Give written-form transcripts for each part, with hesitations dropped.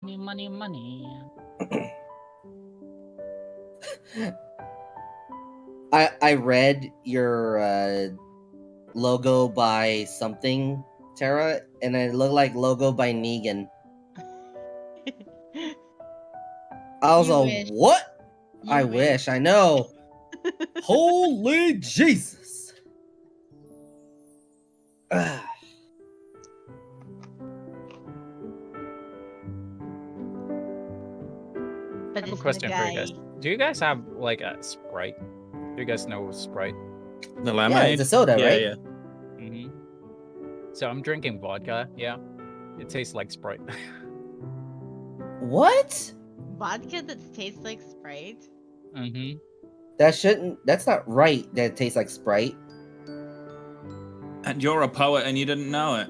Money, money, money. I read your logo by something, Tara, and it looked like logo by Negan. I was You like, wish. what? You I wish. I know. Holy Jesus. But I have a it's question the for guy. you guys. Do you guys have like a Sprite? Do you guys know Sprite? The Yeah, lemonade? it's a soda, yeah, right? Yeah. Mm-hmm. So I'm drinking vodka. Yeah, it tastes like Sprite. What? Vodka that tastes like Sprite? Mm-hmm. That's not right that it tastes like Sprite. And you're a poet and you didn't know it.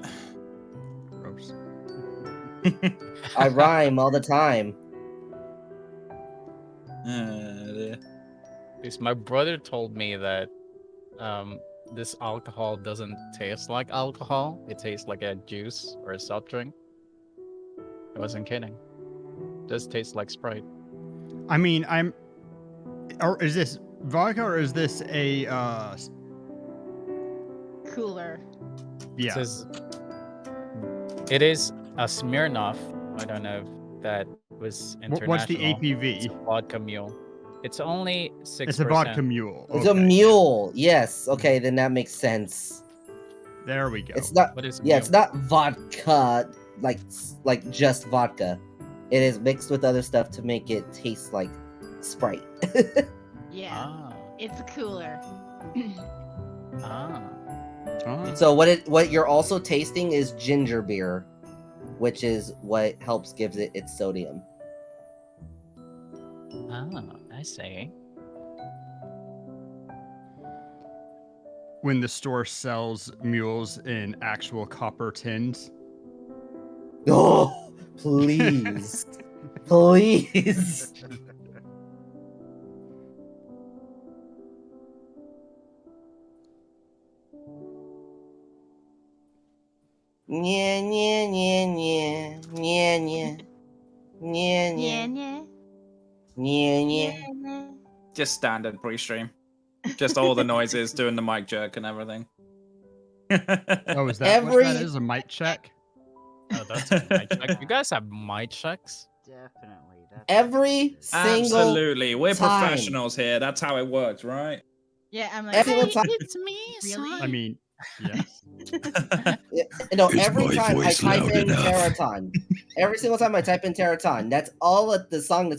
Gross. I rhyme all the time. Dear. Because my brother told me that this alcohol doesn't taste like alcohol. It tastes like a juice or a soft drink. I wasn't kidding. It does taste like Sprite. I mean, or is this vodka or is this a Cooler. yeah? It is a Smirnoff. I don't know if that was international. What's the It's APV? a vodka mule. It's only 6%. It's a vodka mule. It's a Okay, mule. Yes. Okay, then that makes sense. there we go. It's not. What is Yeah, mule? it's not vodka like just vodka. It is mixed with other stuff to make it taste like Sprite. Yeah. Ah. It's cooler. Ah. Oh. So what you're also tasting is ginger beer, which is what gives it its sodium. Ah, I see. When the store sells mules in actual copper tins. Oh, please. Please. Nya nya nya nya nya nya nya Yeah, nya yeah. nya nya. Just standard pre-stream. Just all the noises, doing the mic jerk and everything. Oh, is that what that is? A mic check? Oh, that's a mic check. You guys have mic checks? Definitely. That's Every single Absolutely. We're time. professionals here. That's how it works, right? Yeah, I'm like, Every single time. It's me, Really? I mean, yes. No, Is every my time I voice type loud in enough? Teraton, every single time I type in Teraton, that's all of the song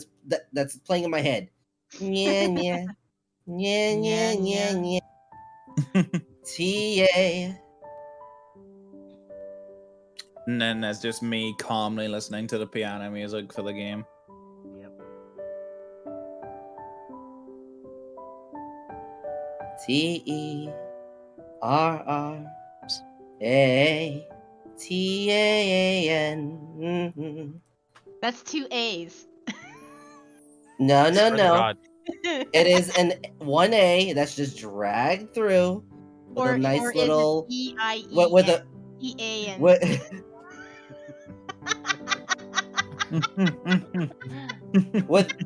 that's playing in my head. Nya nya nya nya nya nya. T-A. And then there's just me calmly listening to the piano music for the game. Yep. T-E-R-R-A-T-A-N. that's 2 A's. No, no, Swear to no. God. It is an 1A that's just dragged through with a nice or little is it E-I-E-N? with a E-A-N.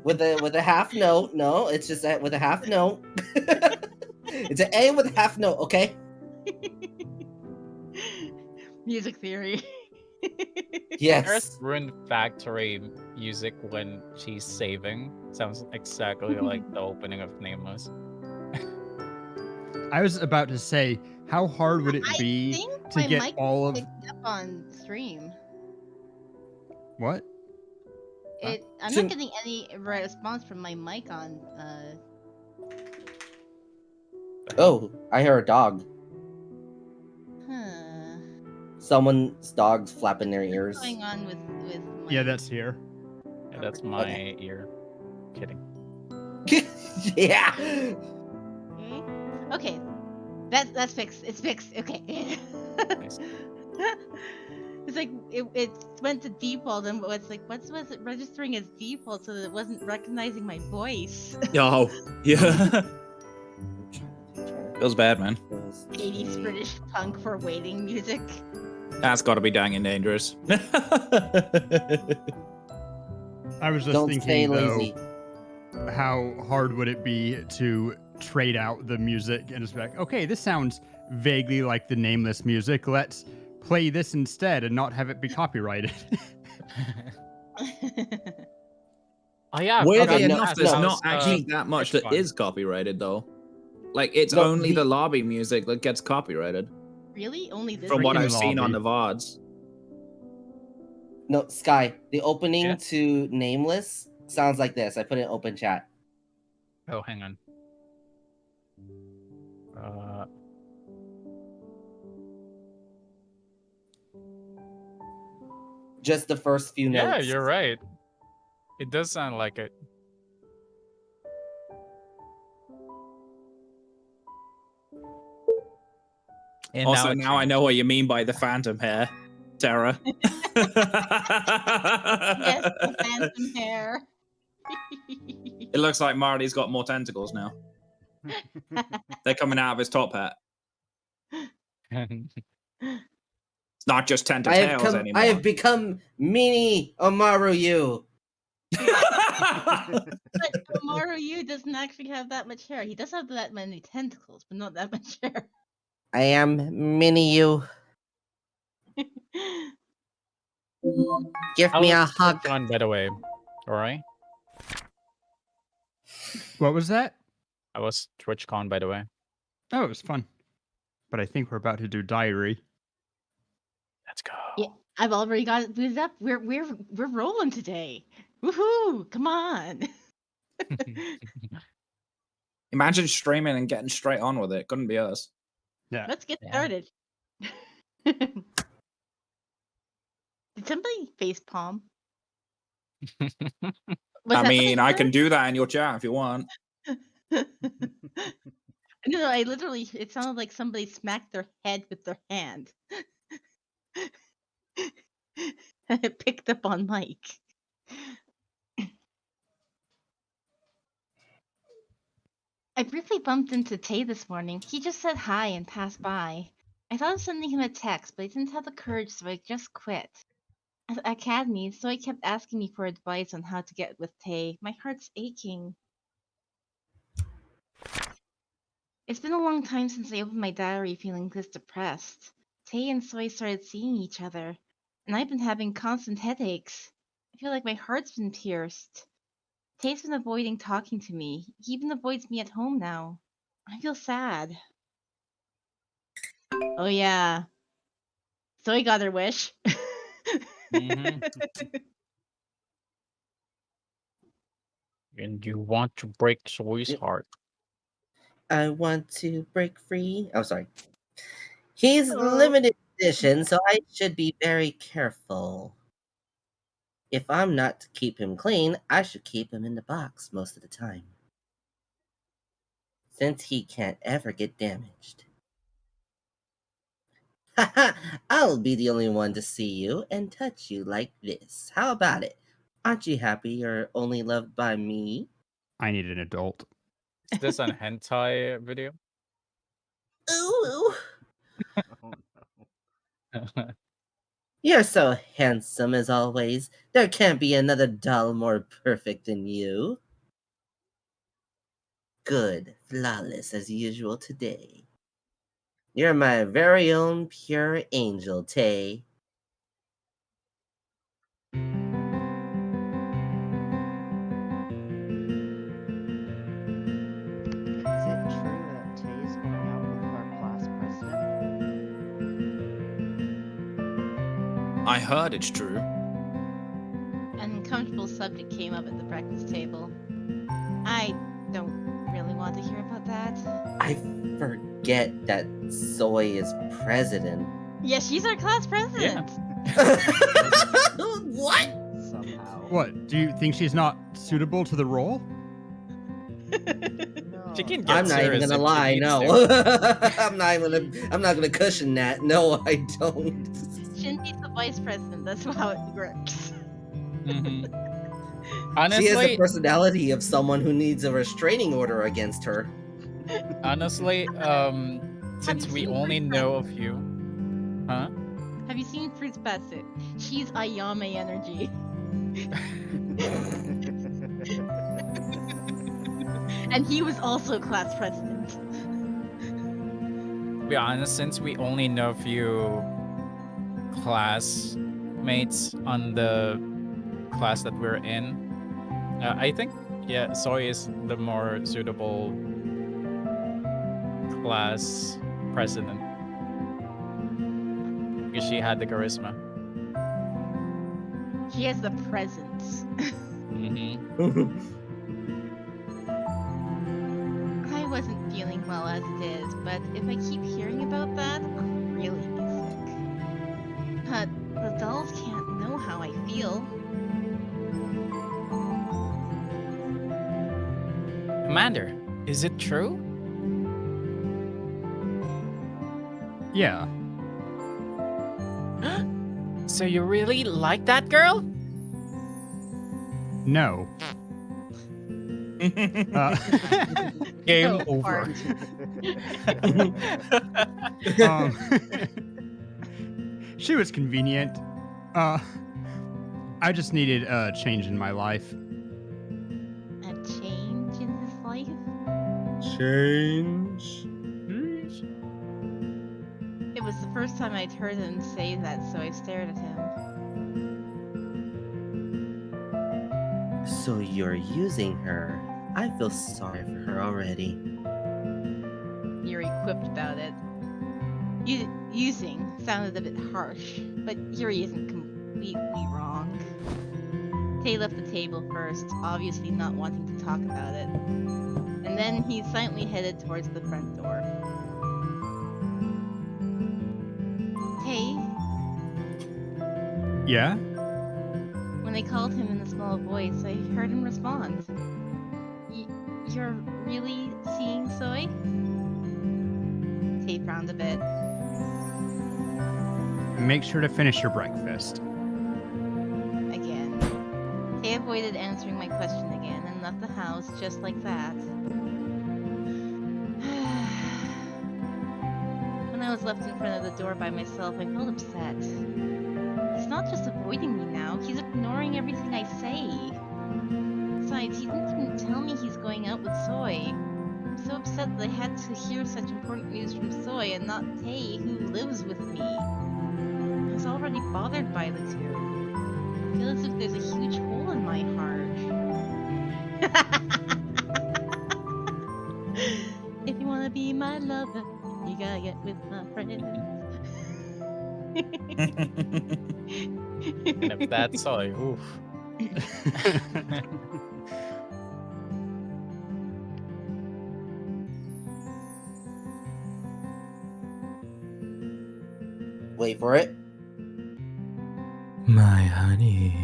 with a half note. No, it's just that with a half note. It's an A with a half note, okay? Music theory. Yes. Earth Rune Factory music when she's saving sounds exactly like the opening of Nameless. I was about to say, how hard would it I be think to my get mic all of picked up on stream. what? I'm not getting any response from my mic on. Oh, I hear a dog. Huh. Someone's dog's flapping their ears. What's going on with my... Yeah, that's here. Yeah, that's my ear. Kidding. Yeah. Okay, that's fixed. It's fixed. Okay. Nice. It's like it went to default, and it's like was it registering as default so that it wasn't recognizing my voice. Oh, yeah. Feels bad, man. 80s British punk for waiting music. That's got to be dang and dangerous. I was just Don't stay thinking, though, lazy. how hard would it be to trade out the music and just be like, okay, this sounds vaguely like the Nameless music. Let's play this instead and not have it be copyrighted. Oh yeah, I Weirdly forgot to enough, ask, there's no. not how's, actually that much Twitch that fun? is copyrighted though. Like it's No, only the- the lobby music that gets copyrighted. Really? Only this? From what Freaking I've seen on the lobby. VODs. No, Sky. The opening Yeah? to Nameless sounds like this. I put it in open chat. Oh, hang on. Just the first few Yeah, notes. you're right. It does sound like it. And Also, it now I changed. know what you mean by the phantom hair, Tara. Yes, the phantom hair. It looks like Marty's got more tentacles now. They're coming out of his top hat. It's not just tentacles anymore. I have become mini Omaru-yu. But Maru doesn't actually have that much hair. He does have that many tentacles, but not that much hair. I am mini you. Give How me a was hug. Twitch on, by the way? Alright. What was that? I was TwitchCon, by the way. Oh, it was fun. But I think we're about to do diary. Let's go. Yeah, I've already got it booted up. We're rolling today. Woohoo! Come on. Imagine streaming and getting straight on with it. Couldn't be us. Yeah. Let's get Yeah. started. Did somebody face palm? I mean, I can do that in your chat if you want. No, I literally, it sounded like somebody smacked their head with their hand. And it picked up on mic. I briefly bumped into Tay this morning. He just said hi and passed by. I thought of sending him a text, but I didn't have the courage, so I just quit. At the academy, so he kept asking me for advice on how to get with Tay. My heart's aching. It's been a long time since I opened my diary feeling this depressed. Tay and Soy started seeing each other, and I've been having constant headaches. I feel like my heart's been pierced. Tay's been avoiding talking to me. He even avoids me at home now. I feel sad. Oh yeah. Soy got her wish. Mhm. And you want to break Soy's Yep. heart. I want to break free. Oh, sorry. He's Oh. limited edition, so I should be very careful. If I'm not to keep him clean, I should keep him in the box most of the time. Since he can't ever get damaged. Haha, I'll be the only one to see you and touch you like this. How about it? Aren't you happy you're only loved by me? I need an adult. Is this an hentai video? Ooh, Oh, no. you're so handsome as always. There can't be another doll more perfect than you. Good, flawless as usual today. You're my very own pure angel, Tay. Is it true that Tay is going out with our class president? I heard it's true. An uncomfortable subject came up at the breakfast table. I don't really want to hear about that. I forget that Soy is president. Yeah, she's our class president. What? Somehow. What? Do you think she's not suitable to the role? No. She can get I'm not even serious gonna if she lie, needs no. to. I'm not gonna cushion that. No, I don't. Shinji's the vice president. That's how it works. Mhm. She has the Honestly, personality of someone who needs a restraining order against her. honestly, since you we seen only Fruits know of you, huh? Have you seen Fruits Basket? She's Ayame energy. And he was also class president. To be honest, since we only know a few classmates on the class that we're in, I think, yeah, Soy is the more suitable class president because she had the charisma. She has the presence. Mm-hmm. I wasn't feeling well as it is, but if I keep hearing about that, I'll really be sick. But the dolls can't know how I feel. Commander, is it true? Yeah. So you really like that girl? No. Uh, Game No, over. fart. She was convenient. I just needed a change in my life. A change in his life? Change. It was the first time I'd heard him say that, so I stared at him. So you're using her. I feel sorry for her already. Yuri quipped about it. Using sounded a bit harsh, but Yuri isn't completely wrong. Tay left the table first, obviously not wanting to talk about it. And then he silently headed towards the front door. Tay, Yeah? when I called him in a small voice, I heard him respond. You're really seeing Soy? Tay frowned a bit. Make sure to finish your breakfast. Again. Tay avoided answering my question again and left the house just like that. When I was left in front of the door by myself, I felt upset. He's not just avoiding me now, he's ignoring everything I say. Besides, he didn't even tell me he's going out with Soy. I'm so upset that I had to hear such important news from Soy and not Tay, who lives with me. I was already bothered by the two. I feel as if there's a huge hole in my heart. If you wanna be my lover, you gotta get with my friends. And if that's Soy, oof. Wait for it. My honey.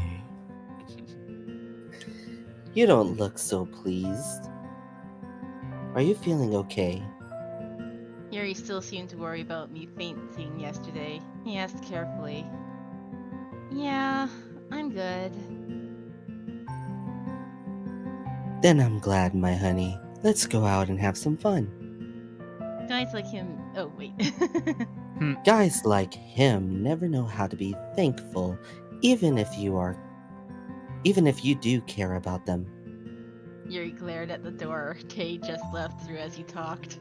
You don't look so pleased. Are you feeling okay? Yuri still seemed to worry about me fainting yesterday. He asked carefully. Yeah, I'm good. Then I'm glad, my honey. Let's go out and have some fun. Guys like him. Oh, wait. Guys like him never know how to be thankful, even if you do care about them. Yuri glared at the door Tay just left through as he talked.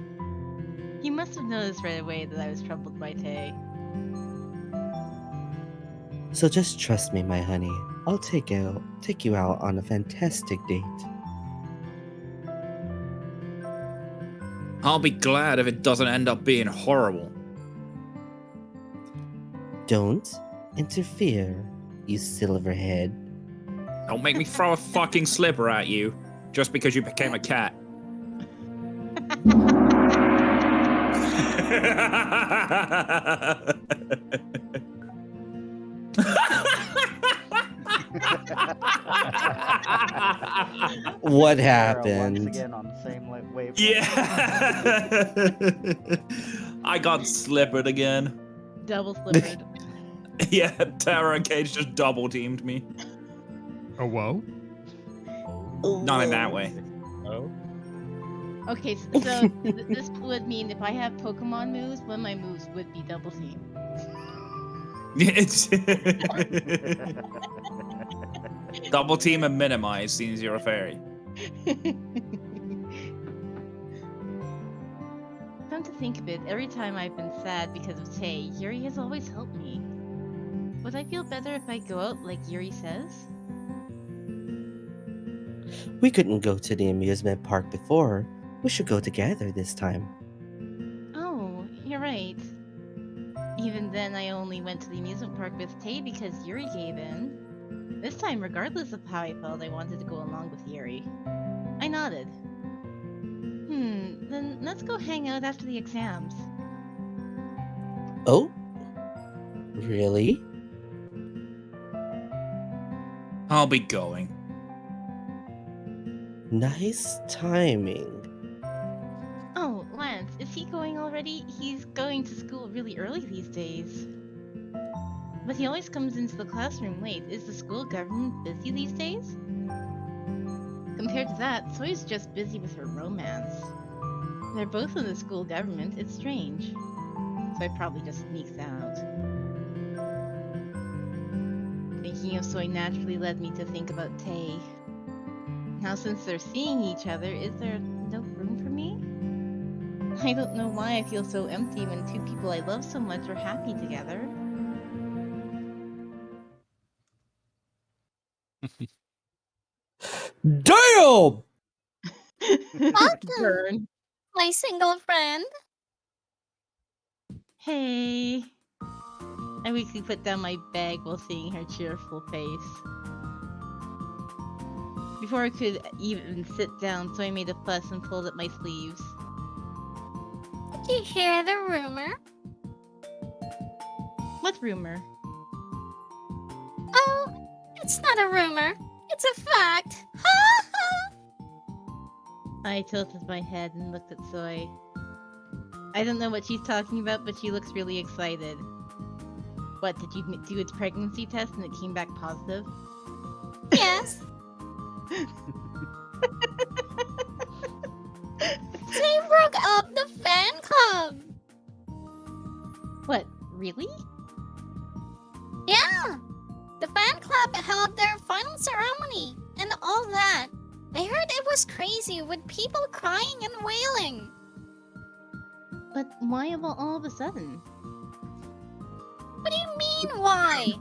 He must have noticed right away that I was troubled by Tay. So just trust me, my honey. I'll take you out on a fantastic date. I'll be glad if it doesn't end up being horrible. Don't interfere, you silverhead. Don't make me throw a fucking slipper at you just because you became a cat. What We're happened? once again on the same wavelength. Yeah. I got slippered again. Double slippered. Yeah, Tara and Cage just double teamed me. Oh, whoa? Not in that way. Oh. Okay, so this would mean if I have Pokemon moves, one of my moves would be double team. It's double team and minimize, seems you're a fairy. think of it, every time I've been sad because of Tay, Yuri has always helped me. Would I feel better if I go out like Yuri says? We couldn't go to the amusement park before. We should go together this time. Oh, you're right. Even then, I only went to the amusement park with Tay because Yuri gave in. This time, regardless of how I felt, I wanted to go along with Yuri. I nodded. Then let's go hang out after the exams. Oh? Really? I'll be going. Nice timing. Oh, Lance, is he going already? He's going to school really early these days. But he always comes into the classroom late. Is the school government busy these days? Compared to that, Soy's just busy with her romance. They're both in the school government, it's strange. So I probably just sneaked out. Thinking of Soy naturally led me to think about Tay. Now since they're seeing each other, is there no room for me? I don't know why I feel so empty when two people I love so much are happy together. Damn! Burn. My single friend. Hey. I weakly put down my bag while seeing her cheerful face. Before I could even sit down, so I made a fuss and pulled up my sleeves. Did you hear the rumor? What rumor? Oh, it's not a rumor. It's a fact. I tilted my head and looked at Soy. I don't know what she's talking about, but she looks really excited. What, did you do a pregnancy test and it came back positive? Yes. They broke up the fan club. What, really? Yeah. The fan club held their final ceremony and all that. I heard it was crazy with people crying and wailing. But why all of a sudden? What do you mean, why?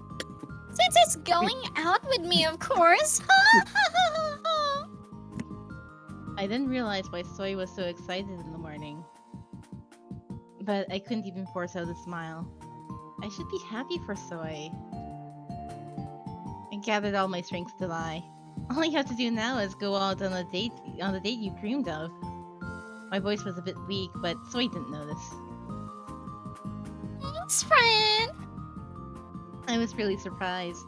Since it's going out with me, of course. I then realized why Soy was so excited in the morning. But I couldn't even force out a smile. I should be happy for Soy. I gathered all my strength to lie. All you have to do now is go out on the date you dreamed of. My voice was a bit weak, but Soy didn't notice. Thanks, friend. I was really surprised.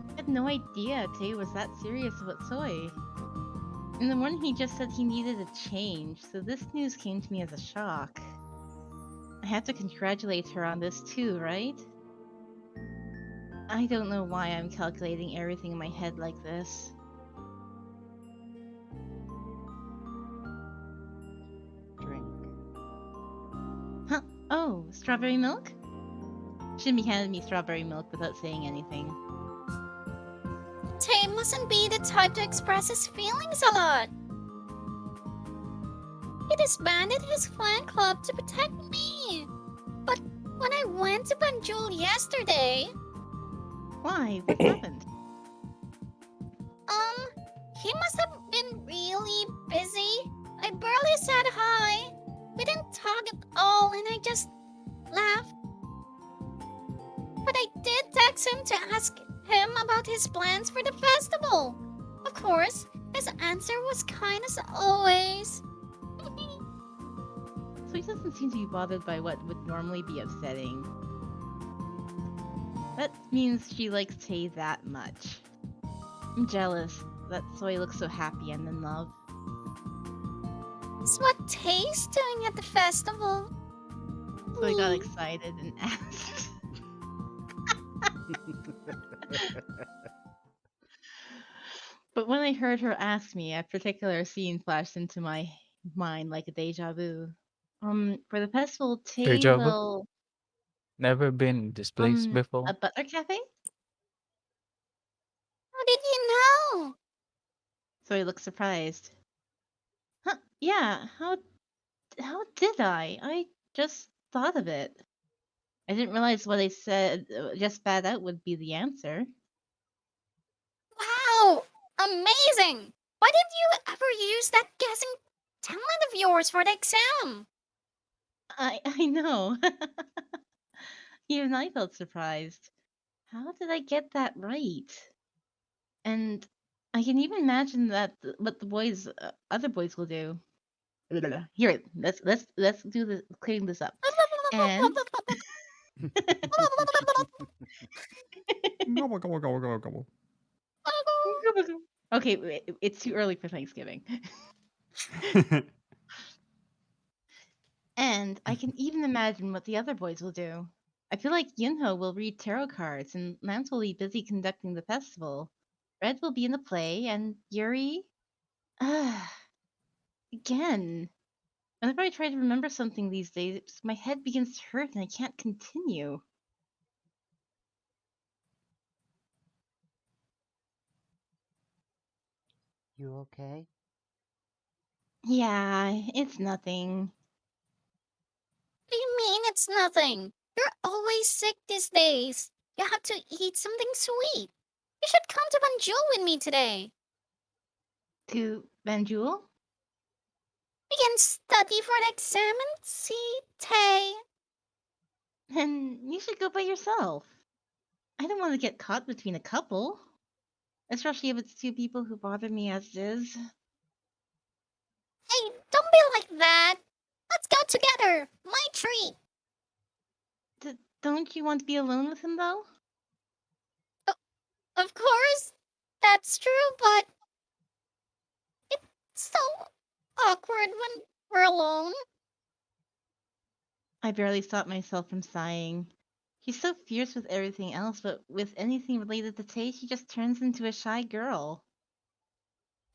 I had no idea Tay was that serious about Soy. In the morning he just said he needed a change, so this news came to me as a shock. I had to congratulate her on this too, right? I don't know why I'm calculating everything in my head like this. Drink. Huh? Oh, strawberry milk? Shimmy handed me strawberry milk without saying anything. Tay mustn't be the type to express his feelings a lot. He disbanded his fan club to protect me. But when I went to Banjul yesterday, Why? What happened? he must have been really busy. I barely said hi. We didn't talk at all and I just laughed. But I did text him to ask him about his plans for the festival. Of course, his answer was kind as always. So he doesn't seem to be bothered by what would normally be upsetting. That means she likes Tay that much. I'm jealous that Soy looks so happy and in love. It's what Tay's doing at the festival. Soy got excited and asked. But when I heard her ask me, a particular scene flashed into my mind like a deja vu. For the festival, Tay Deja vu? will Never been in this place a before. butler cafe? How did you know? Soy looked surprised. Huh? Yeah. How did I? Just thought of it. I didn't realize what I said just spat out would be the answer. Wow! Amazing! Why didn't you ever use that guessing talent of yours for the exam? I know. Even I felt surprised. How did I get that right? And I can even imagine what the boys, other boys, will do. Here, let's do this, clearing this up. And Gobble, gobble, gobble, gobble, gobble. okay, it's too early for Thanksgiving. And I can even imagine what the other boys will do. I feel like Yunho will read tarot cards, and Lance will be busy conducting the festival. Red will be in the play, and Yuri. Again. Whenever I try to remember something these days, my head begins to hurt and I can't continue. You okay? Yeah, It's nothing. What do you mean it's nothing? You're always sick these days. You have to eat something sweet. You should come to Banjul with me today. To Banjul? We can study for the exam and see Tay. Then you should go by yourself. I don't want to get caught between a couple. Especially if it's two people who bother me as it is. Hey, don't be like that. Let's go together. My treat. Don't you want to be alone with him, though? Of course, that's true, but it's so awkward when we're alone. I barely stopped myself from sighing. She's so fierce with everything else, but with anything related to Tay, she just turns into a shy girl.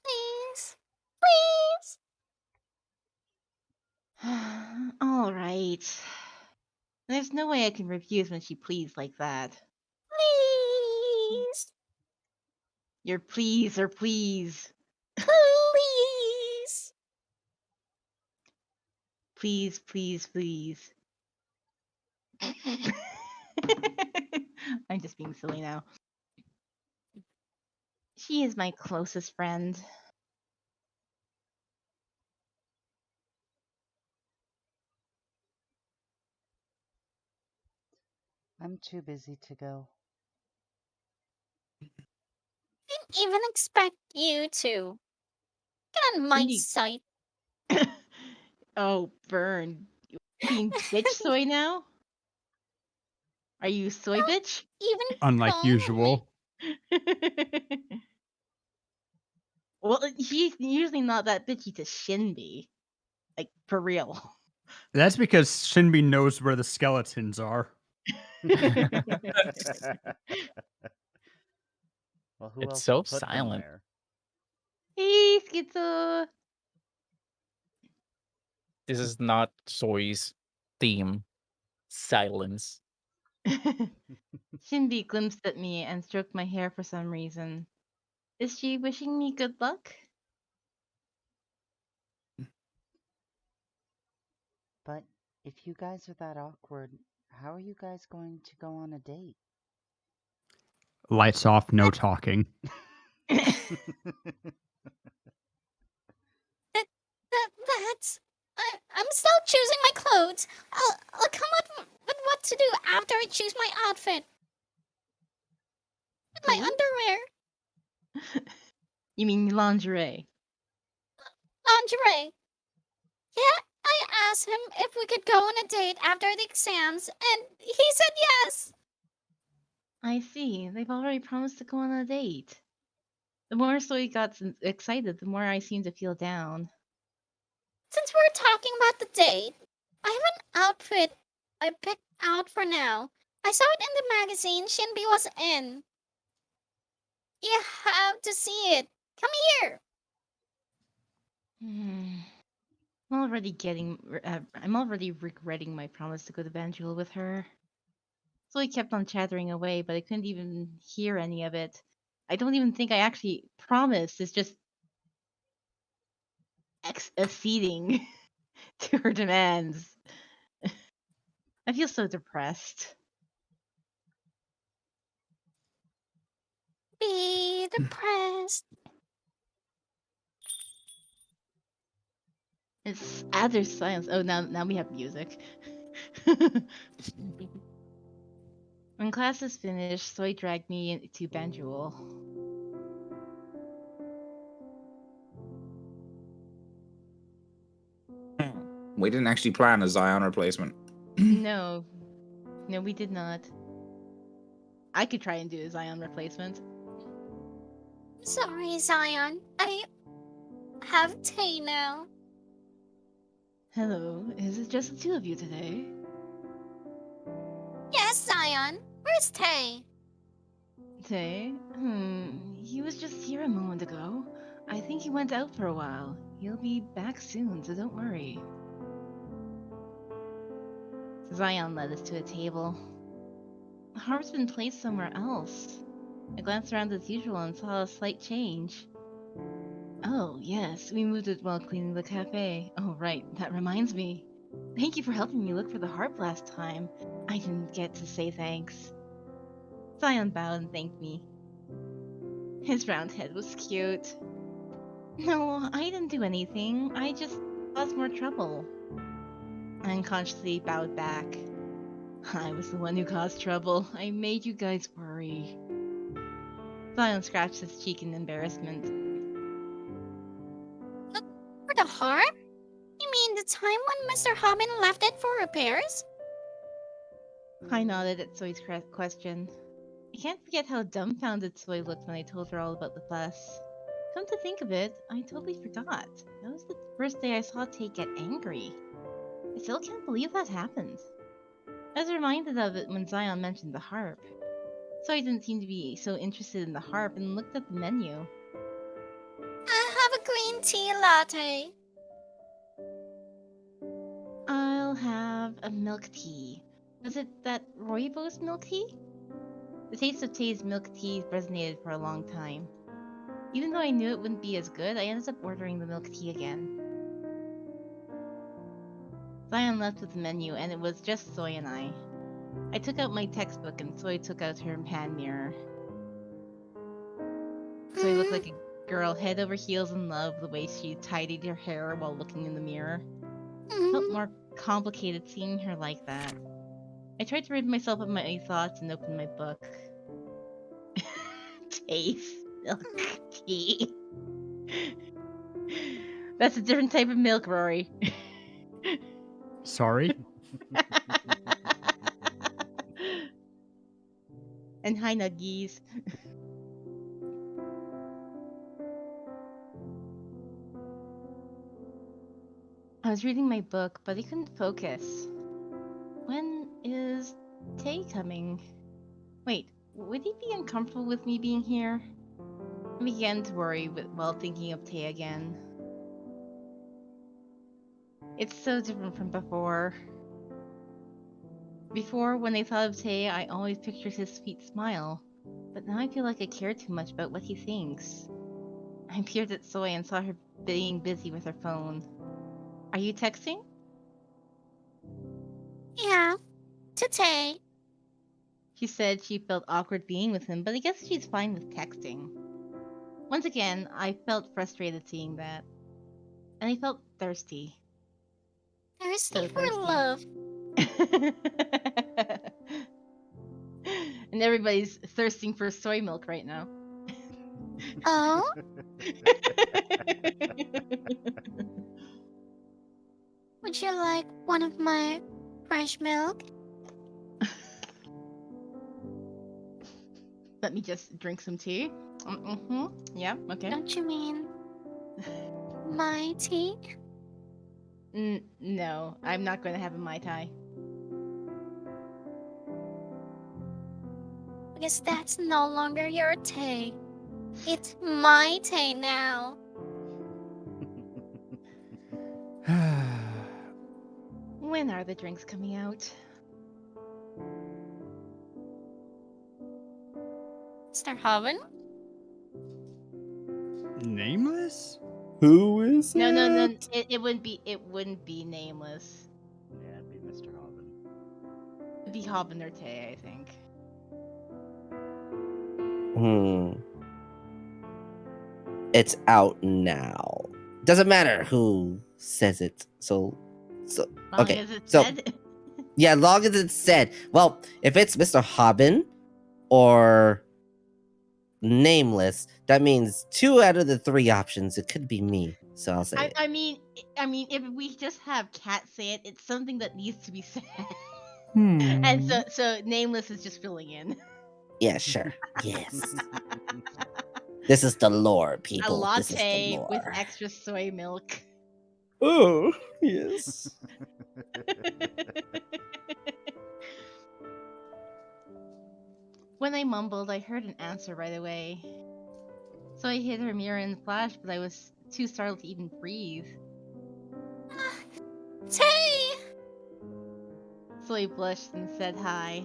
Please, please, All right. There's no way I can refuse when she pleads like that. please, Your please or please. please. Please, please, please. I'm just being silly now. She is my closest friend. I'm too busy to go. Didn't even expect you to. Get on my Really? site. Oh, burn. Being bitch soy now? Are you soy bitch? Even Unlike call me. usual. Well, she's usually not that bitchy to Shinbi. Like, for real. That's because Shinbi knows where the skeletons are. Well, who It's else so would put them silent. there? Hey, Schizo! This is not Soy's theme. Silence. Shinbi glimpsed at me and stroked my hair for some reason. Is she wishing me good luck? But if you guys are that awkward, how are you guys going to go on a date? Lights off, no talking. That's. I'm still choosing my clothes. I'll come up with what to do after I choose my outfit. And my Date? underwear. You mean lingerie? Lingerie. Yeah, I asked him if we could go on a date after the exams, and he said yes. I see. They've already promised to go on a date. The more Soy got excited, the more I seemed to feel down. Since we're talking about the date, I have an outfit I picked out for now. I saw it in the magazine Shinbi was in. You have to see it. Come here. Hmm. I'm already regretting my promise to go to Banjul with her. Soy kept on chattering away, but I couldn't even hear any of it. I don't even think I actually promised. It's just acceding to her demands. I feel so depressed. Be depressed. It's there's silence. Oh, now we have music. When class is finished, Soy dragged me to Banjul. We didn't actually plan a Zion replacement. No, we did not. I could try and do a Zion replacement. Sorry, Zion. I have Tay now. Hello, is it just the two of you today? Yes, Zion. Where's Tay? Tay? He was just here a moment ago. I think he went out for a while. He'll be back soon, so don't worry. Zion led us to a table. The harp's been placed somewhere else. I glanced around as usual and saw a slight change. Oh, yes, we moved it while cleaning the cafe. Oh, right, that reminds me. Thank you for helping me look for the harp last time. I didn't get to say thanks. Zion bowed and thanked me. His round head was cute. No, I didn't do anything. I just caused more trouble. I unconsciously bowed back. I was the one who caused trouble. I made you guys worry. Zion scratched his cheek in embarrassment. For the harp? You mean the time when Mr. Hobbin left it for repairs? I nodded at Soy's question. I can't forget how dumbfounded Soy looked when I told her all about the fuss. Come to think of it, I totally forgot. That was the first day I saw Tay get angry. I still can't believe that happened. I was reminded of it when Zion mentioned the harp. Soy didn't seem to be so interested in the harp and looked at the menu. I have a green tea latte. I'll have a milk tea. Was it that rooibos milk tea? The taste of Tay's milk tea resonated for a long time. Even though I knew it wouldn't be as good, I ended up ordering the milk tea again. Zion left with the menu, and it was just Soy and I. I took out my textbook, and Soy took out her hand mirror. Soy looked like a girl head over heels in love the way she tidied her hair while looking in the mirror. It felt more complicated seeing her like that. I tried to rid myself of my thoughts and opened my book. Taste milk tea. That's a different type of milk, Rory. Sorry? And hi, Nuggies. I was reading my book, but I couldn't focus. When is Tay coming? Wait, would he be uncomfortable with me being here? I began to worry while thinking of Tay again. It's so different from before. Before, when I thought of Tay, I always pictured his sweet smile. But now I feel like I care too much about what he thinks. I peered at Soy and saw her being busy with her phone. Are you texting? Yeah, to Tay. She said she felt awkward being with him, but I guess she's fine with texting. Once again, I felt frustrated seeing that. And I felt thirsty. Thirsty So for thirsty. love. And everybody's thirsting for soy milk right now. Oh? Would you like one of my fresh milk? Let me just drink some tea. Yeah, okay. Don't you mean my tea? No, I'm not going to have a Mai Tai. Because that's no longer your Tay. It's my Tay now. When are the drinks coming out? Mr. Hoven? Nameless? Who is No, it? it wouldn't be nameless. Yeah, it'd be Mr. Hobbin. be Hobbin or Tay, I think. It's out now. Doesn't matter who says it. So Long okay. as it's So said. yeah, long as it's said. Well, if it's Mr. Hobbin or Nameless, that means 2 out of the 3 options. It could be me. So I'll say it. I mean, if we just have Cat say it, it's something that needs to be said. And so Nameless is just filling in. Yeah, sure. Yes. This is the lore, A people. This is the latte lore. with extra soy milk. Oh, yes. When I mumbled, I heard an answer right away. So I hid her mirror in the flash, but I was too startled to even breathe. Tay! So I blushed and said hi.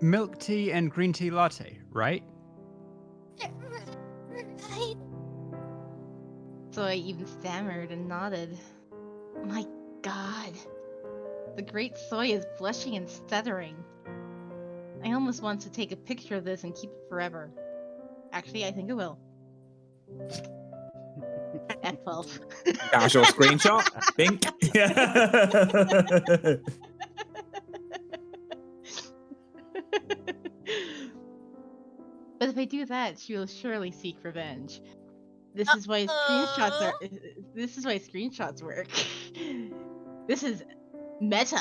Milk tea and green tea latte, right? Right. So I even stammered and nodded. My god. The great Soy is blushing and stuttering. I almost want to take a picture of this and keep it forever. Actually, I think I will. F12. Casual screenshot. Bink. But if I do that, she will surely seek revenge. This is why screenshots are. This is why screenshots work. This is meta.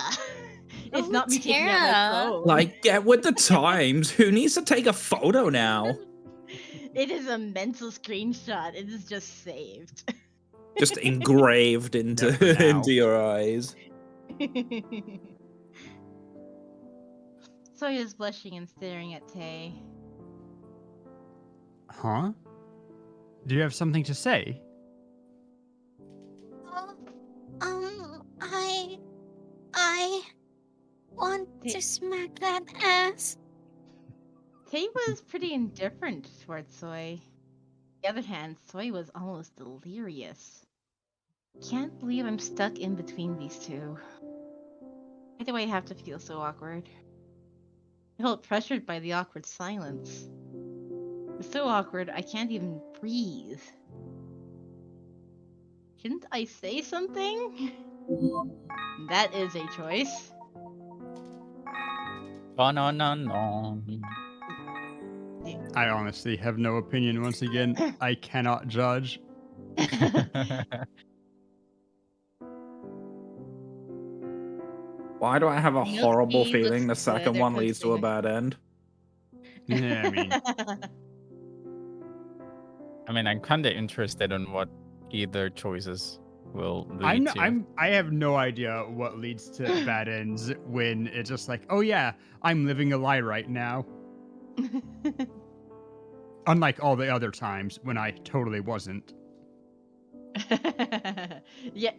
It's not me taking out my Tara. phone. Like, get with the times. Who needs to take a photo now? It is a mental screenshot. It is just saved. Just engraved into Yeah, for now. into your eyes. Soy is blushing and staring at Tay. Huh? Do you have something to say? I want to smack that ass. Tay was pretty indifferent towards Soy. On the other hand, Soy was almost delirious. Can't believe I'm stuck in between these two. Why do I have to feel so awkward? I felt pressured by the awkward silence. It's so awkward I can't even breathe. Shouldn't I say something? That is a choice. Ba-na-na-na. I honestly have no opinion once again. I cannot judge. Why do I have a Milk horrible tea feeling the looks second good, one they're leads to a posting bad end? Yeah, I mean, I mean, I'm kind of interested in what either choices will lead to. I have no idea what leads to bad ends when it's just like, oh yeah, I'm living a lie right now. Unlike all the other times when I totally wasn't. yeah,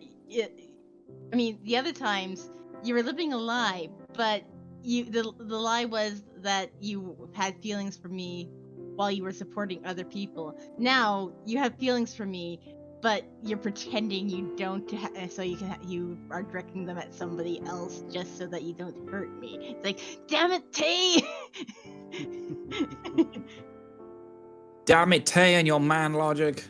I mean, the other times you were living a lie, but the lie was that you had feelings for me while you were supporting other people. Now you have feelings for me, but you're pretending you don't, so you are directing them at somebody else just so that you don't hurt me. It's like, damn it, Tay! Damn it, Tay, and your man logic.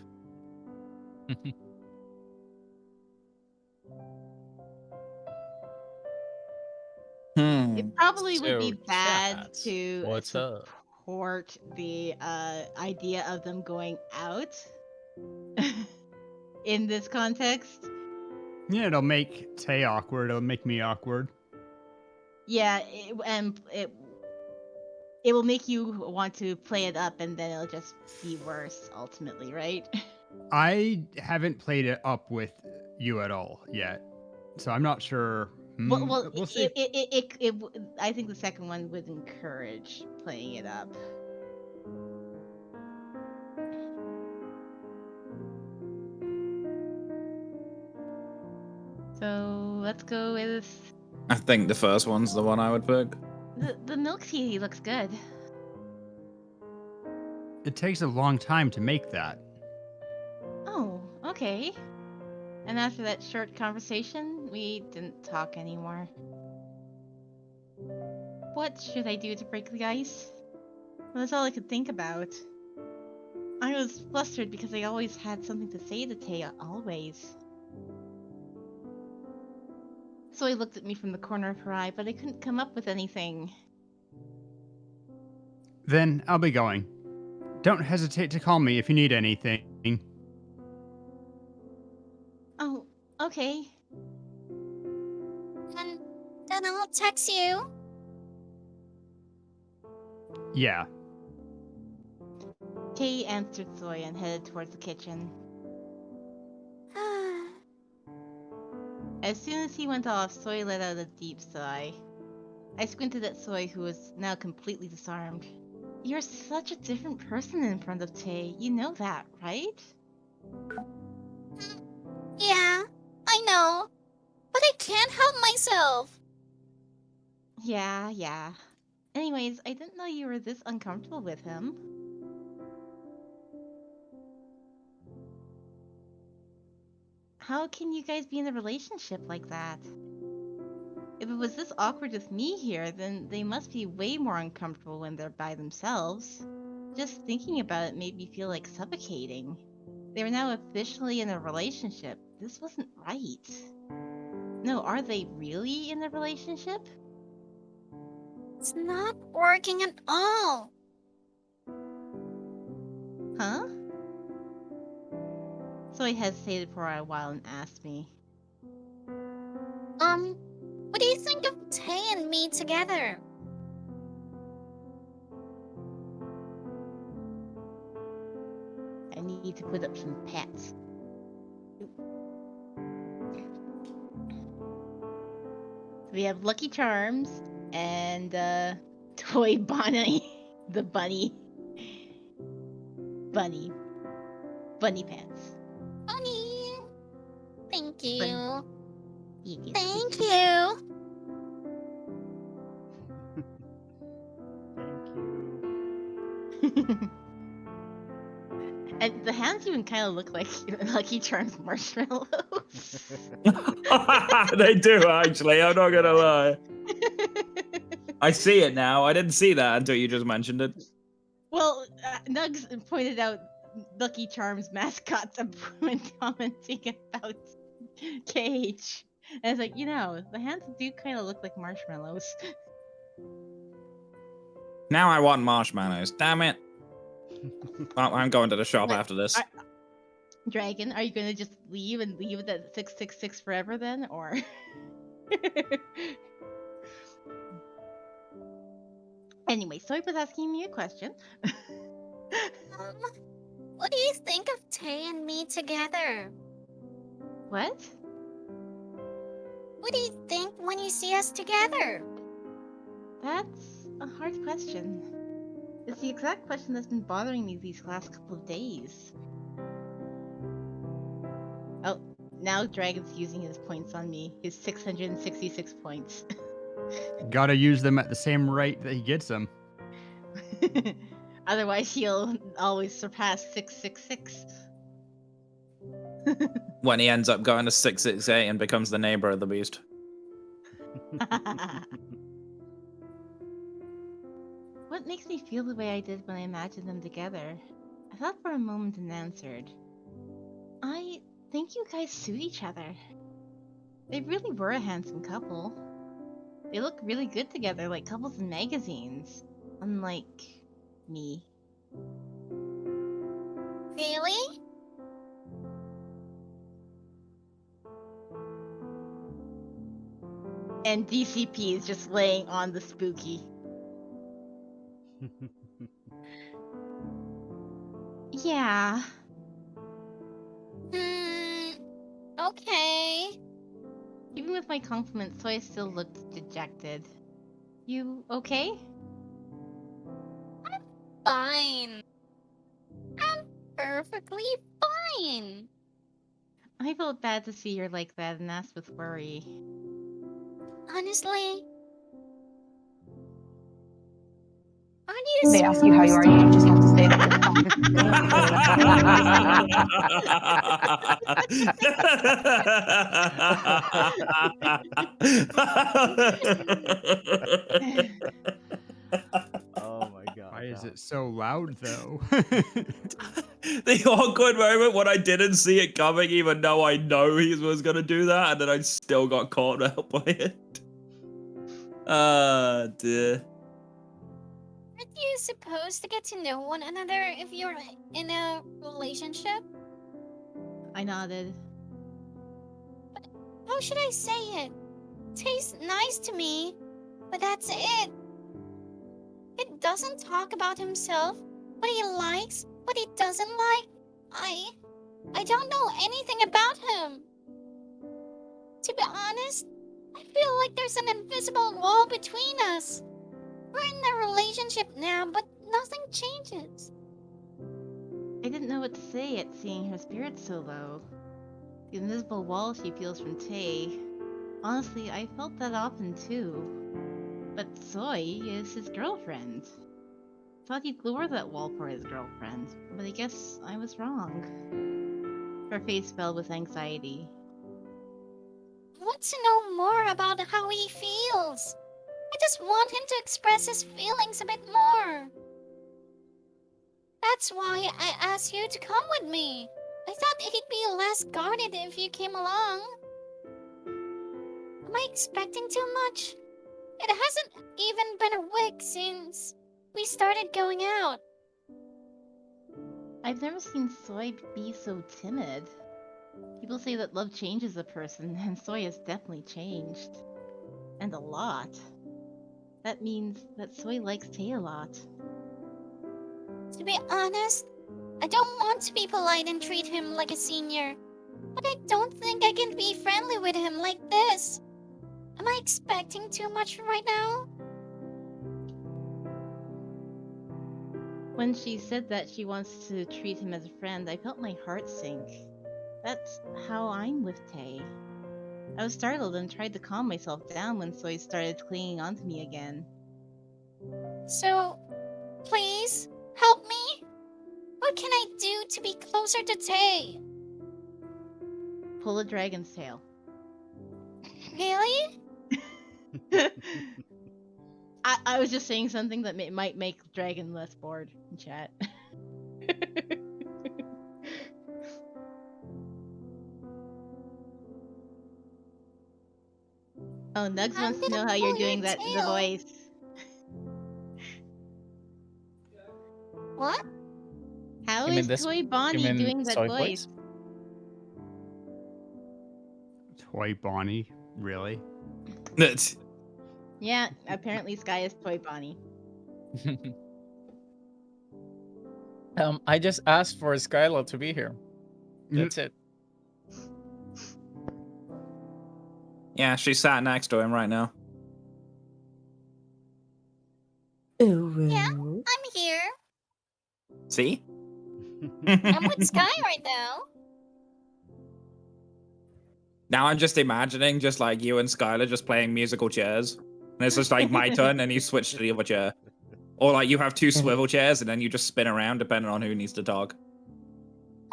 It probably would be So, bad chat, to what's up? support the idea of them going out in this context. Yeah, it'll make Tay awkward. It'll make me awkward. Yeah, it will make you want to play it up, and then it'll just be worse ultimately, right? I haven't played it up with you at all yet, so I'm not sure. Well, We'll see. I think the second one would encourage playing it up. So let's go with I think the first one's the one I would pick. the milk tea. Looks good. It takes a long time to make that. Oh, okay. And after that short conversation, we didn't talk anymore. What should I do to break the ice? Well, that's all I could think about. I was flustered because I always had something to say to Taya, always. Soy looked at me from the corner of her eye, but I couldn't come up with anything. Then I'll be going. Don't hesitate to call me if you need anything. Oh, okay. Then I'll text you. Yeah. Kay answered Soy and headed towards the kitchen. As soon as he went off, Soy let out a deep sigh. I squinted at Soy, who was now completely disarmed. You're such a different person in front of Tay. You know that, right? Yeah, I know. But I can't help myself. Yeah. Anyways, I didn't know you were this uncomfortable with him. How can you guys be in a relationship like that? If it was this awkward with me here, then they must be way more uncomfortable when they're by themselves. Just thinking about it made me feel like suffocating. They were now officially in a relationship. This wasn't right. No, are they really in a relationship? It's not working at all. Huh? So I hesitated for a while and asked me. What do you think of Tay and me together? I need to put up some pets. We have Lucky Charms and Toy Bonnie, the bunny. Bunny pets. Bunny. Thank you. Bunny. Thank you. Thank you. And the hands even kind of look like Lucky Charms marshmallows. They do, actually. I'm not gonna lie. I see it now. I didn't see that until you just mentioned it. Well, Nugs pointed out Lucky Charms mascots when commenting about Cage. And I was like, the hands do kind of look like marshmallows. Now I want marshmallows. Damn it. Well, I'm going to the shop Wait, after this. Dragon, are you gonna just leave it at 666 forever then, or? Anyway, Soy was asking me a question. What do you think of Tay and me together? What? What do you think when you see us together? That's a hard question. It's the exact question that's been bothering me these last couple of days. Oh, now Dragon's using his points on me. His 666 points. Gotta use them at the same rate that he gets them. Otherwise, he'll always surpass 666. When he ends up going to 668 and becomes the neighbor of the beast. What makes me feel the way I did when I imagined them together? I thought for a moment and answered. I think you guys suit each other. They really were a handsome couple. They look really good together, like couples in magazines. Unlike me. Really? And DCP is just laying on the spooky. Yeah. Okay. Even with my compliments, Soy still looked dejected. You okay? Fine. I'm perfectly fine. I felt bad to see her like that and asked with worry. Honestly, aren't you They ask you how you are, you just have to say that. Oh my god. Why is it so loud though? The awkward moment when I didn't see it coming, even though I know he was gonna do that, and then I still got caught out by it. Dear. Aren't you supposed to get to know one another if you're in a relationship? I nodded. How should I say it? Tastes nice to me, but that's it. It doesn't talk about himself, what he likes, what he doesn't like. I don't know anything about him. To be honest, I feel like there's an invisible wall between us. We're in a relationship now, but nothing changes. I didn't know what to say at seeing her spirits so low. The invisible wall she feels from Tay. Honestly, I felt that often too. But Soy is his girlfriend. Thought he'd lower that wall for his girlfriend, but I guess I was wrong. Her face fell with anxiety. I want to know more about how he feels. I just want him to express his feelings a bit more. That's why I asked you to come with me. I thought he'd be less guarded if you came along. Am I expecting too much? It hasn't even been a week since we started going out. I've never seen Soy be so timid. People say that love changes a person, and Soy has definitely changed. And a lot. That means that Soy likes Tay a lot. To be honest, I don't want to be polite and treat him like a senior. But I don't think I can be friendly with him like this. Am I expecting too much right now? When she said that she wants to treat him as a friend, I felt my heart sink. That's how I'm with Tay. I was startled and tried to calm myself down when Soy started clinging onto me again. So, please, help me? What can I do to be closer to Tay? Pull a dragon's tail. Really? I was just saying something that might make Dragon less bored in chat. Oh, Nugs I'm wants to gonna know how you're pull your doing that the tail. voice. What? How You mean is this- Toy You Bonnie mean doing that soy voice? Toy Bonnie, really? That's- Yeah, apparently Sky is Toy Bonnie. I just asked for Skylar to be here. That's it. Yeah, she sat next to him right now. Yeah, I'm here. See? I'm with Sky right now. Now I'm just imagining just like you and Skylar just playing musical chairs. And it's just like my turn and you switch to the other chair. Or like you have two swivel chairs and then you just spin around depending on who needs to talk.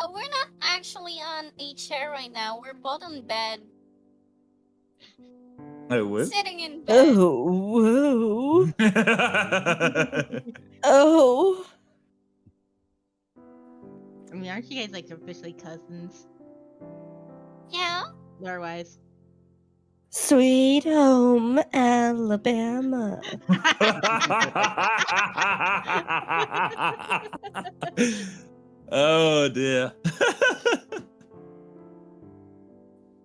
Oh, we're not actually on a chair right now. We're both on bed. Oh, what? Sitting in bed. Oh, whoa. Oh. I mean, aren't you guys like officially cousins? Yeah? Lore-wise. Sweet home Alabama. Oh dear.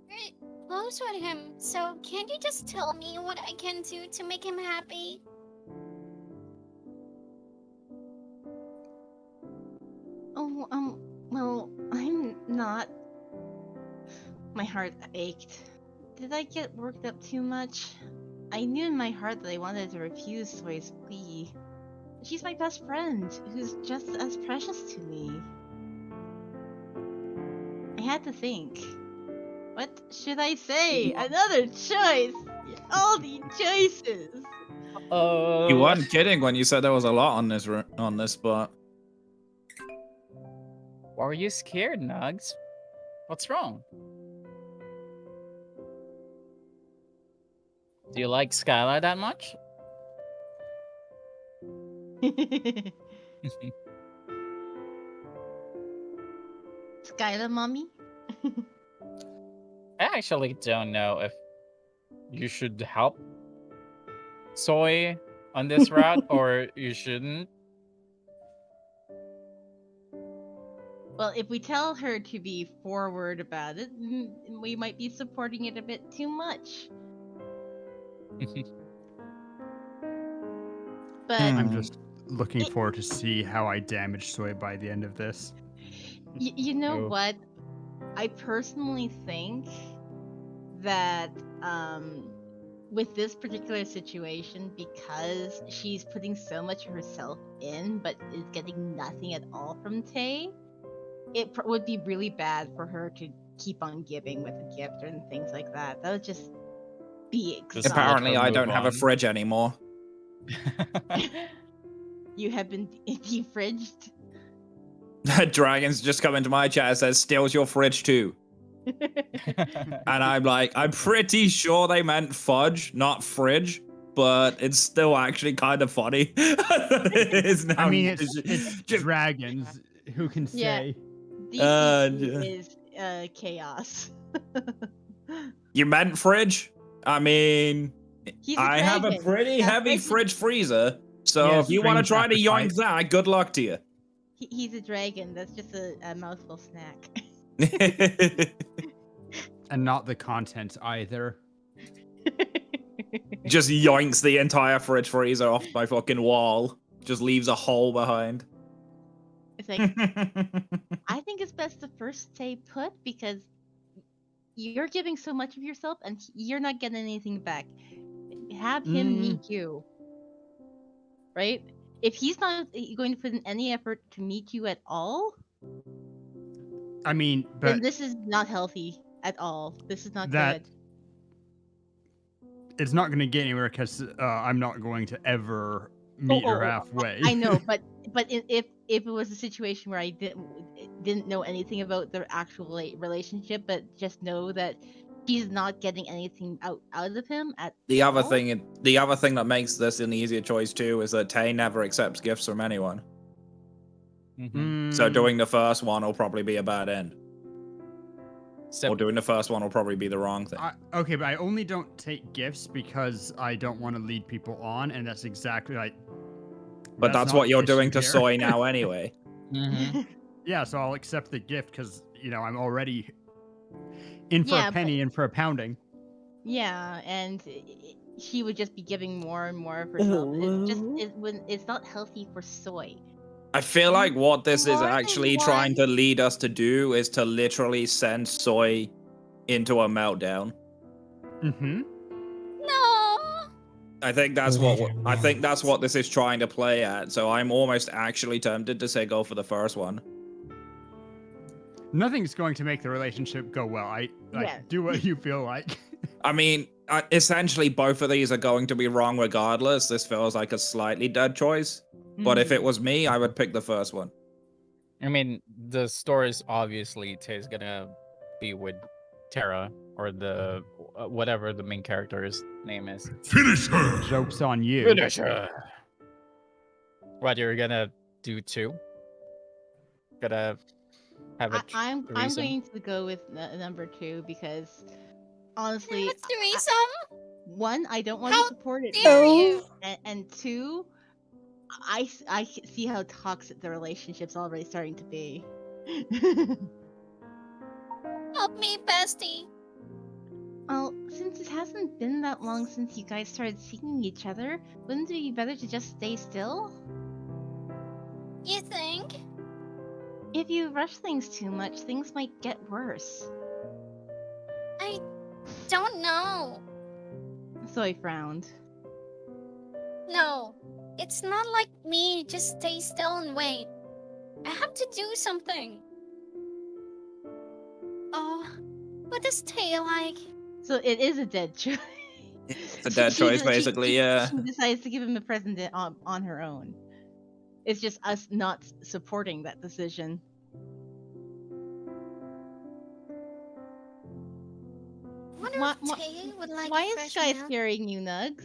We're close with him, so can't you just tell me what I can do to make him happy? Oh, well, I'm not. My heart ached. Did I get worked up too much? I knew in my heart that I wanted to refuse Soy's plea. She's my best friend, who's just as precious to me. I had to think. What should I say? Another choice! All these choices! You weren't kidding when you said there was a lot on this spot. Why are you scared, Nugs? What's wrong? Do you like Skylar that much? Skyla, mommy? I actually don't know if you should help Soy on this route or you shouldn't. Well, if we tell her to be forward about it, we might be supporting it a bit too much. But I'm just looking forward to see how I damage Soy by the end of this. you know Oh. what? I personally think that with this particular situation, because she's putting so much of herself in but is getting nothing at all from Tay, it would be really bad for her to keep on giving with a gift and things like that. That would just be Just exhausting. Apparently, I move don't have a on. fridge anymore. You have been defridged. Dragons just come into my chat and says, "Steals your fridge too." And I'm like, I'm pretty sure they meant fudge, not fridge, but it's still actually kind of funny. It's now I mean, it's dragons. Who can Yeah. say? DCP is chaos. You meant fridge? I mean, He's a I have a dragon. pretty That's heavy why fridge freezer, so He if has you want to strange try to yoink appetite. that, good luck to you. he's a dragon. That's just a mouthful snack. And not the content either. Just yoinks the entire fridge freezer off my fucking wall. Just leaves a hole behind. It's like, I think it's best to first stay put because you're giving so much of yourself and you're not getting anything back. Have him meet you. Right? If he's not going to put in any effort to meet you at all, I mean, then but this is not healthy at all. This is not that good. it's not going to get anywhere because I'm not going to ever meet her halfway. I know, but if it was a situation where I didn't know anything about their actual relationship, but just know that he's not getting anything out of him at The other all. thing that makes this an easier choice too is that Tay never accepts gifts from anyone. So doing the first one will probably be a bad end. Or doing the first one will probably be the wrong thing. Okay, but I only don't take gifts because I don't want to lead people on, and that's exactly like. But that's not what you're the doing issue to here. Soy now anyway. Yeah, so I'll accept the gift because I'm already in for Yeah, a penny, in for a pounding. Yeah, and she would just be giving more and more of herself. It's not healthy for Soy. I feel like what this is More than actually one. trying to lead us to do is to literally send Soy into a meltdown. Mm-hmm. No. I think that's what this is trying to play at. So I'm almost actually tempted to say go for the first one. Nothing's going to make the relationship go well. Do what you feel like. I mean, essentially both of these are going to be wrong regardless. This feels like a slightly dead choice. But if it was me, I would pick the first one. I mean, the story is obviously Tay's gonna be with Terra or the whatever the main character's name is. Finish her. Joke's on you. Finish her. What, you're gonna do two? Gonna have a I'm threesome? going to go with number 2 because honestly, Have a threesome? one, I don't want How to support it. dare you? And two, I see how toxic the relationship's already starting to be. Help me, bestie. Well, since it hasn't been that long since you guys started seeing each other, wouldn't it be better to just stay still? You think? If you rush things too much, things might get worse. I don't know. So I frowned. No, it's not like me. Just stay still and wait. I have to do something. Oh, what is Tay like? So it is a dead choice. It's a dead choice, basically, yeah. She decides to give him a present on her own. It's just us not supporting that decision. Wonder Why, if why, Tay would like why a is fresh Sky milk. scaring you, Nugs?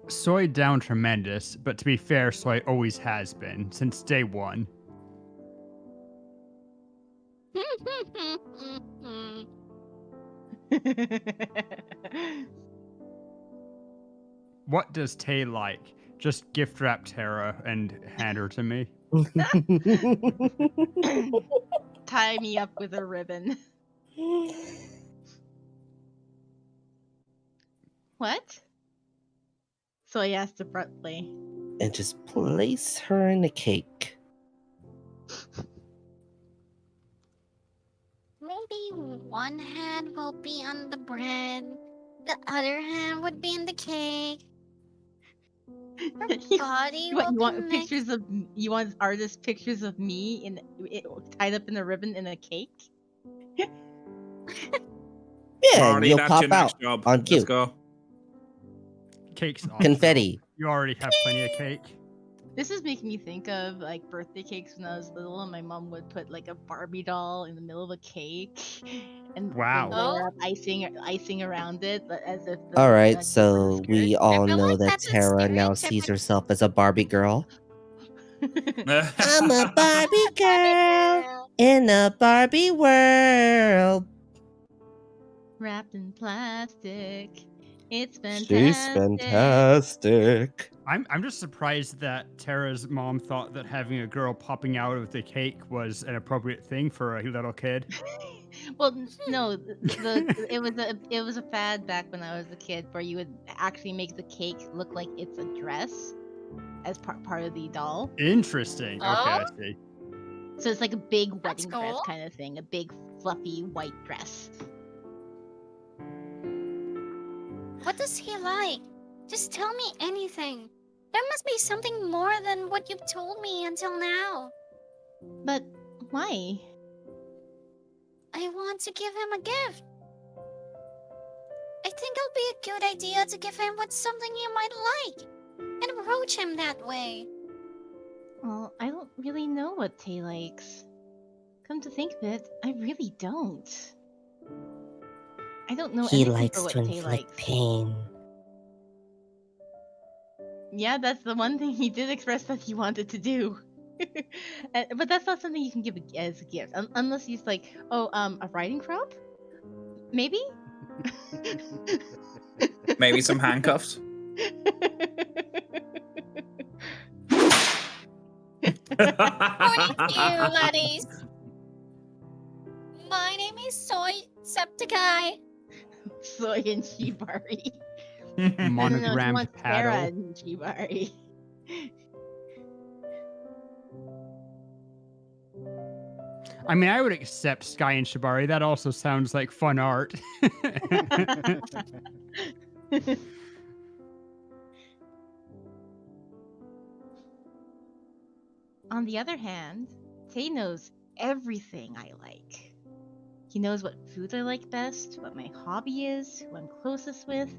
Soy down tremendous, but to be fair, Soy always has been since day one. What does Tay like? Just gift wrap Tara and hand her to me. Tie me up with a ribbon. What? Soy asked abruptly. And just place her in the cake. Maybe one hand will be on the bread, the other hand would be in the cake. Her body will You be want mixed. pictures of you want artist pictures of me tied up in a ribbon in a cake? Yeah, and Marty, you'll that's pop your next out job. on Let's cue. go. Cake's optional. Confetti. You already have plenty of cake. This is making me think of like birthday cakes when I was little, and my mom would put like a Barbie doll in the middle of a cake, and Wow. layer up icing around it, but as if the All right, cake was a so skirt. we all feel know like that that's a Tara now sees stereotypical- herself as a Barbie girl. I'm a Barbie girl in a Barbie world. Wrapped in plastic. It's fantastic. She's fantastic. I'm just surprised that Tara's mom thought that having a girl popping out of the cake was an appropriate thing for a little kid. Well, no, it was a fad back when I was a kid where you would actually make the cake look like it's a dress as part of the doll. Interesting. Okay, I Oh? see. So it's like a big That's wedding dress cool. kind of thing, a big fluffy white dress. What does he like? Just tell me anything. There must be something more than what you've told me until now. But why? I want to give him a gift. I think it'll be a good idea to give him with something he might like and approach him that way. Well, I don't really know what Tay likes. Come to think of it, I really don't. I don't know He anything likes for what to Tay inflict likes. pain. Yeah, that's the one thing he did express that he wanted to do. But that's not something you can give as a gift, unless he's like, oh, a riding crop, maybe. Maybe some handcuffs. Morning to you, laddies. My name is Soy Septiceye. Soy and Shibari. No, he Monogrammed wants Tara paddle. and Shibari. I mean, I would accept Sky and Shibari. That also sounds like fun art. On the other hand, Tay knows everything I like. He knows what foods I like best, what my hobby is, who I'm closest with.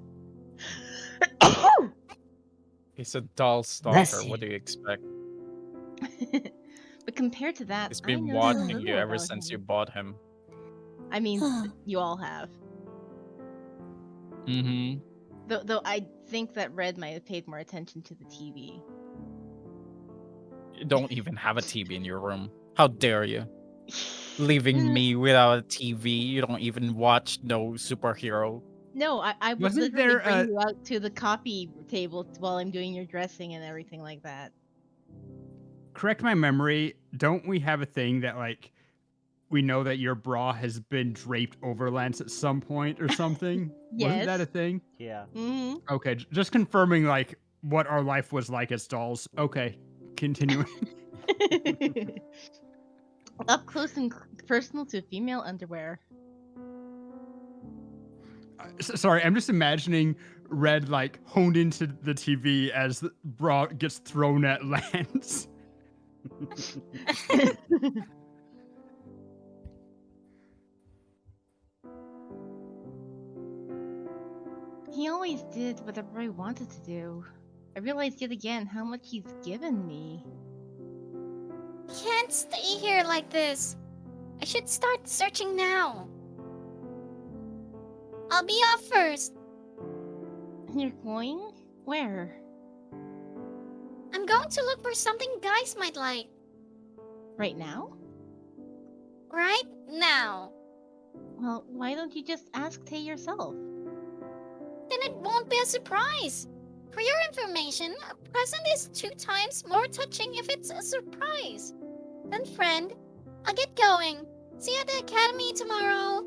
He's a doll Bless stalker. What do you expect? But compared to that, He's I been know so watching little you ever about since you him. bought him. I mean, you all have. Mm-hmm. Though I think that Red might have paid more attention to the TV. You don't even have a TV in your room. How dare you? Leaving me without a TV. You don't even watch no superhero. No, I would Wasn't literally there bring a- you out to the coffee table while I'm doing your dressing and everything like that. Correct my memory. Don't we have a thing that like we know that your bra has been draped over Lance at some point or something? Wasn't that a Yes. thing? Yeah. Mm-hmm. Okay, just confirming like what our life was like as dolls. Okay, continuing. Up close and personal to female underwear. Sorry, I'm just imagining Red like honed into the TV as the bra gets thrown at Lance. He always did whatever I wanted to do. I realized yet again how much he's given me. can't stay here like this. I should start searching now. I'll be off first. You're going? Where? I'm going to look for something guys might like. Right now? Right now. Well, why don't you just ask Tay yourself? Then it won't be a surprise. For your information, a present is 2 times more touching if it's a surprise. Then, friend, I'll get going. See you at the academy tomorrow.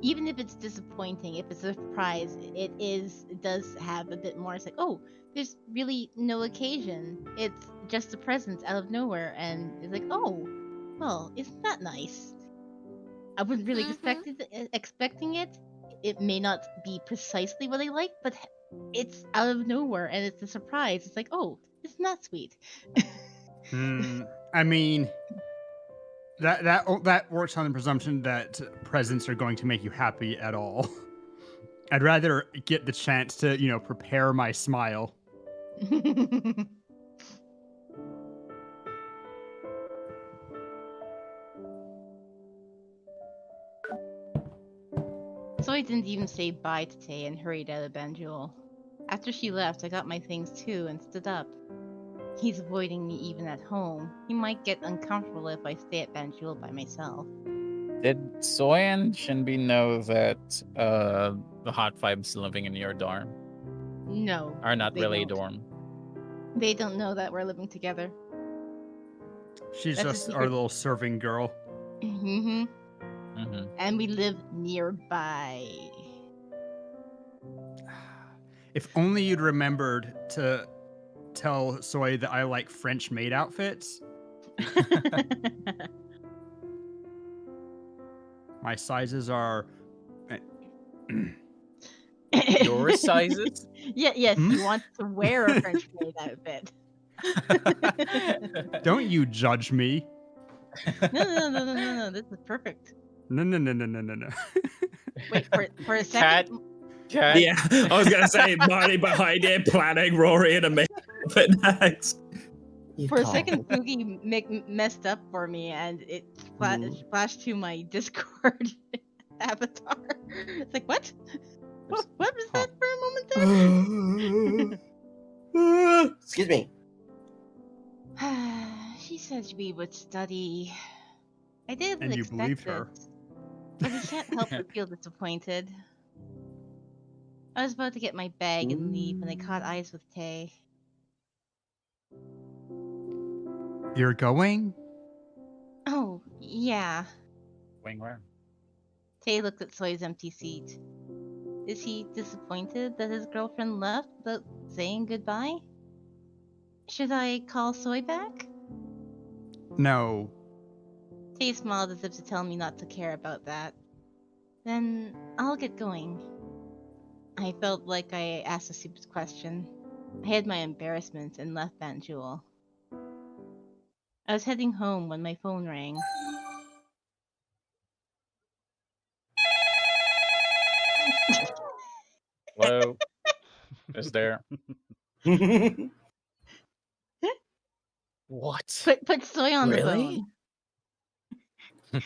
Even if it's disappointing, if it's a surprise, it does have a bit more. It's like, oh, there's really no occasion. It's just a present out of nowhere, and it's like, oh, well, isn't that nice? I wasn't really expecting it. It may not be precisely what I like, but it's out of nowhere, and it's a surprise. It's like, oh, isn't that sweet? I mean, that works on the presumption that presents are going to make you happy at all. I'd rather get the chance to, prepare my smile. So I didn't even say bye to Tay and hurried out of Banjul. After she left, I got my things too and stood up. He's avoiding me even at home. He might get uncomfortable if I stay at Banjul by myself. Did Soy and Shinbi know that the Hot Vibes living in your dorm No. are not they really a don't. dorm? They don't know that we're living together. She's That's a just our secret. little serving girl. Mm-hmm. Mm-hmm. And we live nearby. If only you'd remembered to tell Soy that I like French maid outfits. My sizes are. Your sizes? Yes, you want to wear a French maid outfit. Don't you judge me. No, this is perfect. No. Wait, for a second. Cat. Yeah, I was gonna say Marty behind it planning Rory in a makeup next. For a second, Poogie messed up for me, and it flashed to my Discord avatar. It's like, what? What was that for a moment there? Excuse me. She said we would study. I didn't And you expect believed it, her. but he can't help but feel disappointed. I was about to get my bag and leave when I caught eyes with Tay. You're going? Oh, yeah. Going where? Tay looked at Soy's empty seat. Is he disappointed that his girlfriend left without saying goodbye? Should I call Soy back? No. Tay smiled as if to tell me not to care about that. Then I'll get going. I felt like I asked a stupid question. I had my embarrassment and left Banjul. I was heading home when my phone rang. Hello? Is there? What? Put Soy on the Really? phone.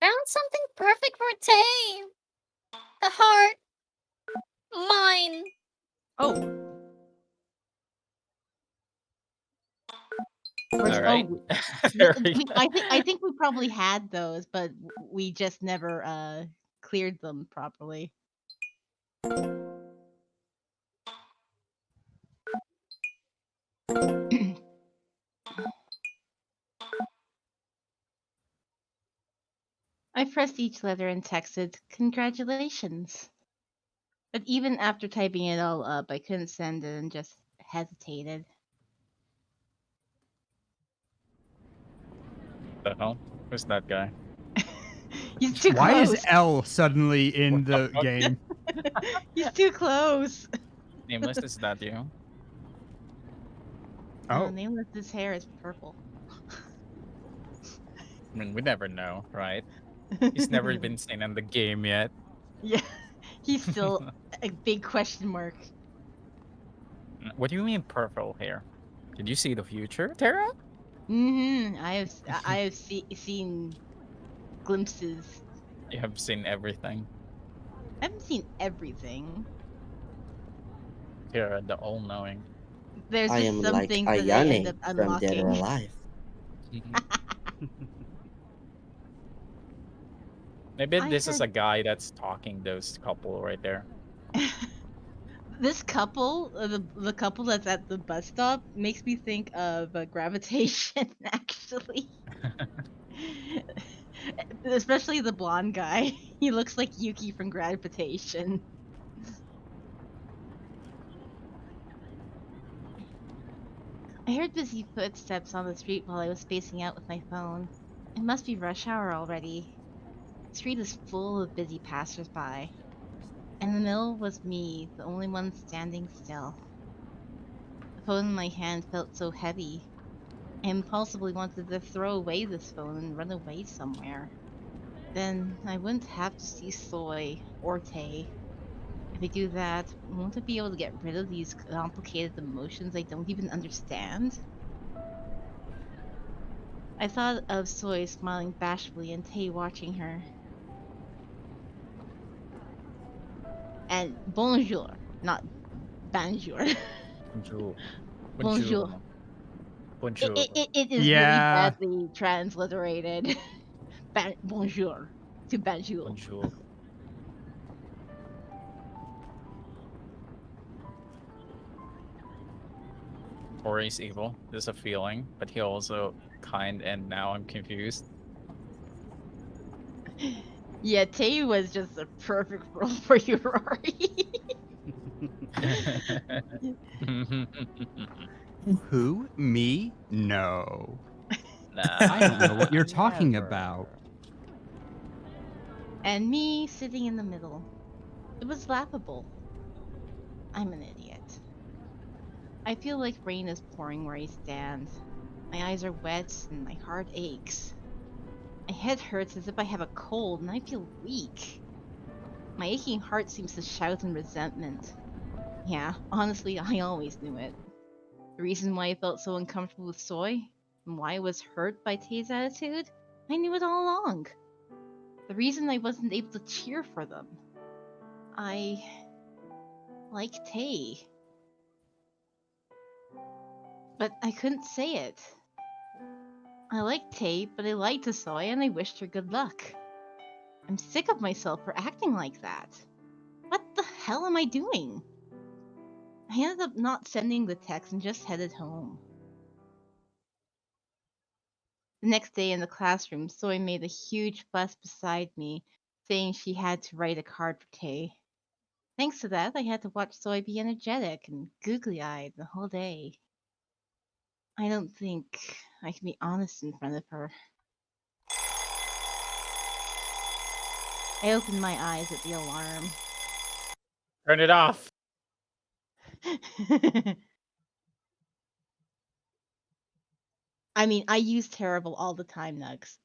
Found something perfect for Tay. The heart. Mine. Oh. All right. I think we probably had those, but we just never cleared them properly. I pressed each letter and texted, "Congratulations." But even after typing it all up, I couldn't send it and just hesitated. The hell? Who's that guy? He's too Why close. is L suddenly in the fuck? game? He's too close. Nameless, is that you? Oh, Oh. Nameless's hair is purple. I mean, we never know, right? He's never been seen in the game yet. Yeah, he's still a big question mark. What do you mean purple here? Did you see the future, Tara? I have seen glimpses. You have seen everything. I haven't seen everything. Tara, the all-knowing. There's I just am some like things that I end up Ayane from Dead or unlocking. Alive. Maybe I this is heard a guy that's talking those couple right there. this couple, the couple that's at the bus stop, makes me think of Gravitation. Actually, especially the blonde guy. He looks like Yuki from Gravitation. I heard busy footsteps on the street while I was spacing out with my phone. It must be rush hour already. The street is full of busy passersby. In the middle was me, the only one standing still. The phone in my hand felt so heavy. I impulsively wanted to throw away this phone and run away somewhere. Then I wouldn't have to see Soy or Tay. If I do that, won't I be able to get rid of these complicated emotions I don't even understand? I thought of Soy smiling bashfully and Tay watching her. And bonjour, not bonjour. Bonjour. Bonjour. Bonjour. Bonjour. It is really Yeah. badly transliterated. Bonjour to bonjour. Bonjour. Tori's evil. There's a feeling, but he also kind, and now I'm confused. Yeah, Tay was just a perfect role for you, Rory. Who? Me? No. I don't know Nah. what you're talking Never. about. And me sitting in the middle. It was laughable. I'm an idiot. I feel like rain is pouring where I stand. My eyes are wet and my heart aches. My head hurts as if I have a cold and I feel weak. My aching heart seems to shout in resentment. Yeah, honestly, I always knew it. The reason why I felt so uncomfortable with Soy, and why I was hurt by Tay's attitude, I knew it all along. The reason I wasn't able to cheer for them. I like Tay. But I couldn't say it. I like Tay, but I lied to Soy and I wished her good luck. I'm sick of myself for acting like that. What the hell am I doing? I ended up not sending the text and just headed home. The next day in the classroom, Soy made a huge fuss beside me, saying she had to write a card for Tay. Thanks to that, I had to watch Soy be energetic and googly-eyed the whole day. I don't think I can be honest in front of her. I opened my eyes at the alarm. Turn it off. I mean, I use terrible all the time, Nugs.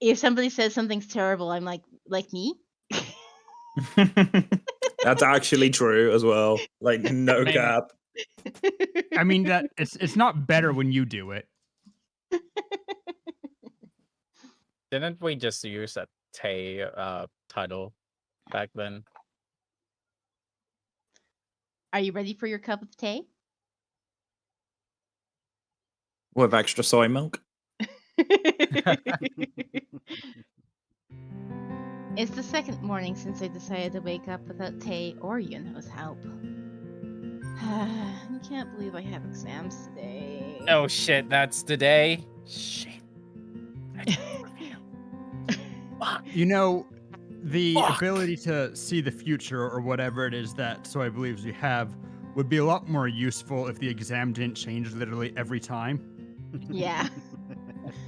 If somebody says something's terrible, I'm like me? That's actually true as well. Like, no I mean- cap. I mean that it's not better when you do it. Didn't we just use a Tay title back then? Are you ready for your cup of tea? With extra soy milk. It's the second morning since I decided to wake up without Tay or Yunho's help. I can't believe I have exams today. Oh shit, that's today. Shit. You know, the ability to see the future or whatever it is that Soy believes you have would be a lot more useful if the exam didn't change literally every time. Yeah.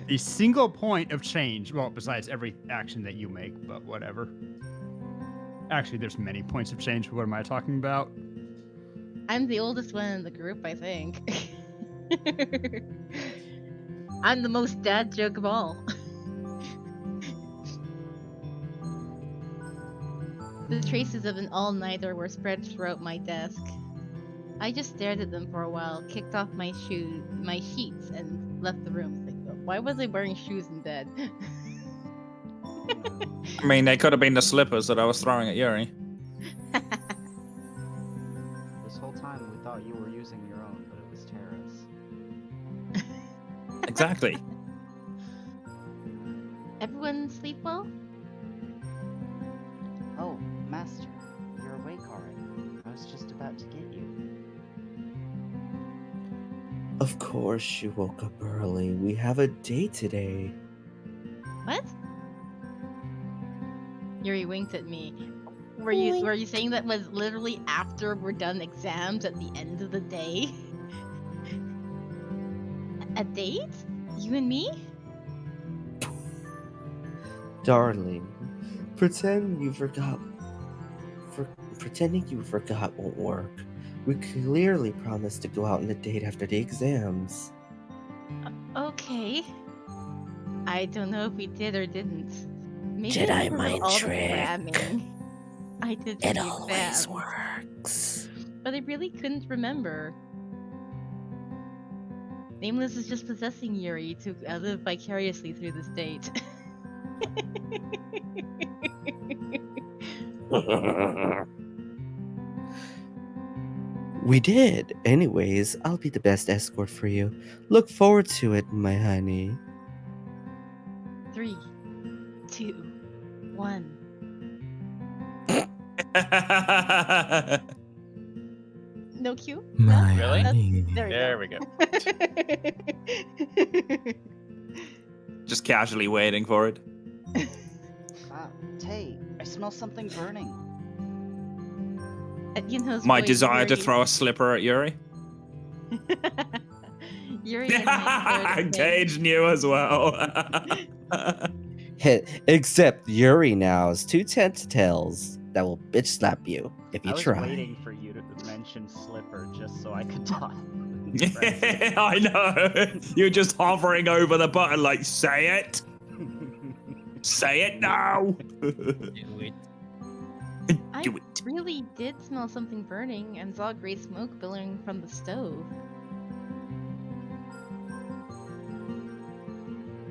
The single point of change, well, besides every action that you make, but whatever. Actually, there's many points of change. What am I talking about? I'm the oldest one in the group, I think. I'm the most dad joke of all. The traces of an all-nighter were spread throughout my desk. I just stared at them for a while, kicked off my sheets, and left the room. Like, why was I wearing shoes in bed? I mean, they could have been the slippers that I was throwing at Yuri. This whole time we thought you were using your own, but it was Tara's. Exactly. Everyone sleep well? Oh, Master, you're awake already. I was just about to get you. Of course you woke up early. We have a date today. What? Yuri winked at me. Were you saying that was literally after we're done exams at the end of the day? A date? You and me? Darling, pretending you forgot won't work. We clearly promised to go out on a date after the exams. Okay. I don't know if we did or didn't. Maybe Jedi I forgot mind all trick. the cramming I did for It the always exams. works. But I really couldn't remember. Nameless is just possessing Yuri to live vicariously through this date. We did. Anyways, I'll be the best escort for you. Look forward to it, my honey. 3, 2, 1. No cue? My Really? honey. There we There go. we go. Just casually waiting for it. Tay, I smell something burning. At Yunho's My voice, desire to Yuri- throw a slipper at Yuri. Yuri and I stared at him. Gage knew as well. Except Yuri now is two tentacles that will bitch slap you if you I was try. waiting for you to mention slipper just so I could talk. I know. You're just hovering over the button like, say it. Say it now. I Do it. really did smell something burning and saw gray smoke billowing from the stove.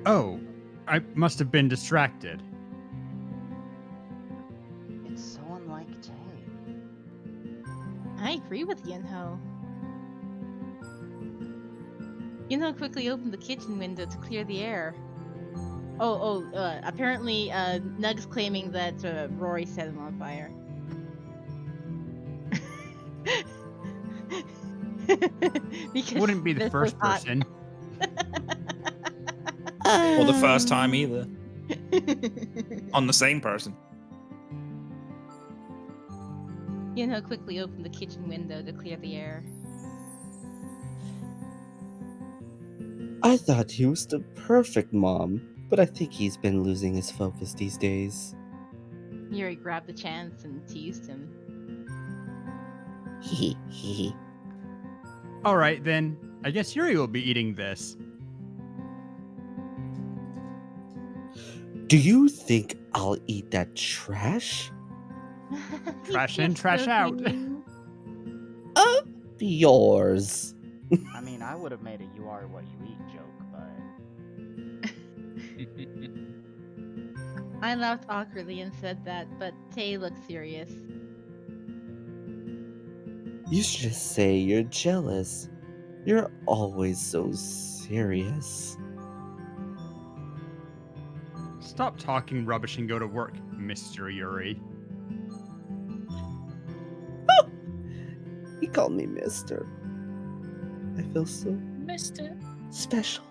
Oh, I must have been distracted. It's so unlike Tay. I agree with Yunho. Yunho quickly opened the kitchen window to clear the air. Apparently, Nug's claiming that Rory set him on fire. Because Wouldn't be the they're so first hot. person. Or the first time either. On the same person. Yunho quickly opened the kitchen window to clear the air. I thought he was the perfect mom, but I think he's been losing his focus these days. Yuri grabbed the chance and teased him. Hee hee. All right, then. I guess Yuri will be eating this. Do you think I'll eat that trash? Trash in, trash out. Of yours. I mean, I would have made a "you are what you eat" joke, but I laughed awkwardly and said that, but Tay looked serious. You should just say you're jealous. You're always so serious. Stop talking rubbish and go to work, Mr. Yuri. He called me Mister. I feel so Mister. special.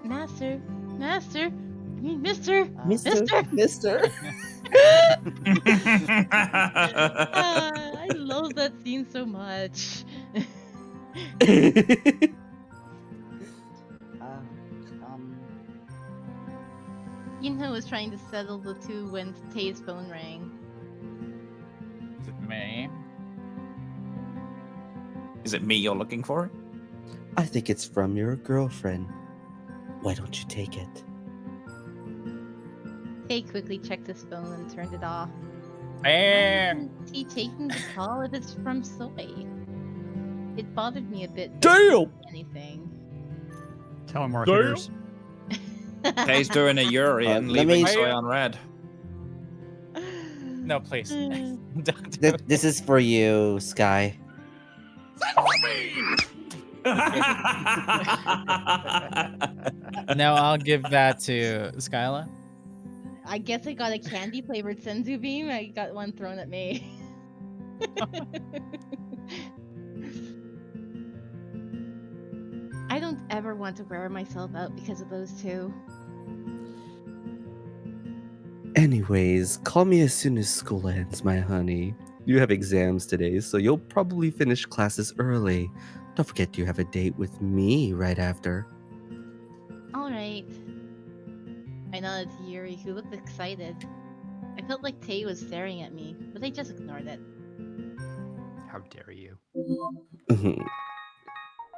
Master, Mister. Mister. Mister. I love that scene so much. Yunho was trying to settle the two when Tay's phone rang. Is it me? Is it me you're looking for? I think it's from your girlfriend. Why don't you take it? Tay quickly checked his phone and turned it off. Bam! Why isn't he taking the call if it's from Soy? It bothered me a bit. Damn! Anything. Telemarketers. Tay's doing a Yuri and let leaving me- Soy on red. No, please. Don't do it. This is for you, Sky. No, I'll give that to Skyla. I guess I got a candy flavored senzu bean. I got one thrown at me. I don't ever want to wear myself out because of those two. Anyways, call me as soon as school ends, my honey. You have exams today, so you'll probably finish classes early. Don't forget you have a date with me right after. Alright. I nodded to Yuri, who looked excited. I felt like Tay was staring at me, but I just ignored it. How dare you?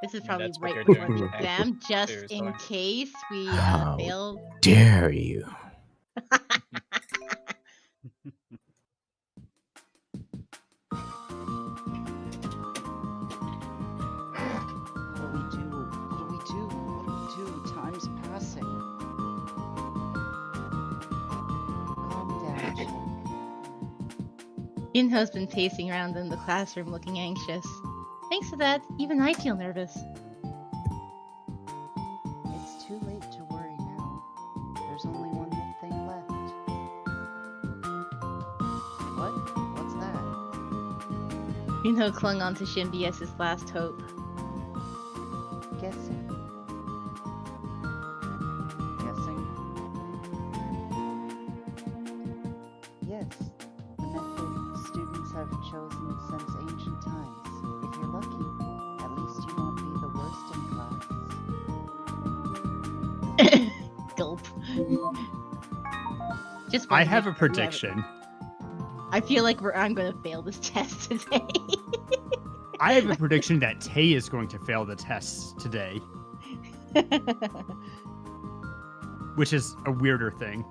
This is probably That's what right you're before doing the today. exam, just Seriously. in case we How fail. Dare you? What do we do? What do we do? What do we do? Time's passing. Calm down, Jake. Yunho's been pacing around in the classroom looking anxious. Thanks to that, even I feel nervous. It's too late to worry now. There's only one thing left. What? What's that? Yunho clung onto Shinbi as his last hope. Guessing. Guessing? Yes. The method students have chosen since ancient times. If you're lucky, at least you won't be the worst in class. Gulp. Just I wanted to have make a sure you prediction. I feel like I'm gonna fail this test today. I have a prediction that Tay is going to fail the tests today, which is a weirder thing.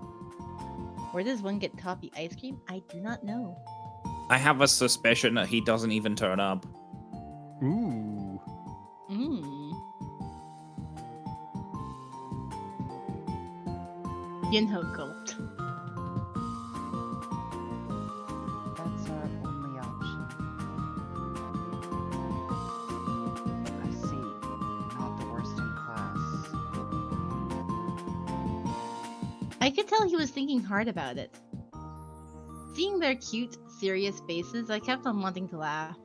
Where does one get toffee ice cream? I do not know. I have a suspicion that he doesn't even turn up. Ooh. Mmm. Yunho gulped. That's our only option. I see. Not the worst in class. I could tell he was thinking hard about it. Seeing their cute, serious faces, I kept on wanting to laugh.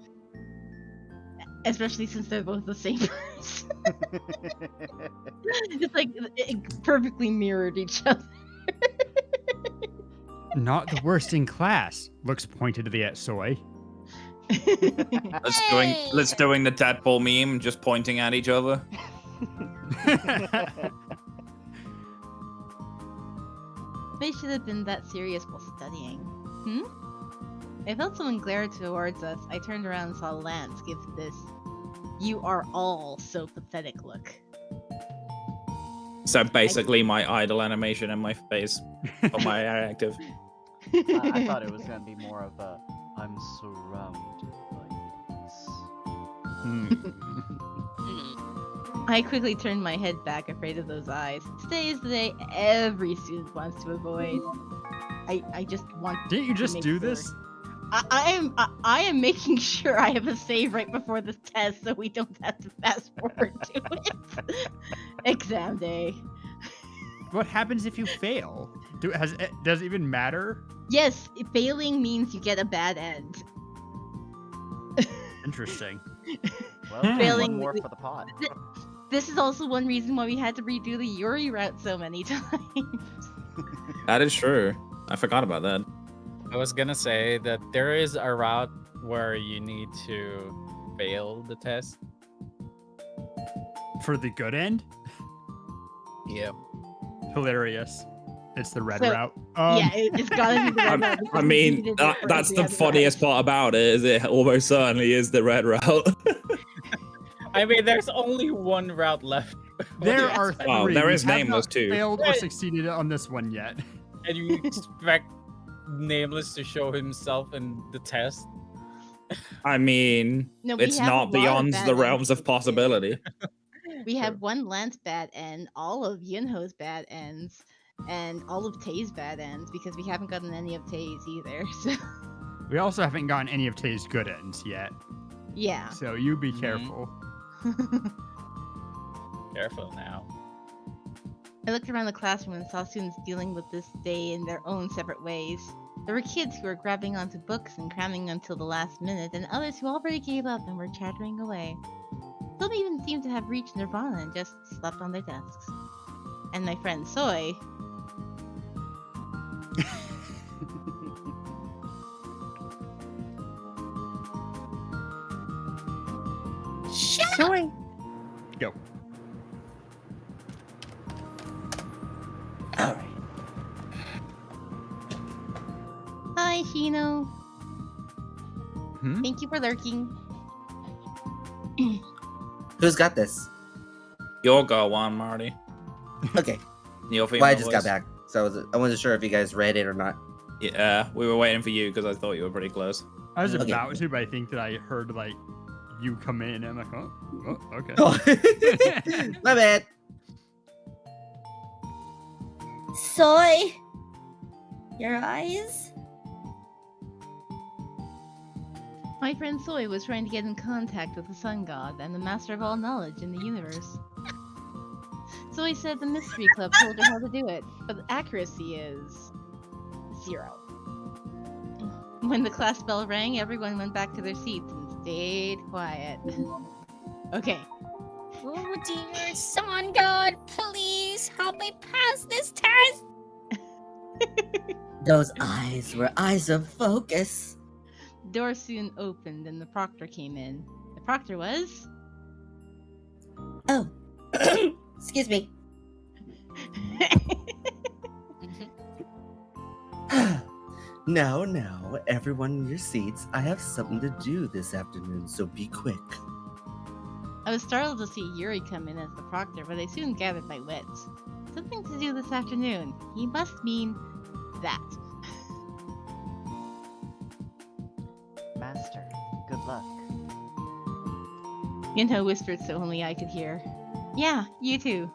Especially since they're both the same person. It's like it perfectly mirrored each other. Not the worst in class. Looks pointedly at Soy. Let's doing the tadpole meme, just pointing at each other. They should have been that serious while studying. I felt someone glare towards us. I turned around and saw Lance give this "You are all so pathetic" look. So basically, my idle animation in my face on my active. I thought it was gonna be more of a I'm surrounded by peace. I quickly turned my head back, afraid of those eyes. Today is the day every student wants to avoid. I just want. Didn't you to just make do sure. this? I am making sure I have a save right before this test, so we don't have to fast forward to it. Exam day. What happens if you fail? Does it even matter? Yes, failing means you get a bad end. Interesting. Well, Failing- one more for the pot. This is also one reason why we had to redo the Yuri route so many times. That is true. I forgot about that. I was gonna say that there is a route where you need to fail the test. For the good end? Yeah. Hilarious. It's the red So, route. Yeah, it's gotta be the red route. I because we mean, needed it for that's every the other funniest route. part about it. Is it almost certainly is the red route. I mean, there's only one route left. There are That's three. Oh, there We is have Nameless not too. Failed or succeeded on this one yet. And you expect Nameless to show himself in the test? I mean, No, we it's have a lot not of beyond bad the realms of ends. possibility. We have one Lance bad end, all of Yunho's bad ends, and all of Tay's bad ends because we haven't gotten any of Tay's either. So We also haven't gotten any of Tay's good ends yet. yeah. So you be Mhm. careful. Careful now. I looked around the classroom and saw students dealing with this day in their own separate ways. There were kids who were grabbing onto books and cramming until the last minute, and others who already gave up and were chattering away. Some even seemed to have reached nirvana and just slept on their desks. And my friend Soy, Shut up! Go. All right. hi Shino. Hmm? Thank you for lurking. Who's got this? You'll go one, Marty. Okay. Your female Well, I just got voice. back, so I wasn't sure if you guys read it or not. Yeah, we were waiting for you because I thought you were pretty close. I was Okay. about to, but I think that I heard like you come in and I'm like, oh okay. Oh. My bad. Soy. Your eyes? My friend Soy was trying to get in contact with the sun god and the master of all knowledge in the universe. Soy said the Mystery Club told her how to do it, but the accuracy is 0. When the class bell rang, everyone went back to their seats and stayed quiet. Okay. Oh dear, Sun God, please help me pass this test. Those eyes were eyes of focus. The door soon opened and the proctor came in. The proctor was... Oh. Excuse me. Now, everyone in your seats. I have something to do this afternoon, so be quick. I was startled to see Yuri come in as the proctor, but I soon gathered my wits. Something to do this afternoon. He must mean that. Master, good luck. Yunho whispered so only I could hear. Yeah, you too.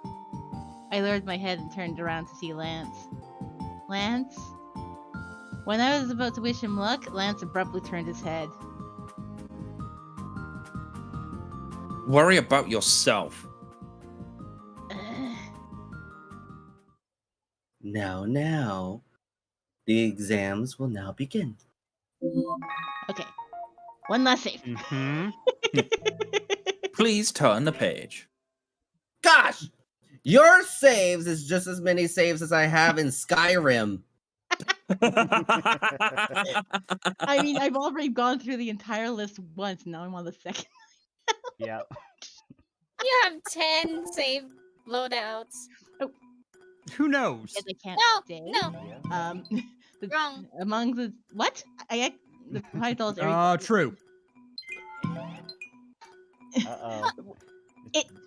I lowered my head and turned around to see Lance. Lance? When I was about to wish him luck, Lance abruptly turned his head. Worry about yourself. Now. The exams will now begin. Okay. One last save. Mm-hmm. Please turn the page. Gosh! Your saves is just as many saves as I have in Skyrim. I mean, I've already gone through the entire list once, and now I'm on the second. Yep. You have 10 save loadouts. Who knows? Yet I can't No, stay. no, wrong. Among the... What? The $5 True. Uh-oh.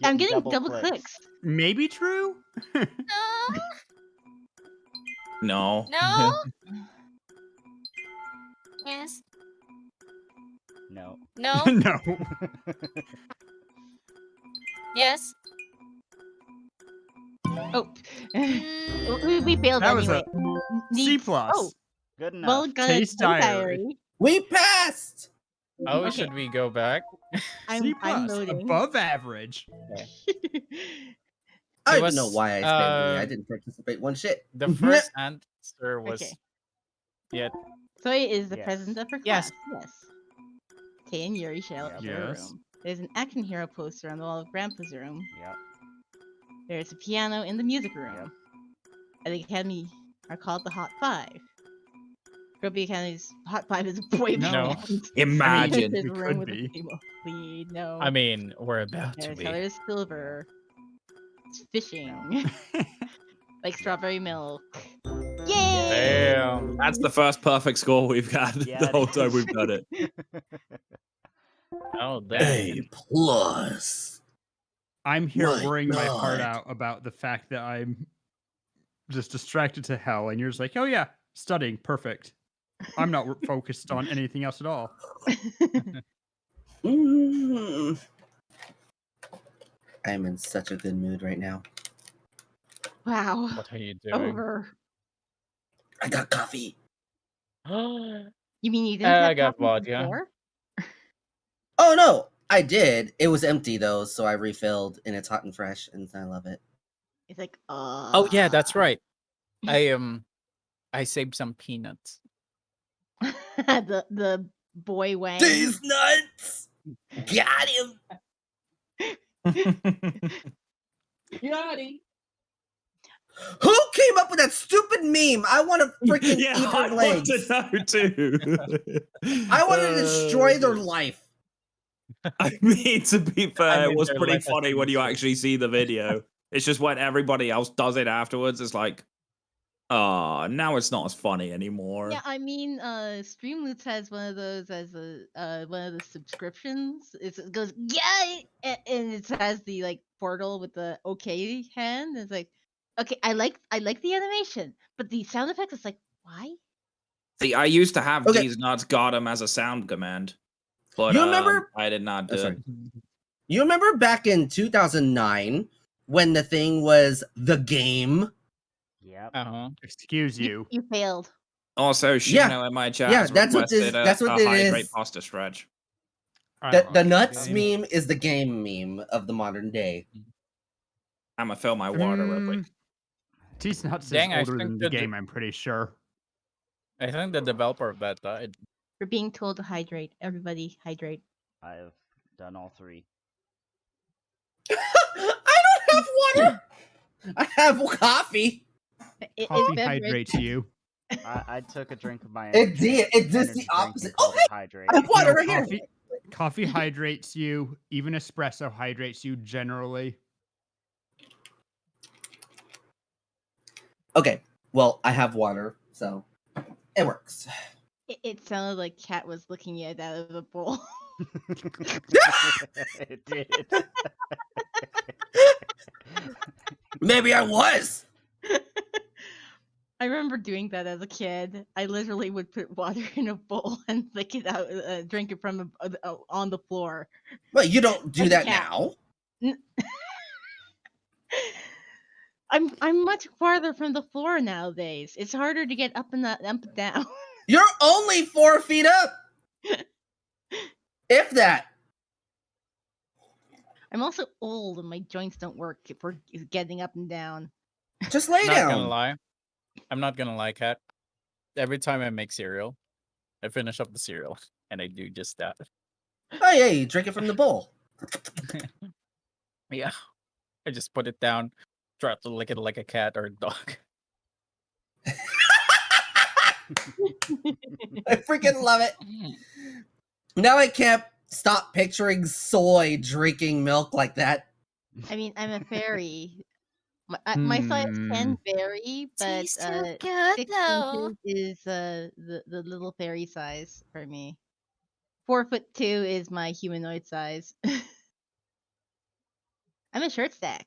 I'm getting double clicks. clicks. Maybe true? No, No. no. Yes, No. no, No. yes. Oh. Mm, we failed That was anyway. C plus. Oh, Good enough. well, got a Taste Tay diary. We passed! Oh, Okay. should we go back? C I'm plus. loading. Above average. I It don't even know was, why I stayed I didn't participate one shit. The first answer was... Okay. Yeah. Soy is the Yes. president of her Yes. class. Yes. Tay and Yuri share Yep. a Yes. room. There's an action hero poster on the wall of Grandpa's room. Yep. There's a piano in the music room. Yep. At the academy are called the Hot Five. Groupie Academy's Hot Five is a boy No. band. Imagine. There's we a could room with a be. female lead. No. I mean, we're about to There's be. colors silver. It's fishing. Like strawberry milk. Yay! Damn. That's the first perfect score we've had Yeah, the it whole time is. we've done it. Oh, damn. plus. I'm here My worrying my heart God. out about the fact that I'm just distracted to hell, and you're just like, oh yeah, studying, perfect. I'm not focused on anything else at all. Mm. I'm in such a good mood right now. Wow. What are you doing? Over. I got coffee. You mean you didn't I have got coffee vodka. before? Oh no, I did. It was empty though, so I refilled, and it's hot and fresh, and I love it. It's like, Oh yeah, that's right. I saved some peanuts. the boy Wang. These nuts! Got him! Yachty. Who came up with that stupid meme? I want to freaking Yeah, eat I their want legs. to know too. I want to destroy their life. I mean, to be fair, it was their pretty life has funny been when you destroyed. actually see the video. It's just when everybody else does it afterwards, it's like, oh, now it's not as funny anymore. Yeah, I mean, Streamloots has one of those as a one of the subscriptions. It goes yeah, and it has the like portal with the okay hand. It's like, okay, I like the animation, but the sound effects. It's like, why? See, I used to have Okay. these nuts got 'em as a sound command, but You remember- I did not do sorry. it. You remember back in 2009 when the thing was the game? Yep. Uh-huh. Excuse you. You failed. Also, Shino in my chat Yeah, has that's what requested this- that's what a it hydrate is. pasta stretch. The nuts meme is the game meme of the modern day. I'm gonna fill my water real quick. Tease Nuts is Dang, I older think than the game, I'm pretty sure. I think the developer of that died. We're being told to hydrate. Everybody hydrate. I've done all three. I don't have water. I have coffee. Coffee beverage. hydrates you. I took a drink of my It energy. did. It did energy the drink opposite. and called Okay. it hydrate. I have water No, right here. coffee hydrates you. Even espresso hydrates you generally. Okay. Well, I have water, so it works. It sounded like Cat was looking at it out of the bowl. It did. Maybe I was. I remember doing that as a kid. I literally would put water in a bowl and lick it out, drink it from on the floor. Well, you don't do Like a that cat. now. I'm much farther from the floor nowadays. It's harder to get up and down. You're only 4 feet up. If that. I'm also old and my joints don't work for getting up and down. Just lay Not gonna down. lie. I'm not gonna lie, Kat. Every time I make cereal, I finish up the cereal, and I do just that. Oh yeah, you drink it from the bowl. Yeah. I just put it down, try to lick it like a cat or a dog. I freaking love it. Now I can't stop picturing Soy drinking milk like that. I mean, I'm a fairy. My size can vary, but Tastes so good 6 though. inches is the little fairy size for me. 4'2" is my humanoid size. I'm a short stack.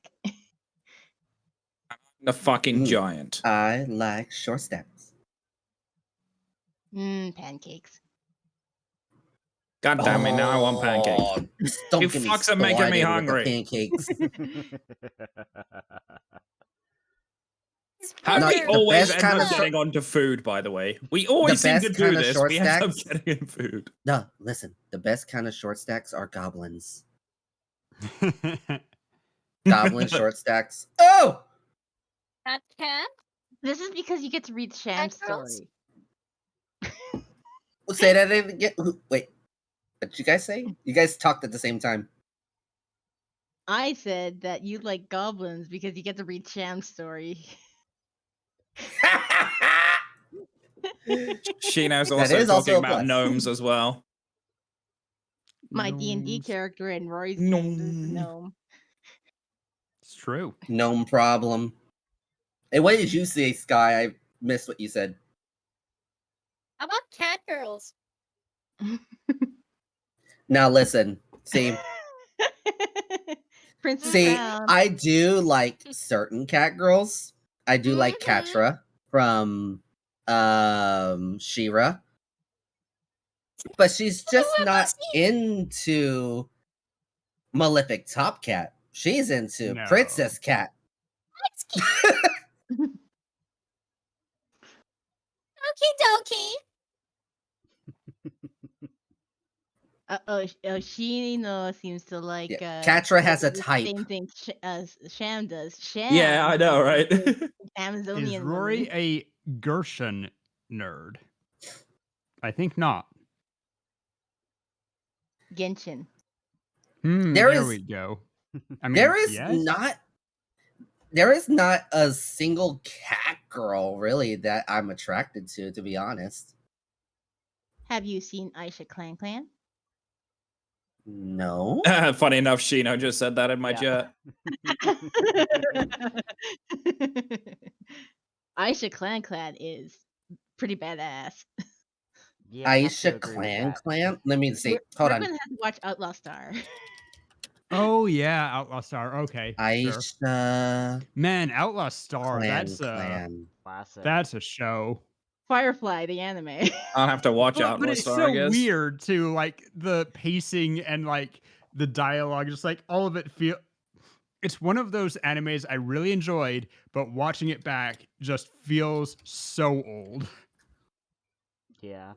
The fucking giant. I like short stacks. Pancakes. God damn it, now I want pancakes. Don't You get me fucks are making me started with the hungry. pancakes. How do No, we the always best end kind up of getting onto food, by the way? We always seem to best do kind of this. short We end up stacks- getting in food. No, listen. The best kind of short stacks are goblins. Goblin short stacks. Oh! Cat? This is because you get to read Sham's girls? story. Say that again. Wait. What did you guys say? You guys talked at the same time. I said that you like goblins because you get to read Sham's story. Shino's That also is also talking a about plus. gnomes as well. My D&D Gnomes. character and Rory's character is a gnome. It's true. Gnome problem. Hey, what did you say, Sky? I missed what you said. How about cat girls? Now listen. See, Princess see, Brown. I do like certain cat girls. I do like Mhm. Katra from Shira, but she's Okay, just what about not Steve? into Malefic Top Cat. She's into No. Princess Cat. It's cute. Okie dokie. Shino seems to like Katra has a the type. same thing as Sham does. Sham. Yeah, I know, right? is Is Amazonian Rory woman. a Gershon nerd? I think not. Genshin. There There is we go. I mean, there is yes. not a single cat girl really that I'm attracted to be honest. Have you seen Aisha Clan Clan? No. Funny enough, Shino just said that in my chat. Aisha Clan Clan is pretty badass. Yeah, I have to Aisha agree with Clan that. Clan? Let me see. We're, Hold we're on. gonna have to watch Outlaw Star. Oh yeah, Outlaw Star. Okay, sure. Aisha Man, Outlaw Star. Clan Clan. Classic. That's a show. Firefly, the anime. I'll have to watch But Outlaw it's Star, so I guess. weird too, like the pacing and like the dialogue, just like all of it feel. It's one of those animes I really enjoyed, but watching it back just feels so old. Yeah.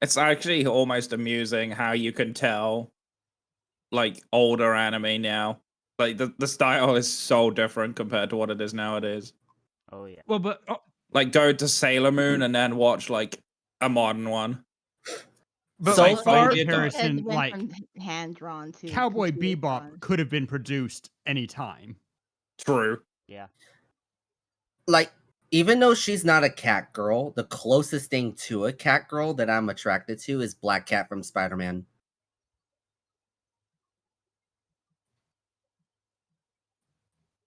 It's actually almost amusing how you can tell, like, older anime now. Like, the style is so different compared to what it is nowadays. Oh yeah. Well, but Like, go to Sailor Moon and then watch, like, a modern one. But So like by far- comparison, went like from hand drawn to Cowboy computer Bebop drawn. could have been produced anytime. True. Yeah. Like, even though she's not a cat girl, the closest thing to a cat girl that I'm attracted to is Black Cat from Spider-Man.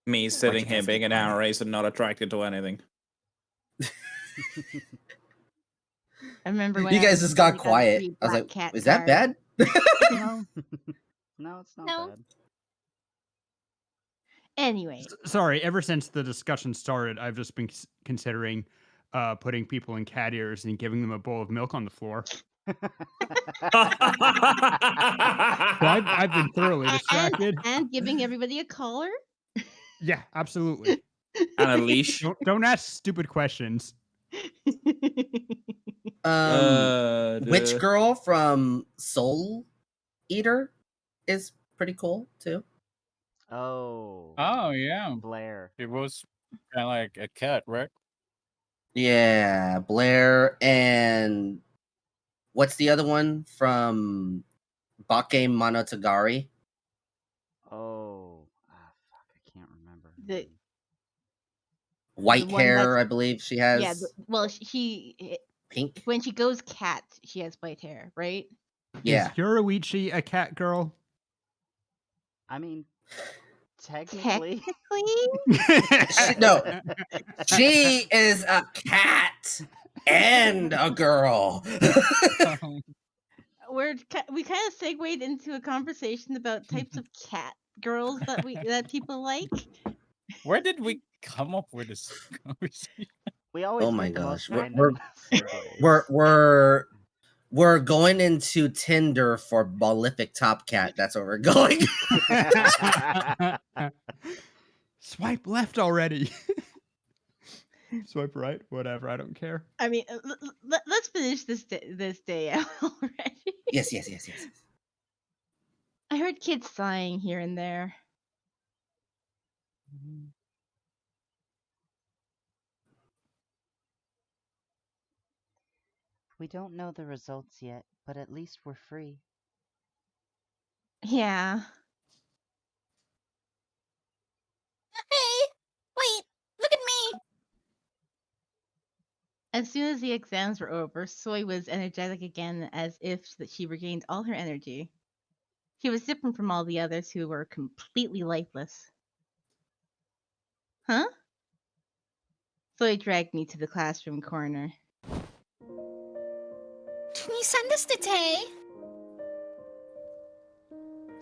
Me sitting here guys being be an quiet? hour race and not attracted to anything. I remember when You I guys was just a got kid, I got a quiet. free I was Black like, Cat is that card. bad? No. No, it's not No. bad. Anyway, Sorry, ever since the discussion started, I've just been considering putting people in cat ears and giving them a bowl of milk on the floor. So I've been thoroughly distracted. and giving everybody a collar. Yeah, absolutely. And a leash. Don't ask stupid questions. Witch Duh. Girl from Soul Eater is pretty cool too. Oh. Oh yeah, Blair. it was kind of like a cat, right? Yeah, Blair and what's the other one from Bake Monogatari? Oh. Ah, fuck, I can't remember. her The name. White one hair, that's- I believe she has. yeah, well, she Pink. when she goes cat, she has white hair, right? Yeah. Is Yoruichi a cat girl? I mean, technically. No, she is a cat and a girl. We kind of segued into a conversation about types of cat girls that people like. Where did we come up with this conversation? We always Oh my make the most gosh, random segues. we're going into Tinder for Malefic Top Cat. That's where we're going. Swipe left already. Swipe right, whatever. I don't care. I mean, let's finish this day out already. Yes. I heard kids sighing here and there. We don't know the results yet, but at least we're free. Yeah. Hey, wait, look at me. As soon as the exams were over, Soy was energetic again, as if that she regained all her energy. She was different from all the others who were completely lifeless. Huh? Soy dragged me to the classroom corner. Can you send this to Tay?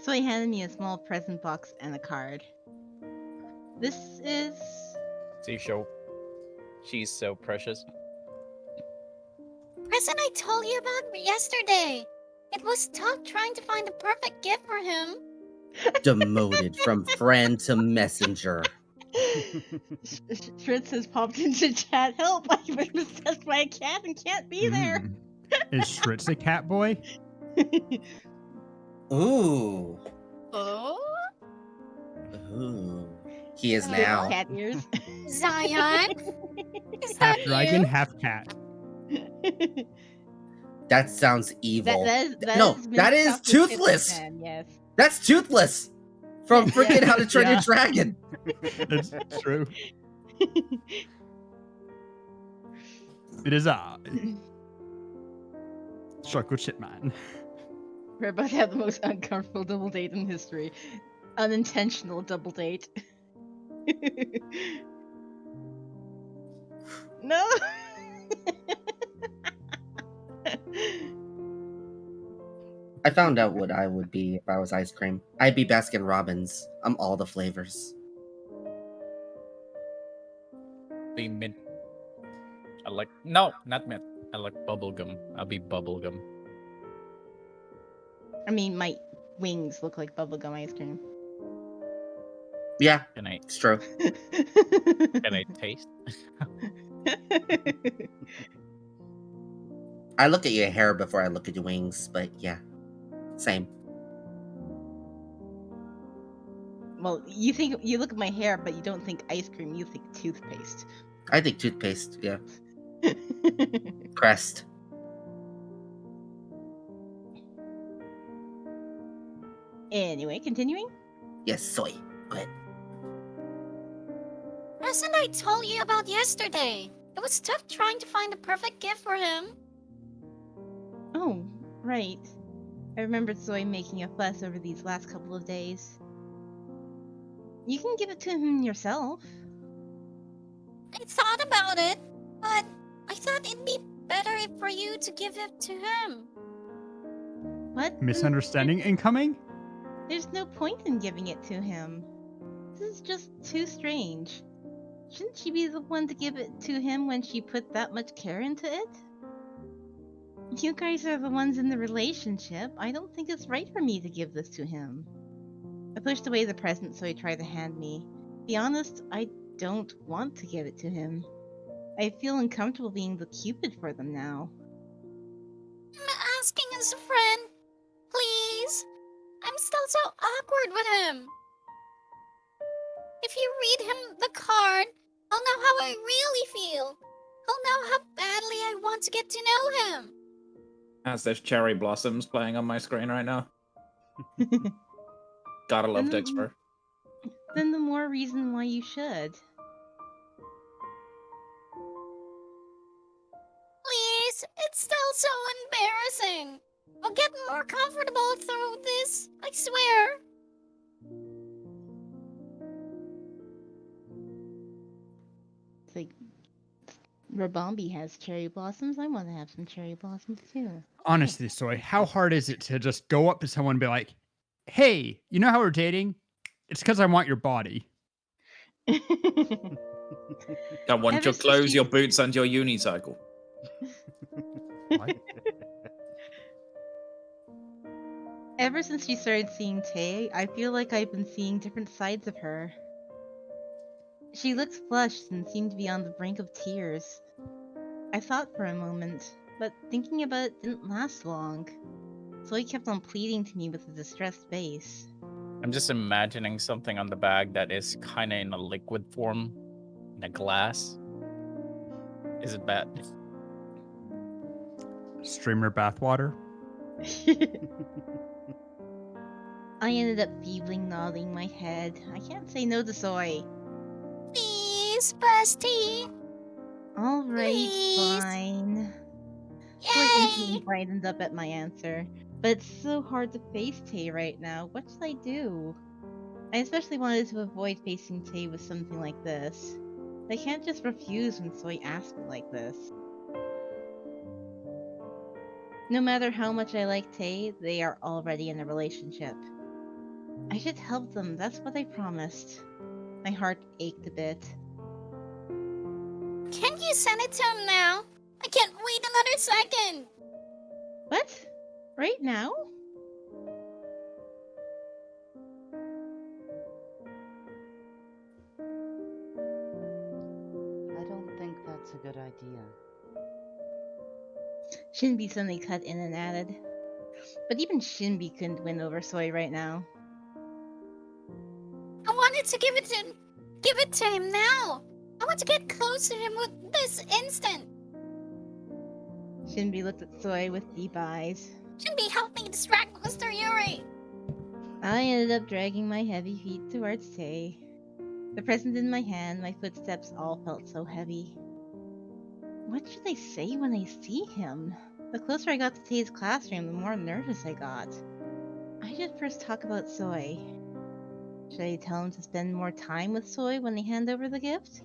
Soy handed me a small present box and a card. This is... She's so precious. Present I told you about yesterday. It was tough trying to find the perfect gift for him. Demoted from friend to messenger. Fritz has popped into chat. Help! I've been possessed by a cat and can't be there. Is Shritz a cat boy? Ooh. Oh? Ooh. He is Big now. cat ears. Zion? Is Half that dragon, you? half cat. That sounds evil. No, is that is Min's chocolate chip Toothless. fan, yes. That's Toothless from freaking Yeah. How to Train Your Yeah. Dragon. That's true. It is chocolate chip man. We're about to have the most uncomfortable double date in history. Unintentional double date. No! I found out what I would be if I was ice cream. I'd be Baskin Robbins. I'm all the flavors. Be mint. I like no, not mint. I like bubblegum. I'll be bubblegum. I mean, my wings look like bubblegum ice cream. Yeah, Can I it's true. can I taste? I look at your hair before I look at your wings, but yeah. Same. Well, you look at my hair, but you don't think ice cream. You think toothpaste. I think toothpaste, yeah. Crest. Anyway, continuing. Yes, soy. Go ahead. Present I told you about yesterday. It was tough trying to find the perfect gift for him. Oh, right. I remembered Zoe making a fuss over these last couple of days. You can give it to him yourself. I thought about it, but I thought it'd be better for you to give it to him. What? Misunderstanding incoming? There's no point in giving it to him. This is just too strange. Shouldn't she be the one to give it to him when she put that much care into it? You guys are the ones in the relationship. I don't think it's right for me to give this to him. I pushed away the present so he tried to hand me. To be honest, I don't want to give it to him. I feel uncomfortable being the cupid for them now. I'm asking as a friend. Please. I'm still so awkward with him. If you read him the card, I'll know how I really feel. He'll know how badly I want to get to know him. As there's cherry blossoms playing on my screen right now. Gotta love Dixper. Then the more reason why you should. Please, it's still so embarrassing. I'll get more comfortable through this, I swear. It's like Rabombi has cherry blossoms. I want to have some cherry blossoms too. Honestly, Soy, how hard is it to just go up to someone and be like, hey, you know how we're dating? It's because I want your body. I want Ever your since clothes, she- your boots, and your unicycle. What? Ever since she started seeing Tay, I feel like I've been seeing different sides of her. She looked flushed and seemed to be on the brink of tears. I thought for a moment, but thinking about it didn't last long. Zoe kept on pleading to me with a distressed face. I'm just imagining something on the bag that is kind of in a liquid form, in a glass. Is it bad? Streamer bathwater? I ended up feebly nodding my head. I can't say no to Zoe. Please, bestie. Alright, Please. fine. Zoe Yay! instantly brightened up at my answer. But it's so hard to face Tay right now. What should I do? I especially wanted to avoid facing Tay with something like this. I can't just refuse when Zoe asks me like this. No matter how much I like Tay, they are already in a relationship. I should help them, that's what I promised. My heart ached a bit. Can't you send it to him now? I can't wait another second. What? Right now? I don't think that's a good idea. Shinbi suddenly cut in and added. But even Shinbi couldn't win over Soy right now. I wanted to give it to him now. I want to get close to him with this instant. Shinbi looked at Soy with deep eyes. Shinbi, help me distract Mr. Yuri. I ended up dragging my heavy feet towards Tay. The present in my hand, my footsteps all felt so heavy. What should I say when I see him? The closer I got to Tay's classroom, the more nervous I got. I should first talk about Soy. Should I tell him to spend more time with Soy when they hand over the gift?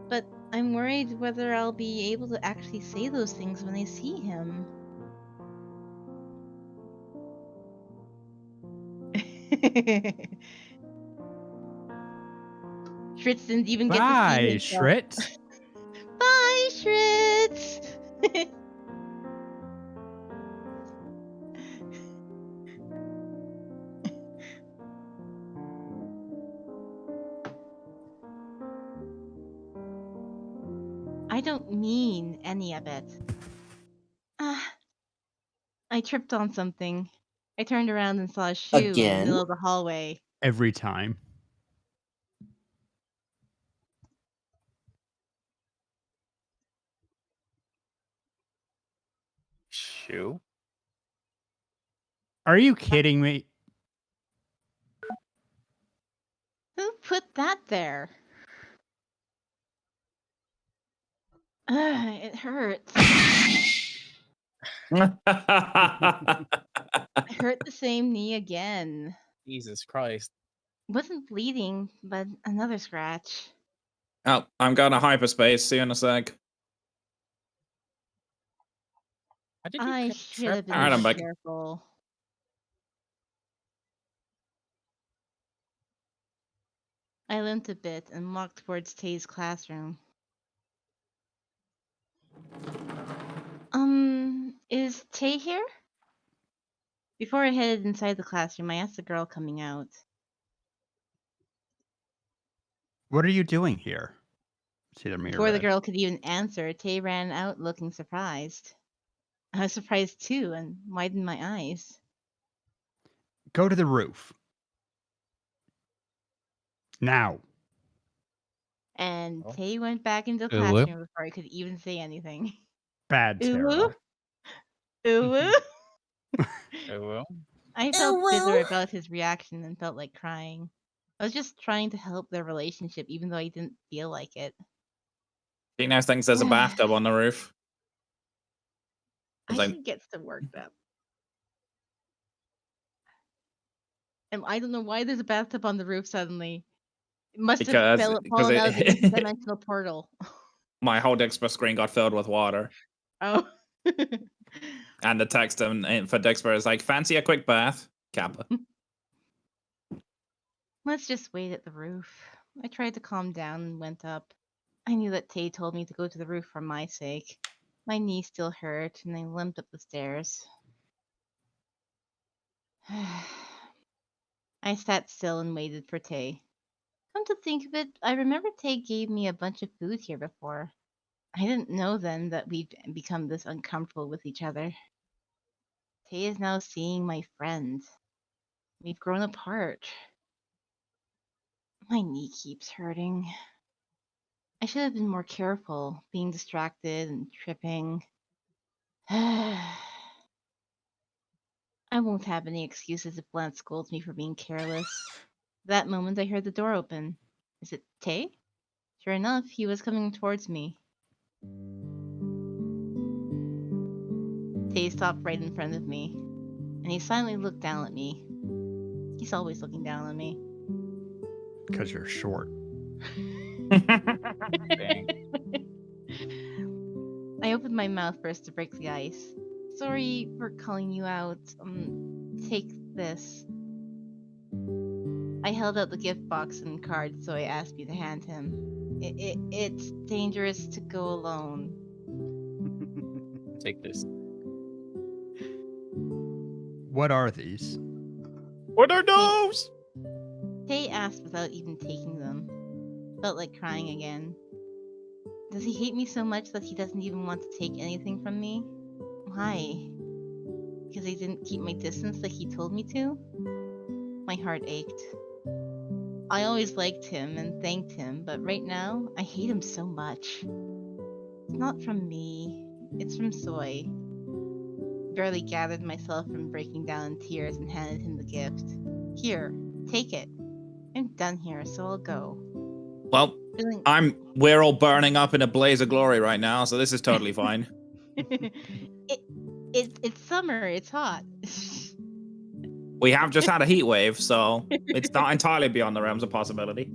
But I'm worried whether I'll be able to actually say those things when I see him. Schritz didn't even get to see Bye, himself. Schritz. Bye, Schritz! I don't mean any of it. I tripped on something. I turned around and saw a shoe in the Again? middle of the hallway. Every time. Shoe? Are you kidding me? Who put that there? It hurts. I hurt the same knee again. Jesus Christ. Wasn't bleeding, but another scratch. Oh, I'm going to hyperspace. See you in a sec. How did you I get should have been Alright, I'm more back. careful. I limped a bit and walked towards Tay's classroom. Is Tay here? Before I headed inside the classroom, I asked the girl coming out. What are you doing here? See the mirror. Before the Red. girl could even answer, Tay ran out looking surprised. I was surprised too and widened my eyes. Go to the roof. Now. And Oh. Tay went back into the Ooh. classroom before I could even say anything. Bad Ooh. Taro. Ooh. Oh, well. I felt Ooh. bitter about his reaction and felt like crying. I was just trying to help their relationship even though I didn't feel like it. She now thinks there's a bathtub on the roof. I Like- should get to work then. And I don't know why there's a bathtub on the roof suddenly. It must have Because fallen it- out of the interdimensional portal. My whole Dexper screen got filled with water. Oh. And the text for Dexper is like, fancy a quick bath? Kappa. Let's just wait at the roof. I tried to calm down and went up. I knew that Tay told me to go to the roof for my sake. My knee still hurt, and I limped up the stairs. I sat still and waited for Tay. Come to think of it, I remember Tay gave me a bunch of food here before. I didn't know then that we'd become this uncomfortable with each other. Tay is now seeing my friend. We've grown apart. My knee keeps hurting. I should have been more careful, being distracted and tripping. I won't have any excuses if Lance scolds me for being careless. That moment I heard the door open. Is it Tay? Sure enough, he was coming towards me. Tay stopped right in front of me, and he silently looked down at me. He's always looking down at me. Because you're short. Dang. I opened my mouth first to break the ice. Sorry for calling you out. Take this. I I held out the gift box and card Soy asked me to hand him. It's dangerous to go alone. Take this. What are these? What are those? Tay asked without even taking them. Felt like crying again. Does he hate me so much that he doesn't even want to take anything from me? Why? Because I didn't keep my distance like he told me to? My heart ached. I always liked him and thanked him, but right now, I hate him so much. It's not from me. It's from Soy. Barely gathered myself from breaking down in tears and handed him the gift. Here, take it. I'm done here, so I'll go. Well, Feeling... we're all burning up in a blaze of glory right now, so this is totally fine. It's summer, it's hot. We have just had a heat wave, so it's not entirely beyond the realms of possibility.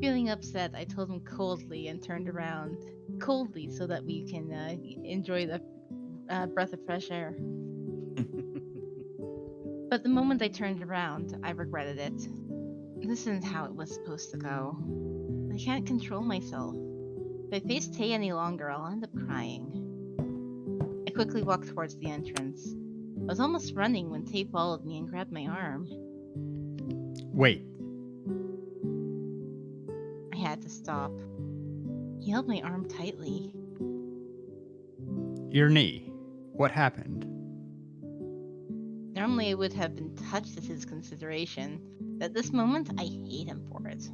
Feeling upset, I told him coldly and turned around. Coldly, so that we can enjoy the breath of fresh air. But the moment I turned around, I regretted it. This isn't how it was supposed to go. I can't control myself. If I face Tay any longer, I'll end up crying. I quickly walked towards the entrance. I was almost running when Tay followed me and grabbed my arm. Wait. I had to stop. He held my arm tightly. Your knee. What happened? Normally I would have been touched at his consideration, but at this moment I hate him for it.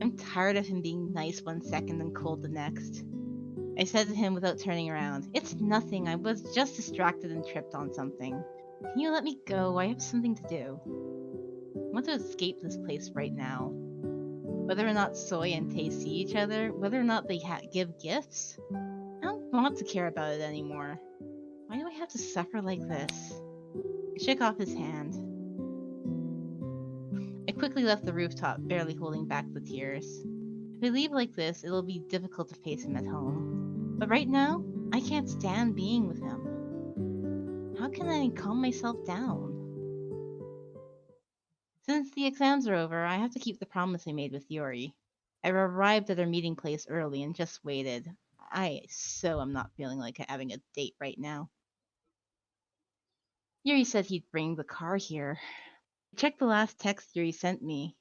I'm tired of him being nice one second and cold the next. I said to him without turning around, "It's nothing, I was just distracted and tripped on something. Can you let me go? I have something to do. I want to escape this place right now. Whether or not Soy and Tay see each other, whether or not they give gifts, I don't want to care about it anymore. Why do I have to suffer like this?" I shook off his hand. I quickly left the rooftop, barely holding back the tears. If I leave like this, it'll be difficult to face him at home. But right now, I can't stand being with him. How can I calm myself down? Since the exams are over, I have to keep the promise I made with Yuri. I arrived at our meeting place early and just waited. I am not feeling like having a date right now. Yuri said he'd bring the car here. I checked the last text Yuri sent me.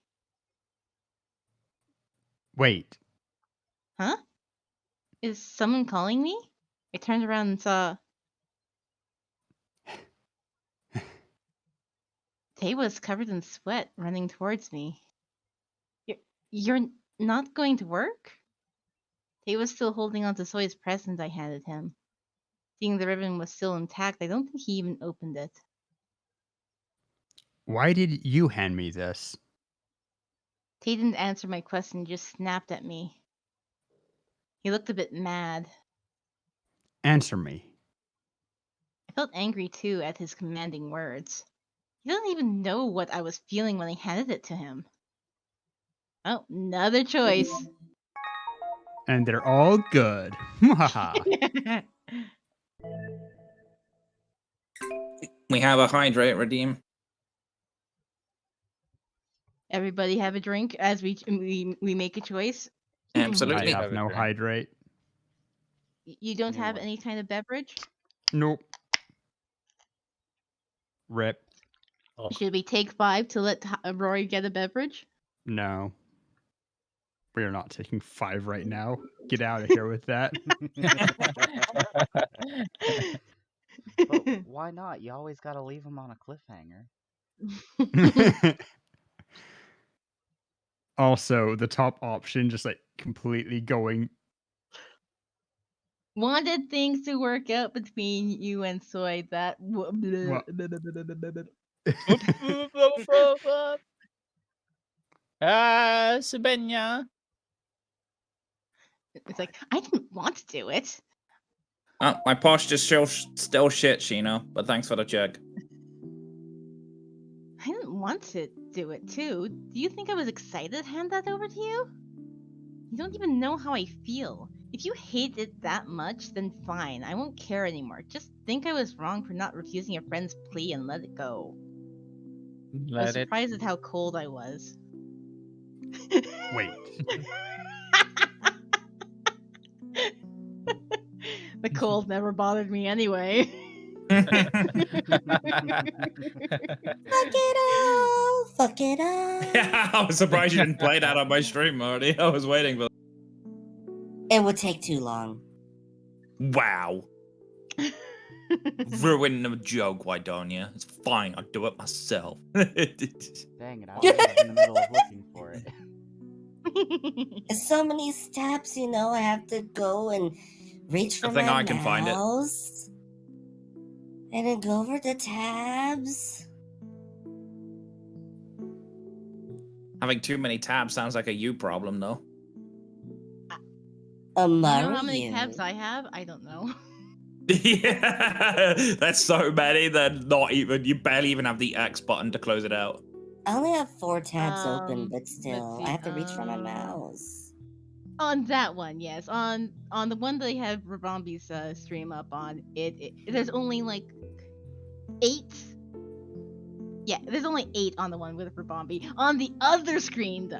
Wait. Huh? Is someone calling me? I turned around and saw... Tay was covered in sweat, running towards me. You're not going to work? Tay was still holding on to Soy's present I handed him. Seeing the ribbon was still intact, I don't think he even opened it. Why did you hand me this? Tay didn't answer my question, just snapped at me. He looked a bit mad. Answer me. I felt angry too at his commanding words. He doesn't even know what I was feeling when I handed it to him. Oh, another choice. And they're all good. We have a hydrate redeem. Everybody have a drink as we make a choice. Absolutely. I have no hydrate. You don't have any kind of beverage? Nope. Rip. Should we take 5 to let Rory get a beverage? No. We are not taking 5 right now. Get out of here with that. But why not? You always gotta leave them on a cliffhanger. Also, the top option just like completely going. Wanted things to work out between you and Soy. That. Sabenya. It's like, I didn't want to do it. My posture's still shit, Shino, but thanks for the check. I didn't want to do it too. Do you think I was excited to hand that over to you? You don't even know how I feel. If you hate it that much, then fine. I won't care anymore. Just think I was wrong for not refusing a friend's plea and let it go. I was Let it. surprised at how cold I was. Wait. The cold never bothered me anyway. Fuck it all. Fuck it all. I was surprised you didn't play that on my stream, Marty. I was waiting for. It would take too long. Wow. Ruin the joke, why don't you? It's fine, I'll do it myself. Dang it, I was just in the middle of looking for it. There's so many steps, you know. I have to go and reach for Good thing my I can find it. mouse. And then go over the tabs. Having too many tabs sounds like a you problem, though. A You Mario. know how many tabs I have? I don't know. Yeah, that's so many that not even you barely even have the X button to close it out. I only have 4 tabs open, but Let's still, see, I have to reach for my mouse. On that one, yes. On the one that I have Rabombi's stream up on, it there's only like 8. Yeah, there's only 8 on the one with Rabombi. On the other screen, though,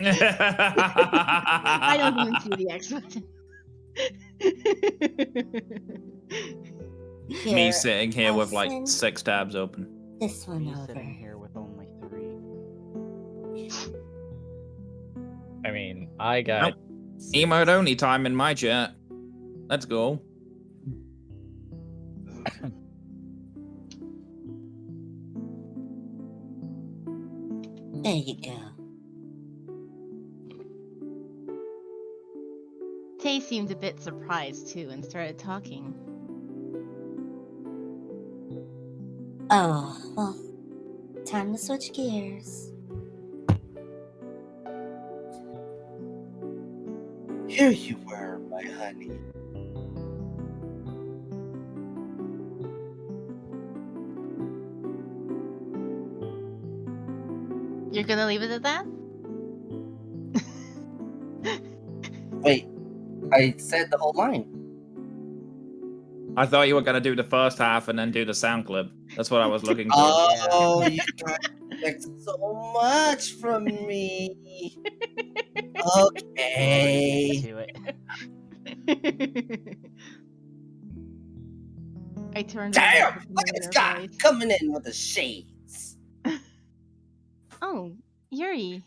I don't even see the X button. Me Here, sitting here I'll with like send 6 tabs open. this one Me over. sitting here with only 3. I mean, I got. Emote only time in my chat. Let's go. There you go. Tay seemed a bit surprised too and started talking. Oh, well, time to switch gears. Here you were, my honey. You're gonna leave it at that? Wait, I said the whole line. I thought you were gonna do the first half and then do the sound clip. That's what I was looking for. Oh, you try to expect so much from me. Okay. To it. I turned Damn! around with a Look at this familiar guy voice. coming in with the shades. Oh, Yuri.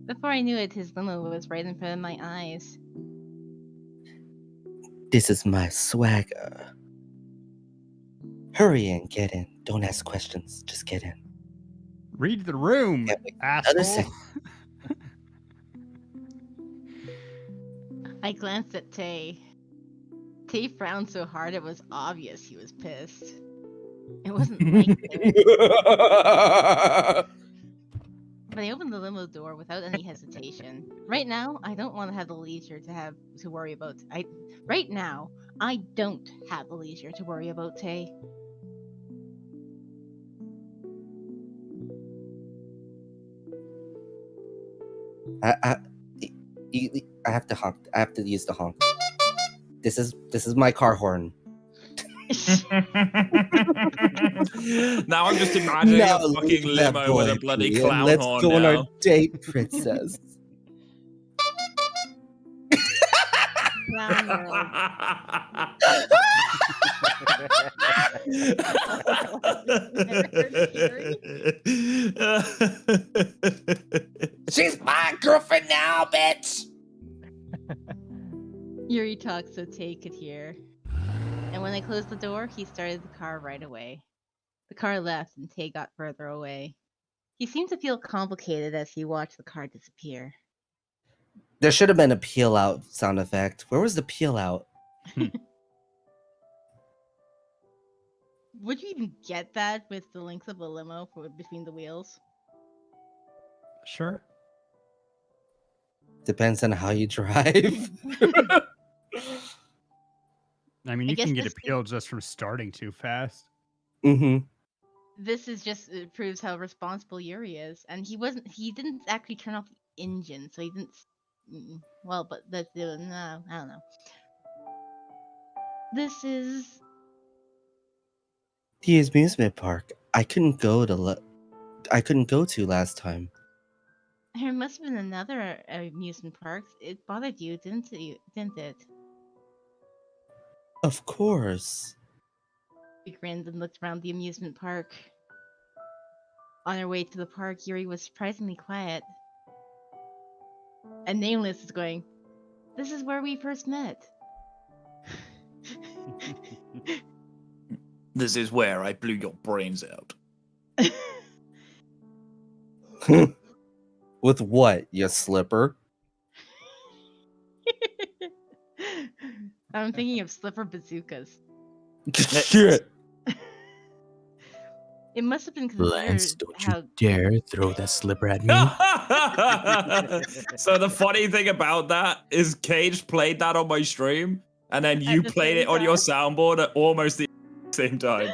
Before I knew it, his limo was right in front of my eyes. This is my swagger. Hurry in, get in. Don't ask questions, just get in. Read the room, Can't wait asshole. another second. I glanced at Tay. Tay frowned so hard it was obvious he was pissed. It wasn't like him. But I opened the limo door without any hesitation. Right now, I don't want to have the leisure to worry about. Right now, I don't have the leisure to worry about Tay. I have to honk. I have to use the honk. This is my car horn. Now I'm just imagining Now a fucking leave that limo with a boy bloody be, clown and let's horn go on our now. date, princess. Clown world. She's my girlfriend now, bitch. Yuri talked so Tay could hear. And when I closed the door, he started the car right away. The car left and Tay got further away. He seemed to feel complicated as he watched the car disappear. There should have been a peel out sound effect. Where was the peel out? Would you even get that with the length of a limo between the wheels? Sure. Depends on how you drive. I mean, I you guess can get this appealed just from starting too fast. Mm-hmm. This is just it proves how responsible Yuri is, and he didn't actually turn off the engine, so he didn't. Well, but no, I don't know. This is The amusement park. I couldn't go to last time. There must have been another amusement park. It bothered you, didn't it? Of course. We grinned and looked around the amusement park. On our way to the park, Yuri was surprisingly quiet. And Nameless is going, "This is where we first met." This is where I blew your brains out. With what, you slipper? I'm thinking of slipper bazookas. Shit. It must have been Lance, considered don't how you dare throw that slipper at me. So the funny thing about that is Cage played that on my stream, and then you the played same it on your time? soundboard at almost the same time.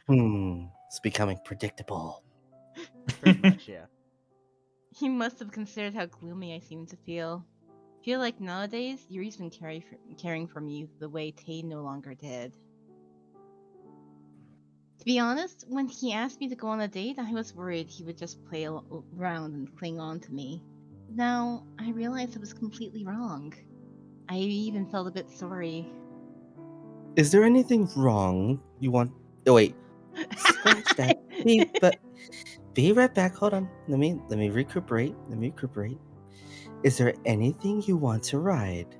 It's becoming predictable. Pretty much, yeah. He must have considered how gloomy I seemed to feel. Feel like nowadays Yuri's been caring for me the way Tay no longer did. To be honest, when he asked me to go on a date, I was worried he would just play around and cling on to me. Now, I realized I was completely wrong. I even felt a bit sorry. Is there anything wrong you want? Oh wait, scratch that. Be right back. Hold on. Let me recuperate. Is there anything you want to ride?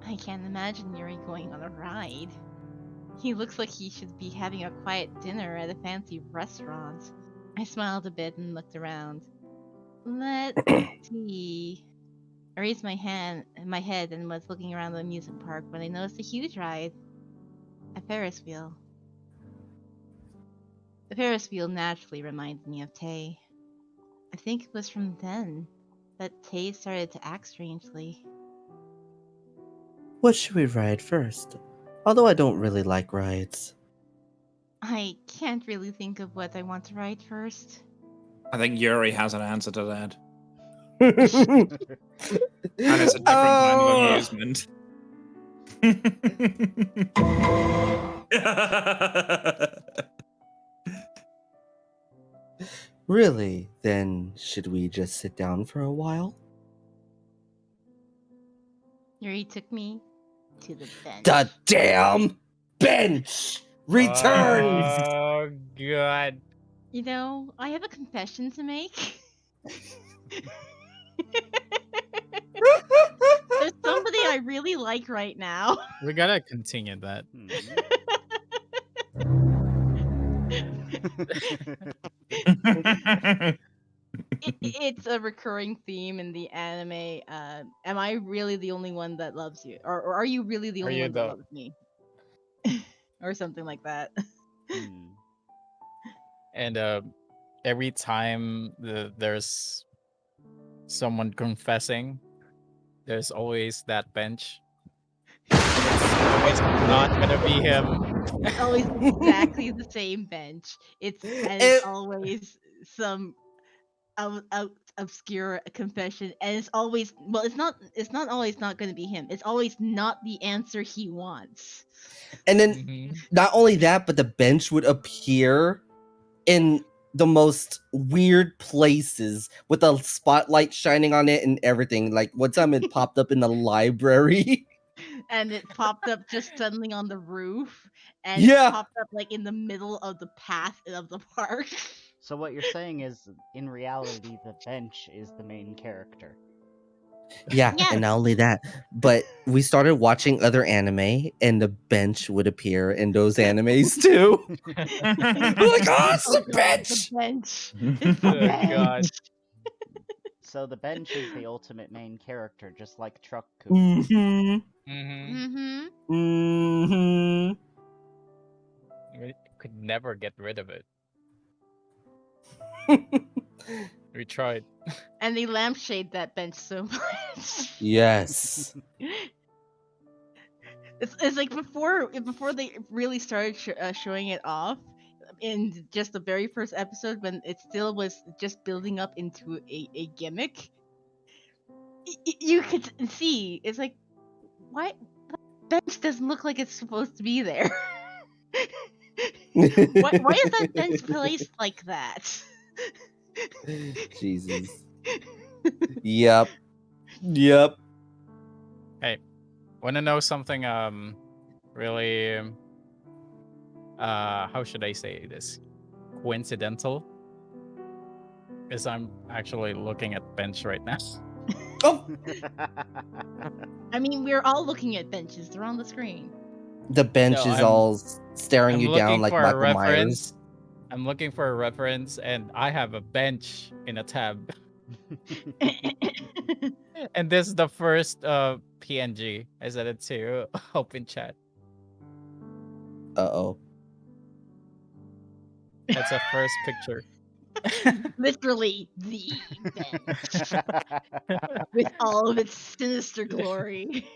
I can't imagine Yuri going on a ride. He looks like he should be having a quiet dinner at a fancy restaurant. I smiled a bit and looked around. Let's see. I raised my head and was looking around the amusement park when I noticed a huge ride. A Ferris wheel. The Ferris wheel naturally reminded me of Tay. I think it was from then that Tay started to act strangely. What should we ride first? Although I don't really like rides. I can't really think of what I want to ride first. I think Yuri has an answer to that. And And it's a different kind of amusement. Really? Then should we just sit down for a while? Yuri took me to the bench. The damn bench returns. Oh god. You know, I have a confession to make. There's somebody I really like right now. We gotta continue that. It's a recurring theme in the anime. Am I really the only one that loves you? Or are you really the Are only you one that the- loves me? Or something like that. And every time there's someone confessing, there's always that bench. It's not gonna be him. It's always exactly the same bench. It's always some obscure confession, and it's always it's not always not going to be him. It's always not the answer he wants. And then not only that, but the bench would appear in the most weird places with a spotlight shining on it and everything. Like one time it popped up in the library. And it popped up just suddenly on the roof, and Yeah. it popped up like in the middle of the path of the park. So what you're saying is, in reality, the bench is the main character. Yeah, Yes. and not only that, but we started watching other anime and the bench would appear in those animes too. We're like, oh, it's the God, bench! The bench. It's the Oh, bench. God. So the bench is the ultimate main character, just like Truck-kun. Mm-hmm. Mm-hmm. Mm-hmm. We could never get rid of it. We tried. And they lampshade that bench so much. Yes. It's like before they really started showing it off in just the very first episode when it still was just building up into a gimmick. You could see it's like why bench doesn't look like it's supposed to be there. Why is that bench placed like that? Jesus. Yep. Yep. Hey, wanna know something? Really. How should I say this? Coincidental. Is I'm actually looking at bench right now. Oh, I mean, we're all looking at benches. They're on the screen. the bench No, is all staring I'm you down looking like for a Michael reference. Myers. I'm looking for a reference, and I have a bench in a tab. And this is the first PNG. I sent it to open chat. Uh-oh. That's a first picture. Literally the bench with all of its sinister glory.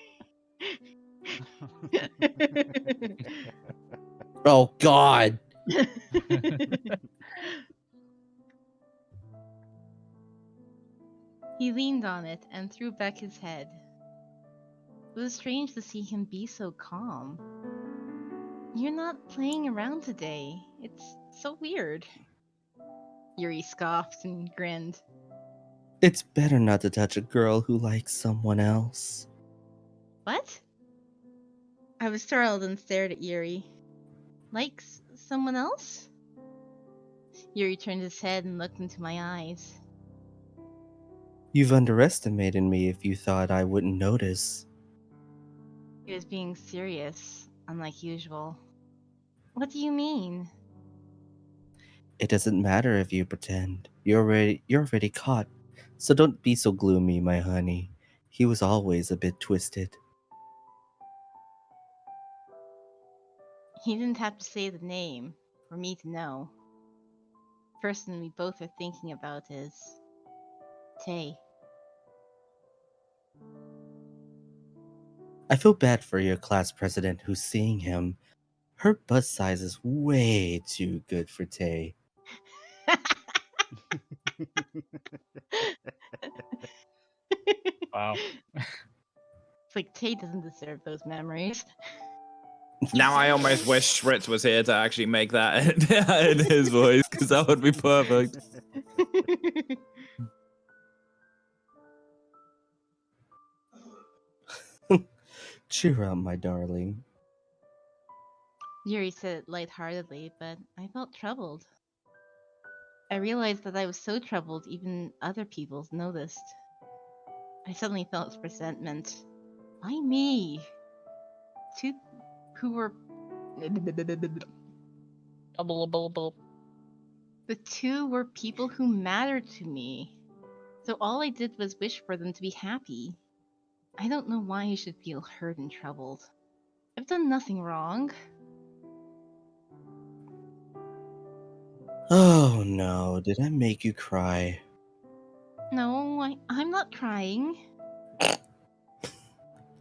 Oh God. He leaned on it and threw back his head. It was strange to see him be so calm. You're not playing around today. It's so weird. Yuri scoffed and grinned. It's better not to touch a girl who likes someone else. What? I was startled and stared at Yuri. Likes someone else? Yuri turned his head and looked into my eyes. You've underestimated me if you thought I wouldn't notice. He was being serious, unlike usual. What do you mean? It doesn't matter if you pretend. You're already caught. So don't be so gloomy, my honey. He was always a bit twisted. He didn't have to say the name for me to know. The person we both are thinking about is Tay. I feel bad for your class president who's seeing him. Her butt size is way too good for Tay. Wow. It's like Tay doesn't deserve those memories. Now I almost wish Fritz was here to actually make that in his voice, because that would be perfect. Cheer up, my darling. Yuri said it lightheartedly, but I felt troubled. I realized that I was so troubled even other people noticed. I suddenly felt resentment. Why me? Two who were the two were people who mattered to me. So all I did was wish for them to be happy. I don't know why I should feel hurt and troubled. I've done nothing wrong. Oh no, did I make you cry? No, I'm not crying.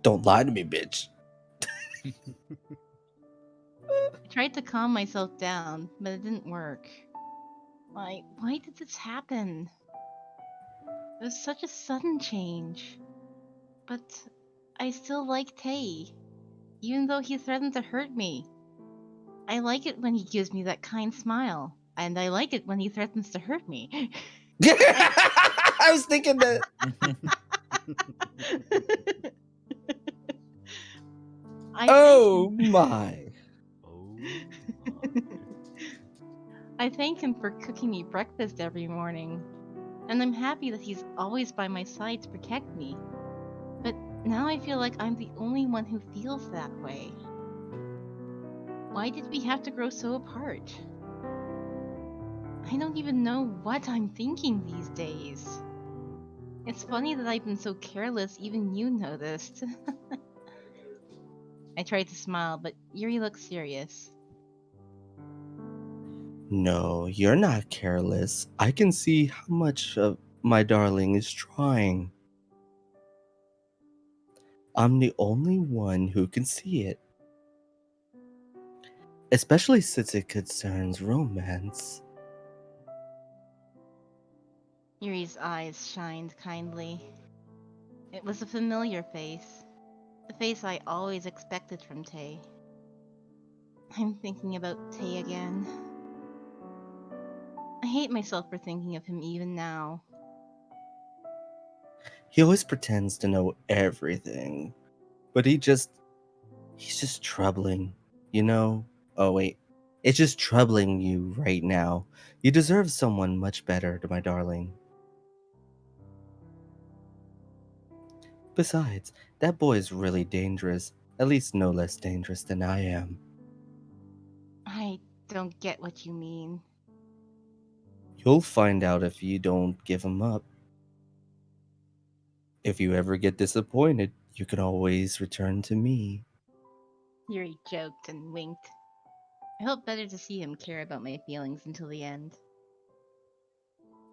Don't lie to me, bitch. I tried to calm myself down, but it didn't work. Why did this happen? It was such a sudden change. But I still like Tay, even though he threatened to hurt me. I like it when he gives me that kind smile, and I like it when he threatens to hurt me. I was thinking that. Oh my. I thank him for cooking me breakfast every morning, and I'm happy that he's always by my side to protect me. But now I feel like I'm the only one who feels that way. Why did we have to grow so apart? I don't even know what I'm thinking these days. It's funny that I've been so careless, even you noticed. I tried to smile, but Yuri looked serious. No, you're not careless. I can see how much of my darling is trying. I'm the only one who can see it. Especially since it concerns romance. Yuri's eyes shined kindly. It was a familiar face. The face I always expected from Tay. I'm thinking about Tay again. I hate myself for thinking of him even now. He always pretends to know everything, but he's just troubling, you know? Oh, wait. It's just troubling you right now. You deserve someone much better, my darling. Besides, that boy is really dangerous. At least no less dangerous than I am. I don't get what you mean. You'll find out if you don't give him up. If you ever get disappointed, you can always return to me. Yuri joked and winked. I felt better to see him care about my feelings until the end.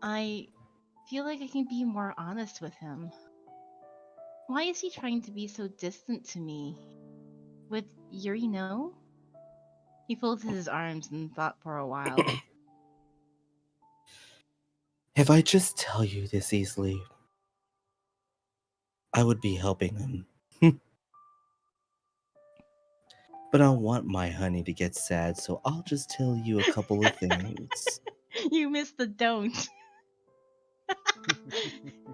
I feel like I can be more honest with him. Why is he trying to be so distant to me? Would Yuri know? He folded his arms and thought for a while. If I just tell you this easily, I would be helping him. But I want my honey to get sad, so I'll just tell you a couple of things. You missed the don't.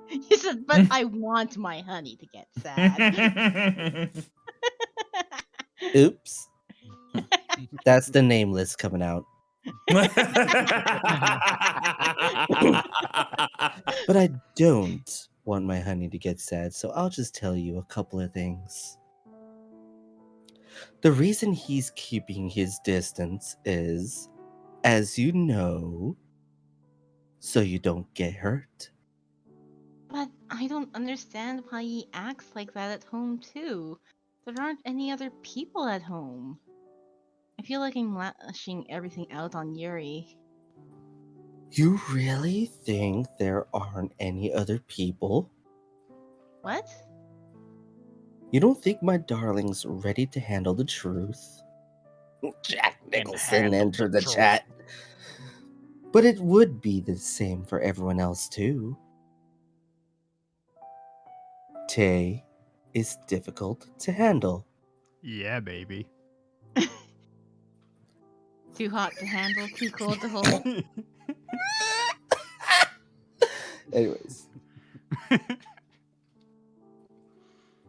You said, but I want my honey to get sad. Oops. That's the Nameless coming out. But I don't want my honey to get sad, so I'll just tell you a couple of things. The reason he's keeping his distance is, as you know, so you don't get hurt. But I don't understand why he acts like that at home, too. There aren't any other people at home. I feel like I'm lashing everything out on Yuri. You really think there aren't any other people? What? You don't think my darling's ready to handle the truth? Jack Nicholson entered the chat. But it would be the same for everyone else, too. Tay is difficult to handle. Yeah, baby. Too hot to handle, too cold to hold. Anyways.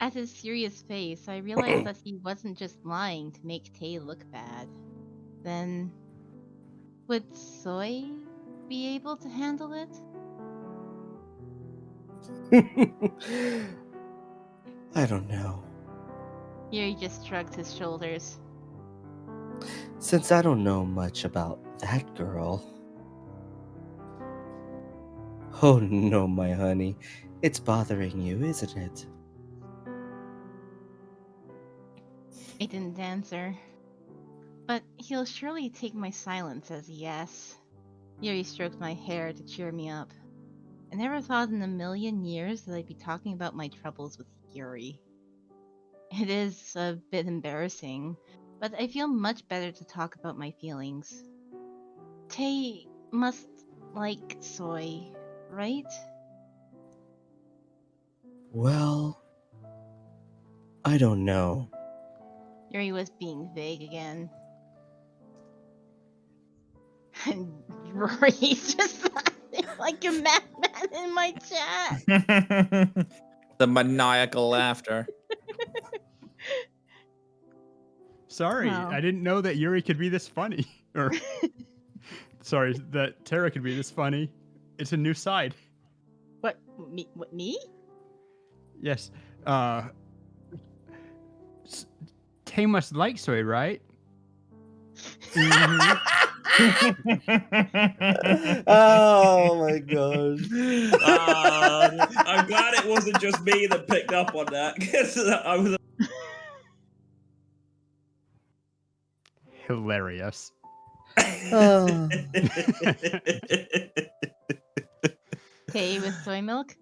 At his serious face, I realized that he wasn't just lying to make Tay look bad. Then, would Soy be able to handle it? I don't know. Yuri just shrugged his shoulders. Since I don't know much about that girl. Oh no, my honey. It's bothering you, isn't it? I didn't answer. But he'll surely take my silence as a yes. Yuri stroked my hair to cheer me up. I never thought in a million years that I'd be talking about my troubles with Yuri. It is a bit embarrassing, but I feel much better to talk about my feelings. Tay must like Soy, right? Well, I don't know. Yuri was being vague again. And Rory's just laughing like a madman in my chat. The maniacal laughter. Sorry, Wow. I didn't know that Yuri could be this funny. Or, sorry, that Tara could be this funny. It's a new side. What, me? What, me? Yes. Tay must like Soy, right? Oh my gosh. I'm glad it wasn't just me that picked up on that. 'Cause I was. Hilarious. Oh. Tay with soy milk?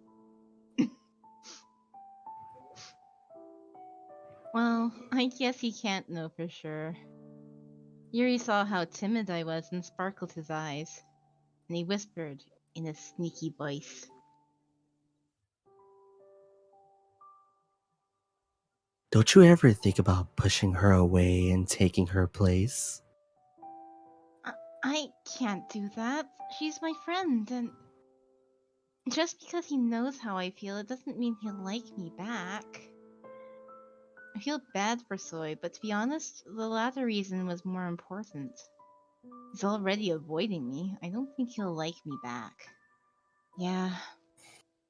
Well, I guess he can't know for sure. Yuri saw how timid I was and sparkled his eyes, and he whispered in a sneaky voice. Don't you ever think about pushing her away and taking her place? I can't do that. She's my friend, and just because he knows how I feel, it doesn't mean he'll like me back. I feel bad for Soy, but to be honest, the latter reason was more important. He's already avoiding me. I don't think he'll like me back. Yeah,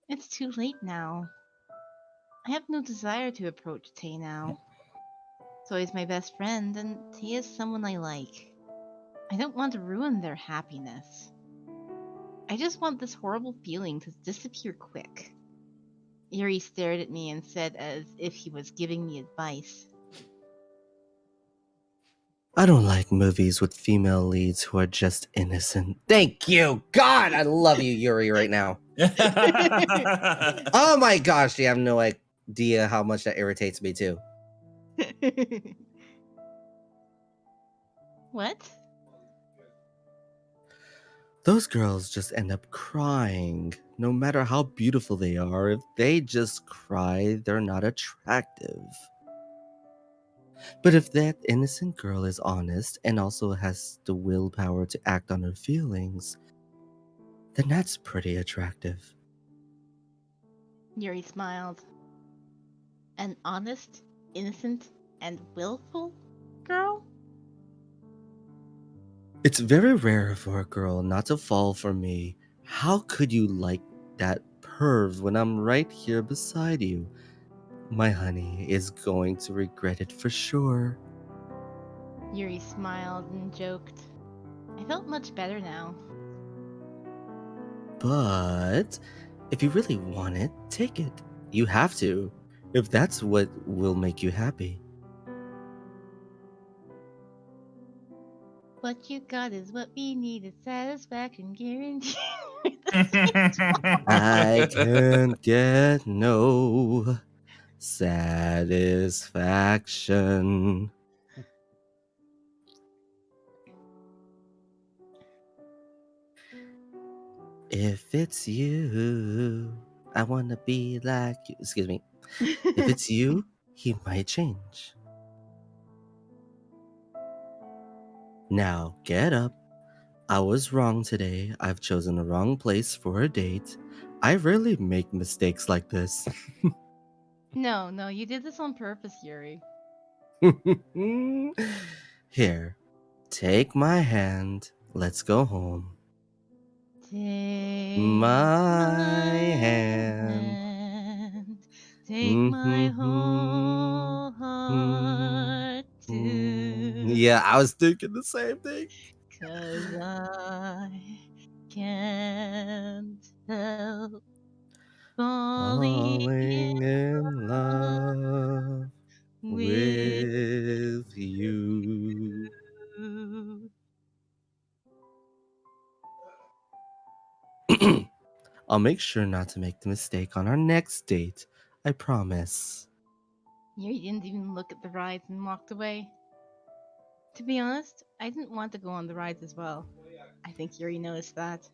it's too late now. I have no desire to approach Tay now. Soy's my best friend, and Tay is someone I like. I don't want to ruin their happiness. I just want this horrible feeling to disappear quick. Yuri stared at me and said as if he was giving me advice. I don't like movies with female leads who are just innocent. Thank you! God, I love you, Yuri, right now. Oh my gosh, you have no idea how much that irritates me too. What? Those girls just end up crying. No matter how beautiful they are, if they just cry, they're not attractive. But if that innocent girl is honest and also has the willpower to act on her feelings, then that's pretty attractive. Yuri smiled. An honest, innocent, and willful girl? It's very rare for a girl not to fall for me. How could you like that perv when I'm right here beside you? My honey is going to regret it for sure. Yuri smiled and joked. I felt much better now. But if you really want it, take it. You have to, if that's what will make you happy. What you got is what we needed. Satisfaction guarantee. I can't get no satisfaction. If it's you, I wanna be like you. Excuse me. If it's you, he might change. Now, get up. I was wrong today. I've chosen the wrong place for a date. I rarely make mistakes like this. No, you did this on purpose, Yuri. Here, take my hand. Let's go home. Take My hand. hand, take my whole heart too. Yeah, I was thinking the same thing. 'Cause I can't help falling Falling in love love with with you. you. I'll make sure not to make the mistake on our next date. I promise. Yuri didn't even look at the rides and walked away. To be honest, I didn't want to go on the rides as well. I think Yuri noticed that.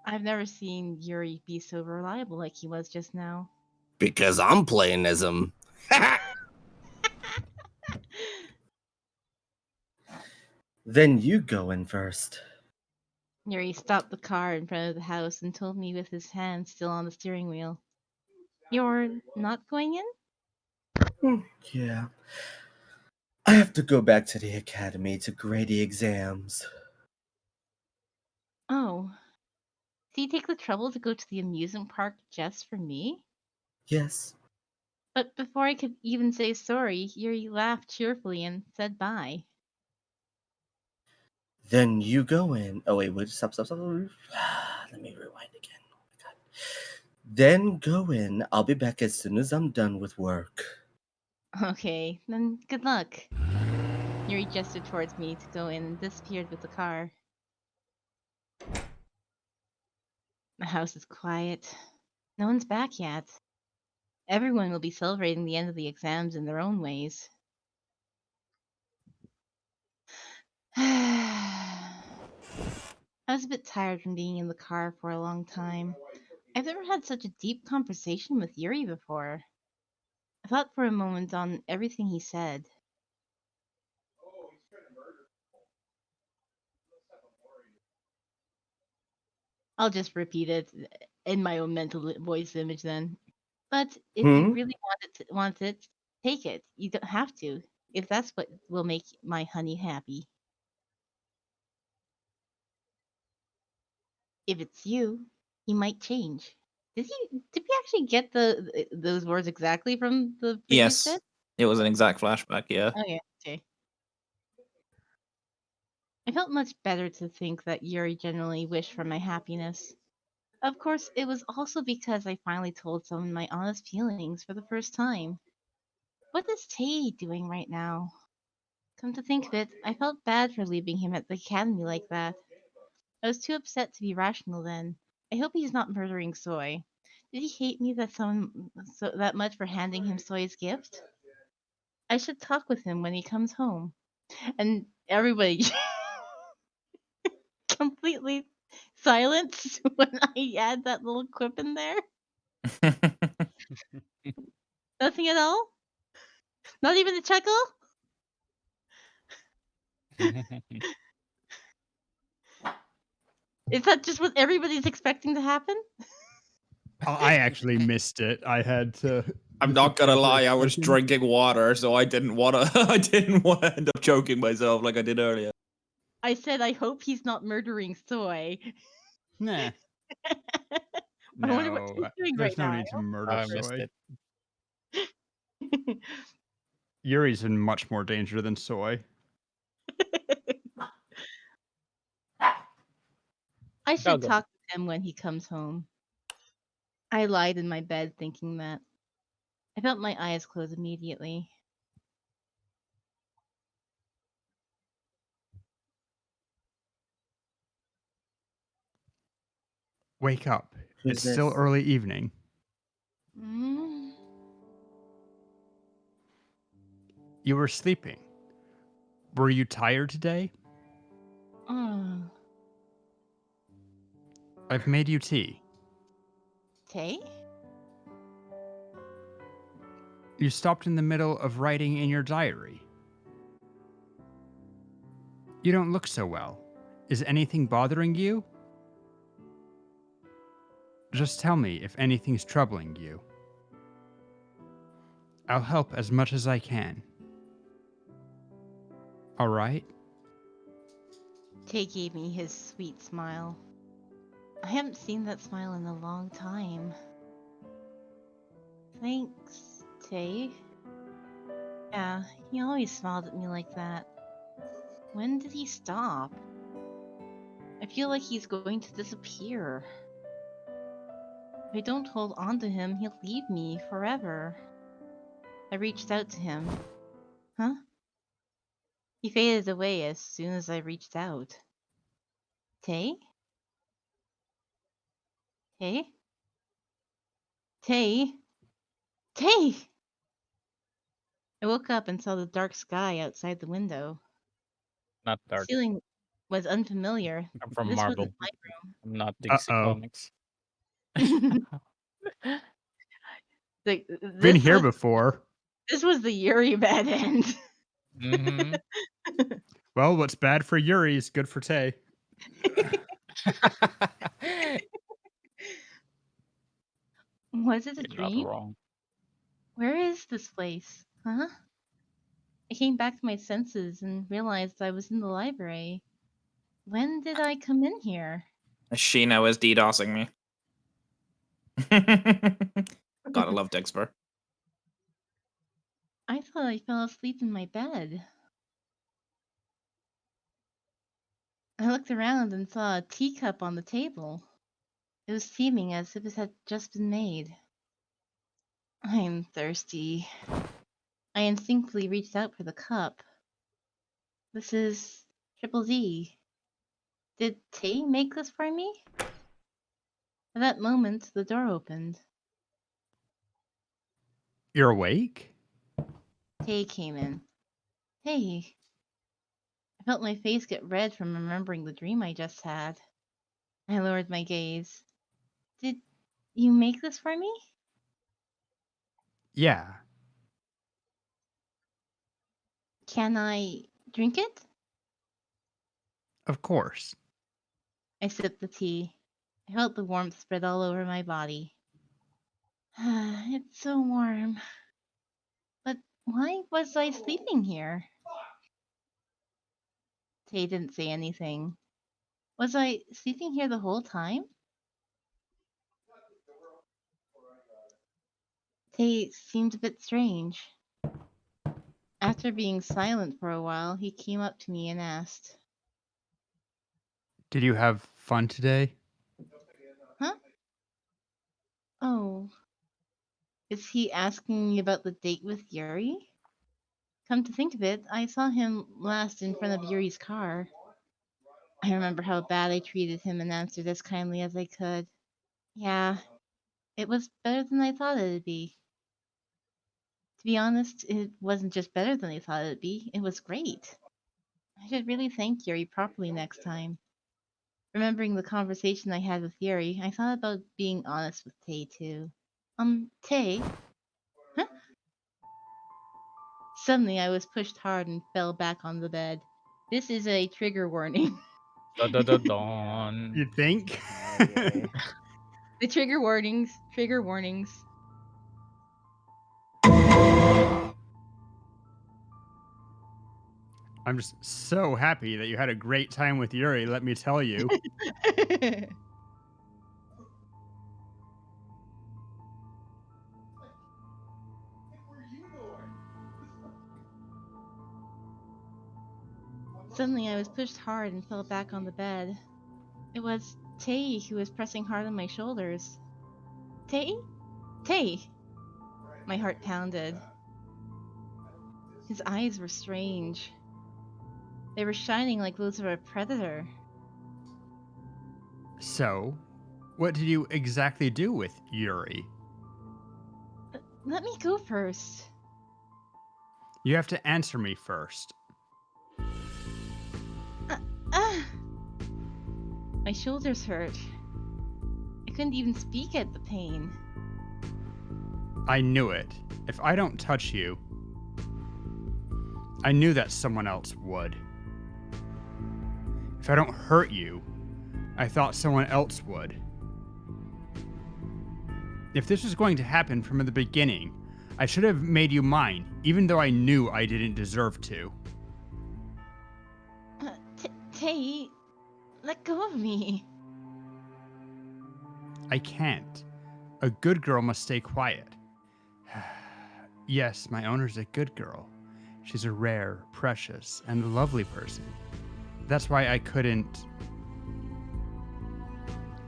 I've never seen Yuri be so reliable like he was just now. Because I'm playing as him. Then you go in first. Yuri stopped the car in front of the house and told me with his hand still on the steering wheel. You're not going in? Yeah. I have to go back to the academy to grade the exams. Oh. Do you take the trouble to go to the amusement park just for me? Yes. But before I could even say sorry, Yuri laughed cheerfully and said bye. Then you go in. Oh wait, stop. Let me rewind again. Oh my god. Then go in. I'll be back as soon as I'm done with work. Okay, then good luck. Yuri gestured towards me to go in and disappeared with the car. The house is quiet. No one's back yet. Everyone will be celebrating the end of the exams in their own ways. I was a bit tired from being in the car for a long time. I've never had such a deep conversation with Yuri before. thought for a moment on everything he said. I'll just repeat it in my own mental voice image then. But if you Hmm? really want it, take it. You don't have to. If that's what will make my honey happy. If it's you, he might change. Did we actually get those words exactly from the previous Yes, bit? it was an exact flashback. Yeah. Oh yeah, okay. I felt much better to think that Yuri genuinely wished for my happiness. Of course, it was also because I finally told someone my honest feelings for the first time. What is Tay doing right now? Come to think of it, I felt bad for leaving him at the academy like that. I was too upset to be rational then. I hope he's not murdering Soy. Did he hate me that much for handing him Soy's gift? I should talk with him when he comes home. And everybody completely silence when I add that little quip in there. Nothing at all? Not even a chuckle? Is that just what everybody's expecting to happen? I actually missed it. I had to. I'm not gonna lie, I was drinking water, so I didn't wanna I didn't wanna end up choking myself like I did earlier. I said I hope he's not murdering Soy. Nah. I wonder what No, he's doing there's right no now. need to murder I missed Soy. it. Yuri's in much more danger than Soy. I I'll should go. talk with him when he comes home. I lied in my bed thinking that. I felt my eyes close immediately. Wake up. Who's It's still this? early evening. Mm. You were sleeping. Were you tired today? Oh. I've made you tea. Tay? You stopped in the middle of writing in your diary. You don't look so well. Is anything bothering you? Just tell me if anything's troubling you. I'll help as much as I can. All right? Tay gave me his sweet smile. I haven't seen that smile in a long time. Thanks, Tay. Yeah, he always smiled at me like that. When did he stop? I feel like he's going to disappear. If I don't hold on to him, he'll leave me forever. I reached out to him. Huh? He faded away as soon as I reached out. Tay? Tay? Tay? Tay! I woke up and saw the dark sky outside the window. Not The dark. ceiling was unfamiliar. I'm from This wasn't Marvel. I'm not Uh DC oh. Comics. my Been here before. this was the Yuri bad end. Mm-hmm. Well, what's bad for Yuri is good for Tay. Was it a You're not dream? wrong. Where is this place? Huh? I came back to my senses and realized I was in the library. When did I come in here? Sheena is DDoSing me. Gotta love Dixper. I thought I fell asleep in my bed. I looked around and saw a teacup on the table. It was steaming as if it had just been made. I'm thirsty. I instinctively reached out for the cup. This is Triple D. Did Tay make this for me? At that moment, the door opened. You're awake? Tay came in. Hey. I felt my face get red from remembering the dream I just had. I lowered my gaze. Did you make this for me? Yeah. Can I drink it? Of course. I sipped the tea. I felt the warmth spread all over my body. It's so warm. But why was I sleeping here? Tay didn't say anything. Was I sleeping here the whole time? Tay seemed a bit strange. After being silent for a while, he came up to me and asked, Did you have fun today? Huh? Oh, is he asking me about the date with Yuri? Come to think of it, I saw him last in front of Yuri's car. I remember how bad I treated him and answered as kindly as I could. Yeah, it was better than I thought it'd be. To be honest, it wasn't just better than I thought it'd be, it was great. I should really thank Yuri properly next time. Remembering the conversation I had with Yuri, I thought about being honest with Tay too. Tay? Huh? Suddenly I was pushed hard and fell back on the bed. This is a trigger warning. Dun, dun, dun, dun. You think? Oh, yay. The trigger warnings. Trigger warnings. I'm just so happy that you had a great time with Yuri, let me tell you. Suddenly I was pushed hard and fell back on the bed. It was Tay who was pressing hard on my shoulders. Tay? Tay! My heart pounded. His eyes were strange. They were shining like those of a predator. So, what did you exactly do with Yuri? Let me go first. You have to answer me first. Ah! My shoulders hurt. I couldn't even speak at the pain. I knew it. If I don't touch you, I knew that someone else would. If I don't hurt you, I thought someone else would. If this was going to happen from the beginning, I should have made you mine, even though I knew I didn't deserve to. Tay, let go of me. I can't. A good girl must stay quiet. Yes, my owner's a good girl. She's a rare, precious, and lovely person. That's why I couldn't.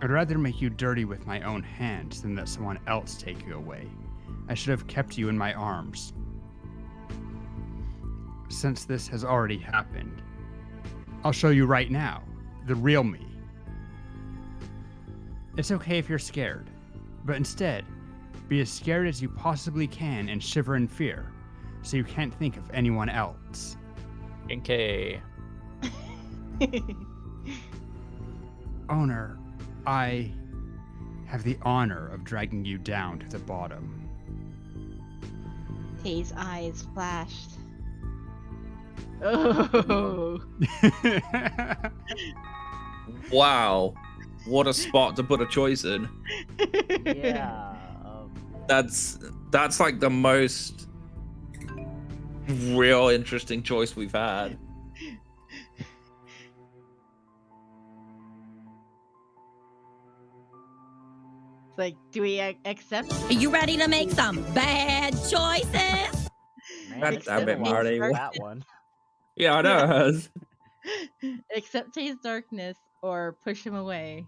I'd rather make you dirty with my own hands than that someone else take you away. I should have kept you in my arms. Since this has already happened, I'll show you right now, the real me. It's okay if you're scared, but instead, be as scared as you possibly can and shiver in fear, so you can't think of anyone else. Okay. Owner, I have the honor of dragging you down to the bottom. Tay's eyes flashed. Oh. Wow. What a spot to put a choice in. Yeah. That's like the most real interesting choice we've had. It's like, do we accept? Are you ready to make some bad choices? Man, God it's damn been it, a while Marty. since that one. Yeah, I know it has. Accept Tay's darkness or push him away.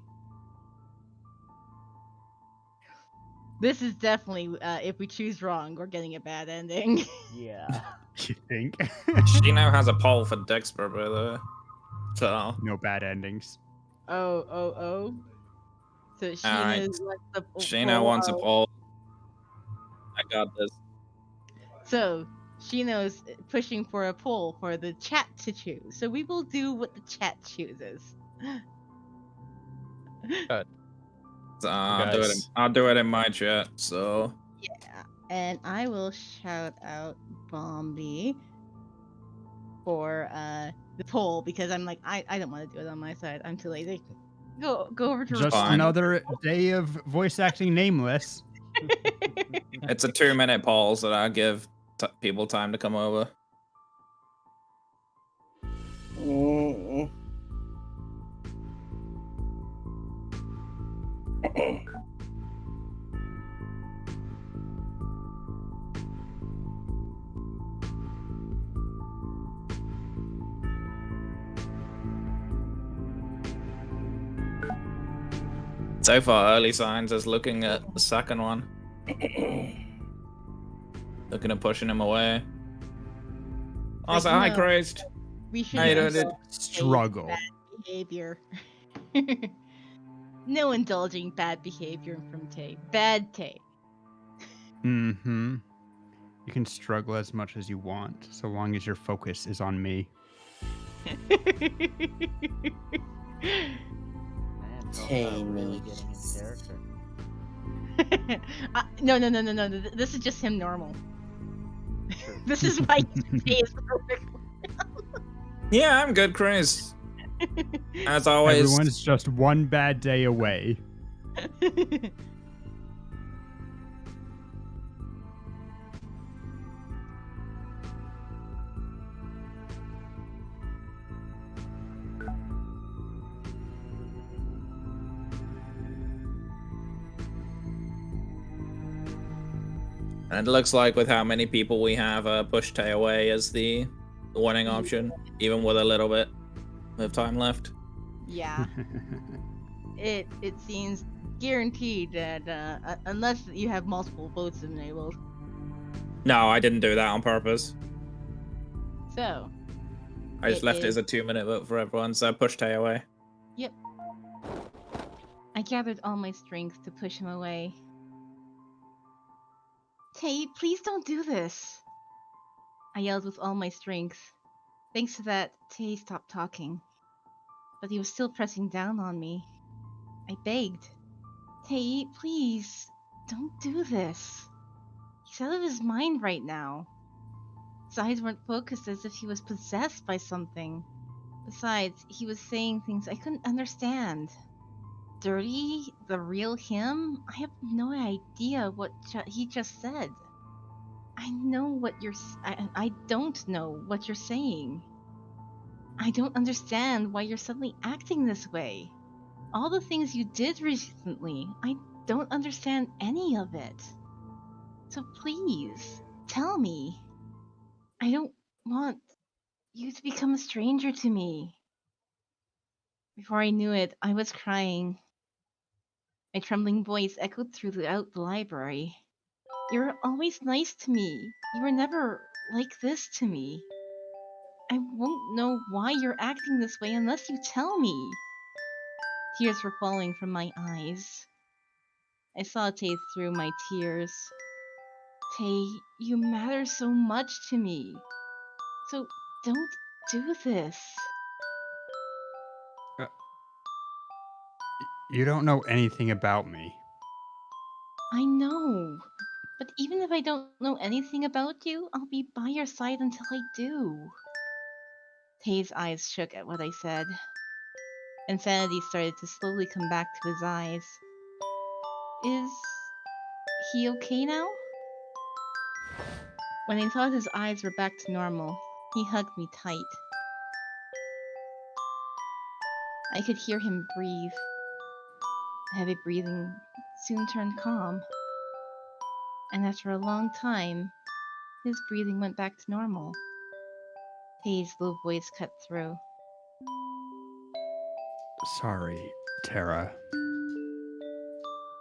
This is definitely, if we choose wrong, we're getting a bad ending. Yeah. You think? She now has a poll for Dexter, by the way. So. No bad endings. Oh. So Sheena Alright. wants the Sheena poll. wants a poll. I got this. So Sheeno's pushing for a poll for the chat to choose. So we will do what the chat chooses. So Guys. I'll do it in my chat. So Yeah, and I will shout out Bombi. for the poll because I'm like, I don't want to do it on my side. I'm too lazy. Go over to Just Fine. another day of voice acting Nameless. It's a 2-minute pause that I give people time to come over. Mm. So far, early signs is looking at the second one. Looking at pushing him away. I was Like, like, hi, no. Christ. We should How you doing, indulge dude? Struggle. bad behavior. No indulging bad behavior from Tay. Bad Tay. Mm-hmm. You can struggle as much as you want, so long as your focus is on me. Man, Tosa really getting into character. No. This is just him normal. True. This is why Tay is perfect. Yeah, I'm good, Chris. As always. Everyone's just one bad day away. And it looks like with how many people we have, push Tay away as the winning option, even with a little bit of time left. Yeah. It seems guaranteed that unless you have multiple votes enabled. No, I didn't do that on purpose. So. I just left it as a 2-minute vote for everyone, so push Tay away. Yep. I gathered all my strength to push him away. Tay, please don't do this. I yelled with all my strength. Thanks to that, Tay stopped talking. But he was still pressing down on me. I begged. Tay, please, don't do this. He's out of his mind right now. His eyes weren't focused as if he was possessed by something. Besides, he was saying things I couldn't understand. Dirty? The real him? I have no idea what he just said. I know what you're. I don't know what you're saying. I don't understand why you're suddenly acting this way. All the things you did recently, I don't understand any of it. So please, tell me. I don't want you to become a stranger to me. Before I knew it, I was crying. My trembling voice echoed throughout the library. You were always nice to me. You were never like this to me. I won't know why you're acting this way unless you tell me. Tears were falling from my eyes. I saw Tay through my tears. Tay, you matter so much to me. So don't do this. You don't know anything about me. I know. But even if I don't know anything about you, I'll be by your side until I do. Tay's eyes shook at what I said. Insanity started to slowly come back to his eyes. Is he okay now? When I thought his eyes were back to normal, he hugged me tight. I could hear him breathe. The heavy breathing soon turned calm. And after a long time, his breathing went back to normal. Tay's low voice cut through. Sorry, Tara.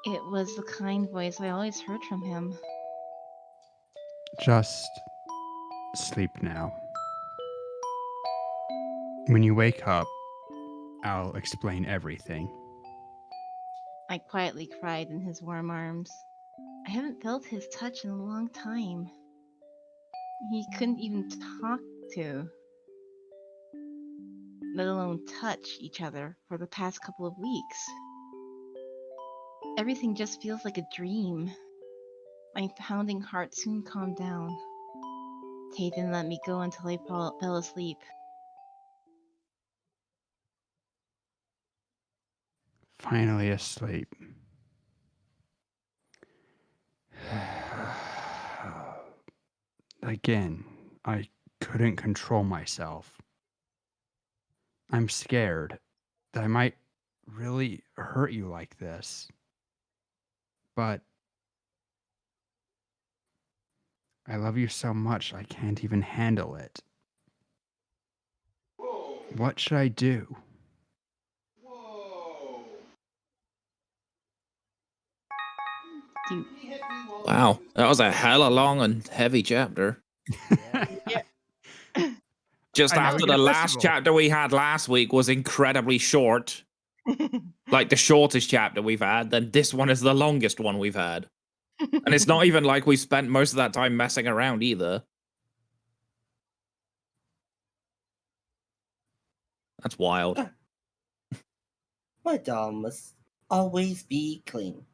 It was the kind voice I always heard from him. Just sleep now. When you wake up, I'll explain everything. I quietly cried in his warm arms. I haven't felt his touch in a long time. He couldn't even talk to, let alone touch each other for the past couple of weeks. Everything just feels like a dream. My pounding heart soon calmed down. Tay didn't let me go until I fell asleep. Finally asleep. Again, I couldn't control myself. I'm scared that I might really hurt you like this. But I love you so much I can't even handle it. What should I do? You. Wow, that was a hella long and heavy chapter. Yeah. Just I know, we after get the a last festival. chapter we had last week was incredibly short, like the shortest chapter we've had, then this one is the longest one we've had. And it's not even like we spent most of that time messing around either. That's wild. My doll must always be clean.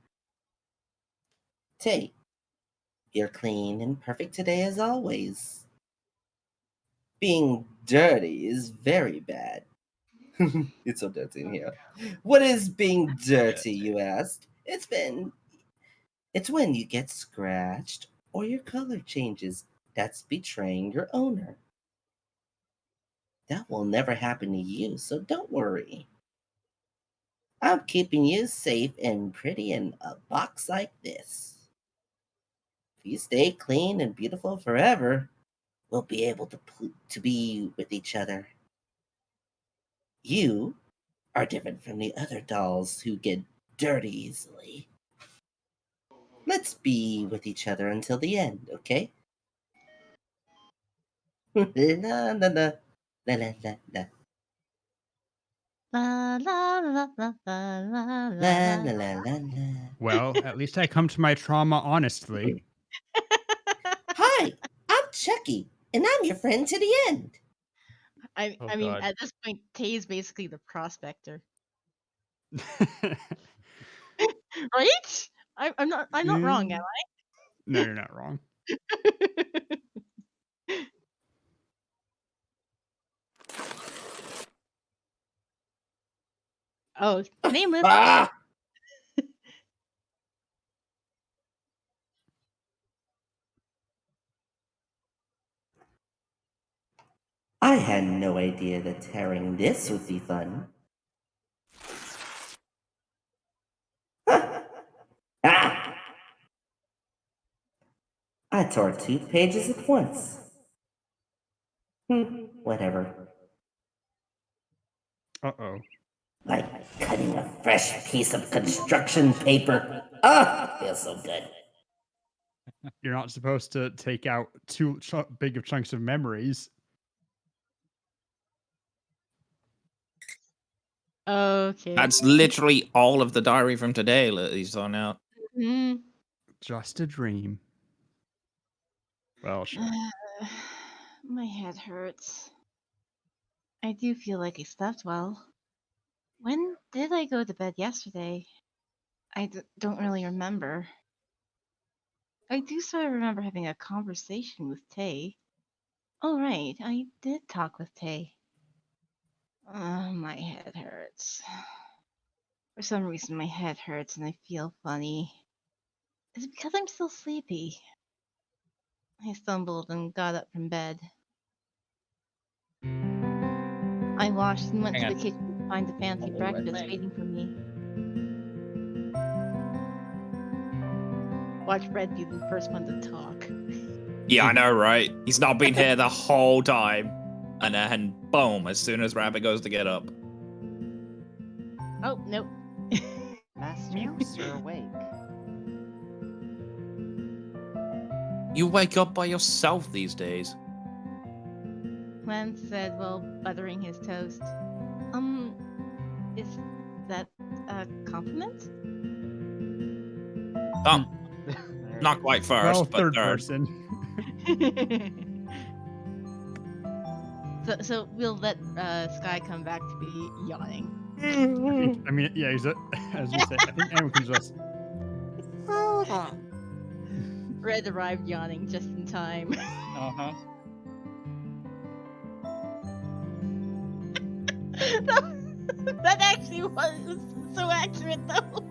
Tay, you're clean and perfect today as always. Being dirty is very bad. It's so dirty in here. What is being dirty, you ask? It's when you get scratched or your color changes. That's betraying your owner. That will never happen to you, so don't worry. I'm keeping you safe and pretty in a box like this. If you stay clean and beautiful forever, we'll be able to be with each other. You are different from the other dolls who get dirty easily. Let's be with each other until the end, okay? La la la la la la la La la la la la la la la la. la la la. Well, at least I come to my trauma honestly. Hi, I'm Chucky, and I'm your friend to the end. I Oh, mean, God. at this point, Tay is basically the prospector, right? I'm not wrong, am No, you're not wrong. I? Oh, nameless. Ah! I had no idea that tearing this would be fun. Ah! I tore 2 pages at once. Whatever. Uh-oh. Like cutting a fresh piece of construction paper. Ah, feels so good. You're not supposed to take out too big of chunks of memories. Okay. That's literally all of the diary from today that he's on out. Mm. Just a dream. Well, sure. My head hurts. I do feel like I slept well. When did I go to bed yesterday? I don't really remember. I do sort of remember having a conversation with Tay. Oh, right, I did talk with Tay. My head hurts. For some reason, my head hurts and I feel funny. Is it because I'm still sleepy? I stumbled and got up from bed. I washed and went Hang to the on. kitchen to find the fancy breakfast waiting for me. Watch Fred be the first one to talk. Yeah, I know, right? He's not been here the whole time. And then, boom, as soon as Rabbit goes to get up. Oh, nope. Master, you're awake. You wake up by yourself these days. Glenn said while buttering his toast. Is that a compliment? Oh, There not it quite is. first, Well, but third third. person. So we'll let Sky come back to be yawning. I mean, yeah, as you say, I think anyone can just. Red arrived yawning just in time. Uh-huh. That actually was so accurate, though.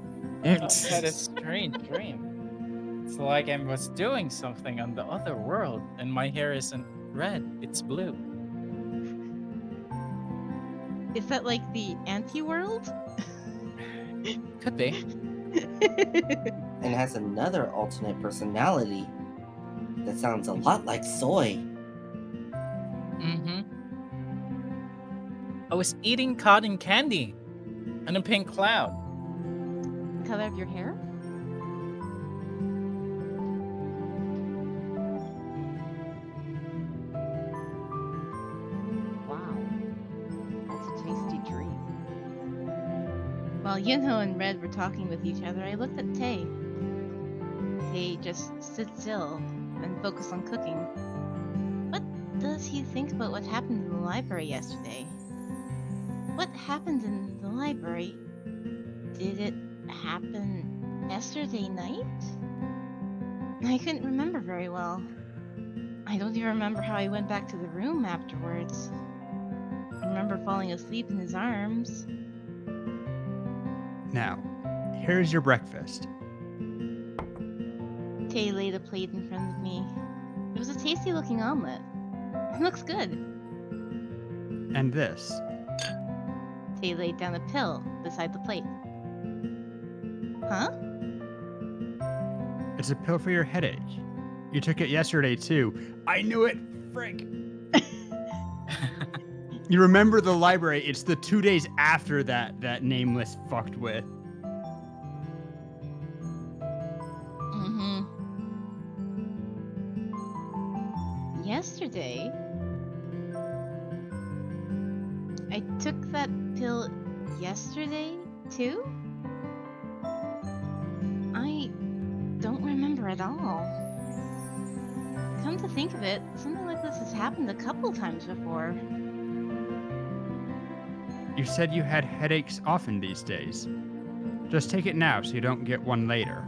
Had a strange dream. It's like I was doing something on the other world, and my hair isn't red, it's blue. Is that like the anti-world? Could be. And has another alternate personality that sounds a lot like Soy. Mm-hmm. I was eating cotton candy and a pink cloud. The color of your hair? Wow. That's a tasty dream. While Yunho and Red were talking with each other, I looked at Tay. Tay just stood still and focused on cooking. What does he think about what happened in the library yesterday? What happened in the library? Did it happen yesterday night? I couldn't remember very well. I don't even remember how I went back to the room afterwards. I remember falling asleep in his arms. Now, here's your breakfast. Tay laid a plate in front of me. It was a tasty looking omelet. It looks good. And this. Tay laid down a pill beside the plate. Huh? It's a pill for your headache. You took it yesterday, too. I knew it! Frick! You remember the library? It's the 2 days after that Nameless fucked with. Mm-hmm. Yesterday, I took that pill yesterday, too? I don't remember at all. Come to think of it, something like this has happened a couple times before. You said you had headaches often these days. Just take it now so you don't get one later.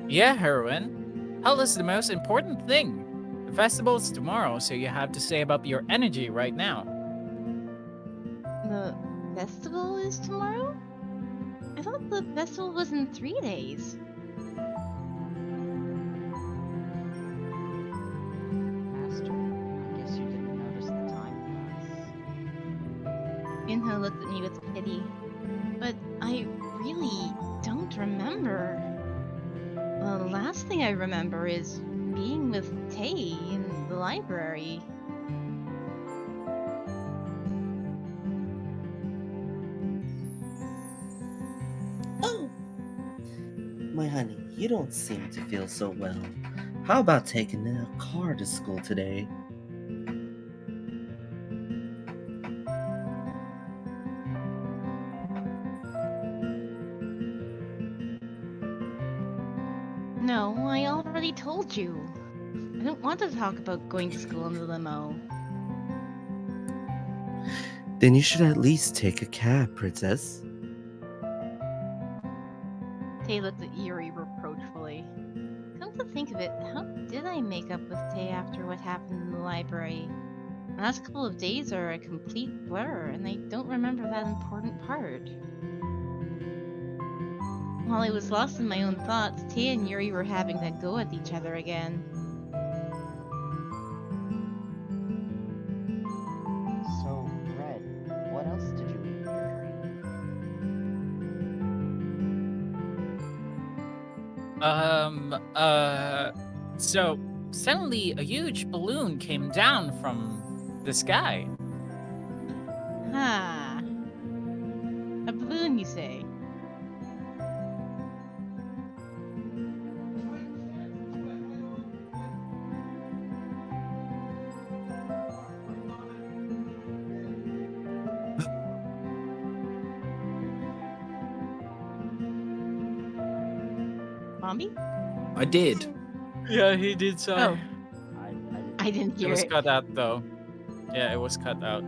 Yeah, Heroine. Health is the most important thing. The festival is tomorrow, so you have to save up your energy right now. The festival is tomorrow? I thought the festival was in 3 days. Master, I guess you didn't notice the time pass. Minho looked at me with pity. But I really don't remember. The last thing I remember is being with Tay in the library. Oh! My honey, you don't seem to feel so well. How about taking a car to school today? No, I already told you. I don't want to talk about going to school in the limo. Then you should at least take a cab, princess. Tay looked at Yuri reproachfully. Come to think of it, how did I make up with Tay after what happened in the library? The last couple of days are a complete blur, and I don't remember that important part. While I was lost in my own thoughts, Tay and Yuri were having a go at each other again. So, Red, what else did you meet in your dream? So suddenly a huge balloon came down from the sky. Ah. A balloon, you say? Bombi? I did. Yeah, he did so. Oh, I I didn't It hear was it. cut out though. Yeah, it was cut out.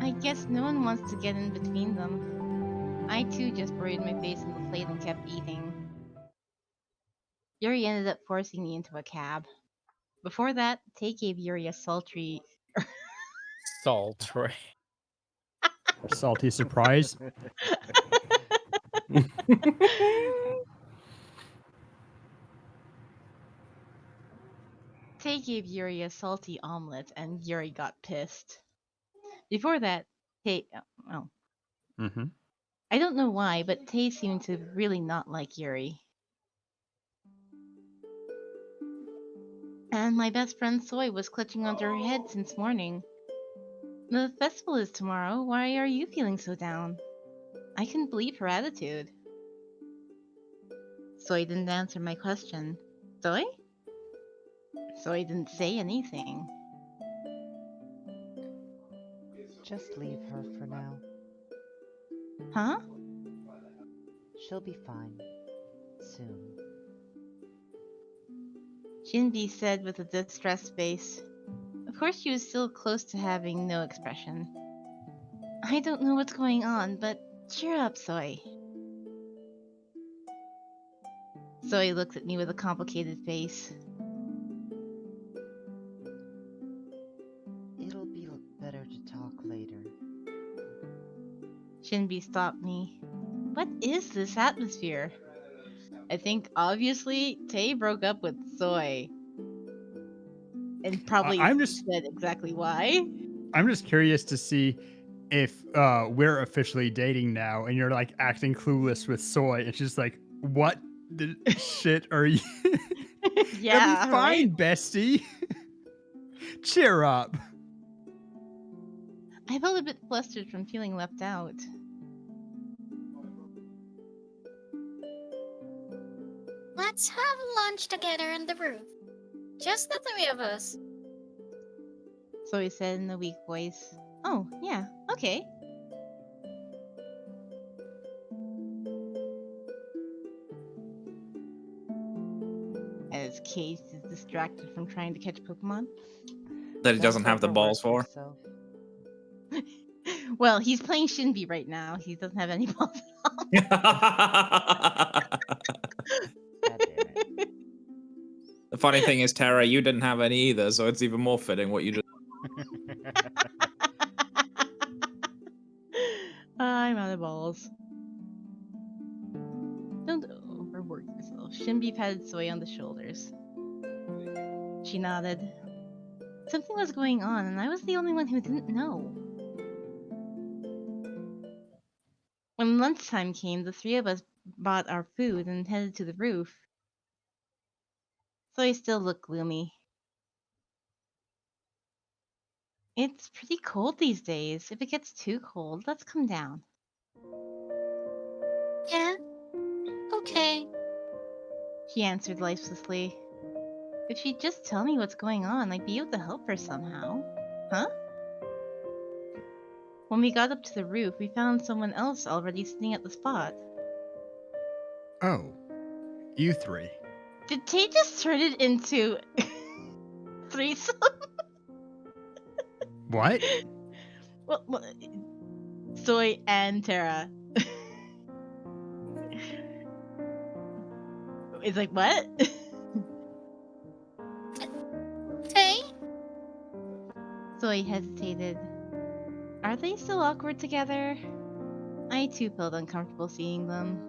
I guess no one wants to get in between them. I too just buried my face in the plate and kept eating. Yuri ended up forcing me into a cab. Before that, Tay gave Yuri a sultry. Salt, right? Salty surprise. Tay gave Yuri a salty omelet, and Yuri got pissed. Before that, Tay. Oh, Mm-hmm. I don't know why, but Tay seemed to really not like Yuri. And my best friend Soy was clutching onto her head since morning. The festival is tomorrow. Why are you feeling so down? I couldn't believe her attitude. Soy didn't answer my question. Soy? Soy didn't say anything. Just leave her for now. Huh? She'll be fine. Soon. Shinbi said with a distressed face. Of course, she was still close to having no expression. I don't know what's going on, but cheer up, Soy. Soy looked at me with a complicated face. It'll be better to talk later. Shinbi stopped me. What is this atmosphere? I think obviously Tay broke up with Soy. And probably I'm just said exactly why. I'm just curious to see if we're officially dating now, and you're like acting clueless with Soy, and she's like, "What the shit are you?" Yeah, It'll be fine, right? bestie. Cheer up. I felt a bit flustered from feeling left out. Let's have lunch together on the roof. Just the three of us. Soy said in a weak voice. Oh, yeah, okay. As Case is distracted from trying to catch Pokemon. That he doesn't Don't have the balls overwork for. yourself. Well, he's playing Shinbi right now. He doesn't have any balls. God damn it. The funny thing is, Tara, you didn't have any either, so it's even more fitting what you just. I'm out of balls. Don't overwork yourself. Shinbi patted Soy on the shoulders. She nodded. Something was going on, and I was the only one who didn't know. When lunchtime came, the three of us bought our food and headed to the roof. Soy still looked gloomy. It's pretty cold these days. If it gets too cold, let's come down. Yeah? Okay. She answered lifelessly. If she'd just tell me what's going on, I'd be able to help her somehow. Huh? When we got up to the roof, we found someone else already sitting at the spot. Oh, you three. Did Tay just turn it into threesome? What? Well, Soy and Tara. It's like, what? Tay? Soy hesitated. Are they still awkward together? I too felt uncomfortable seeing them.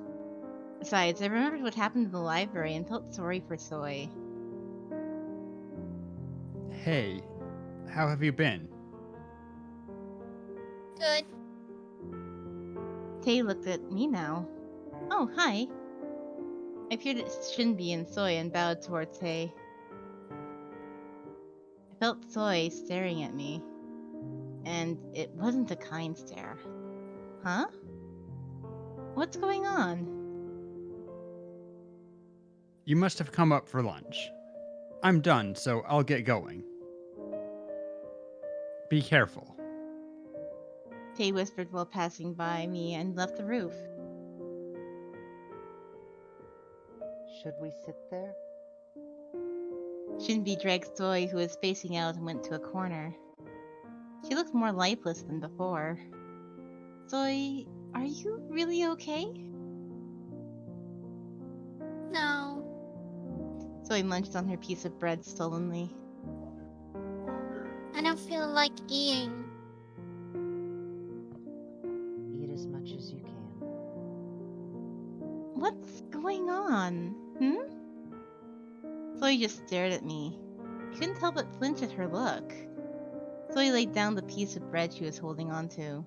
Besides, I remembered what happened in the library and felt sorry for Soy. Hey, how have you been? Good. Tay looked at me now. Oh, hi. I peered at Shinbi and Soy and bowed towards Tay. I felt Soy staring at me. And it wasn't a kind stare. Huh? What's going on? You must have come up for lunch. I'm done, so I'll get going. Be careful. Tay whispered while passing by me and left the roof. Should we sit there? Shinbi dragged Soy, who was spacing out, and went to a corner. She looked more lifeless than before. Soy, are you really okay? No. Zoe munched on her piece of bread sullenly. I don't feel like eating. Eat as much as you can. What's going on? Zoe just stared at me. I couldn't help but flinch at her look. Zoe laid down the piece of bread she was holding onto,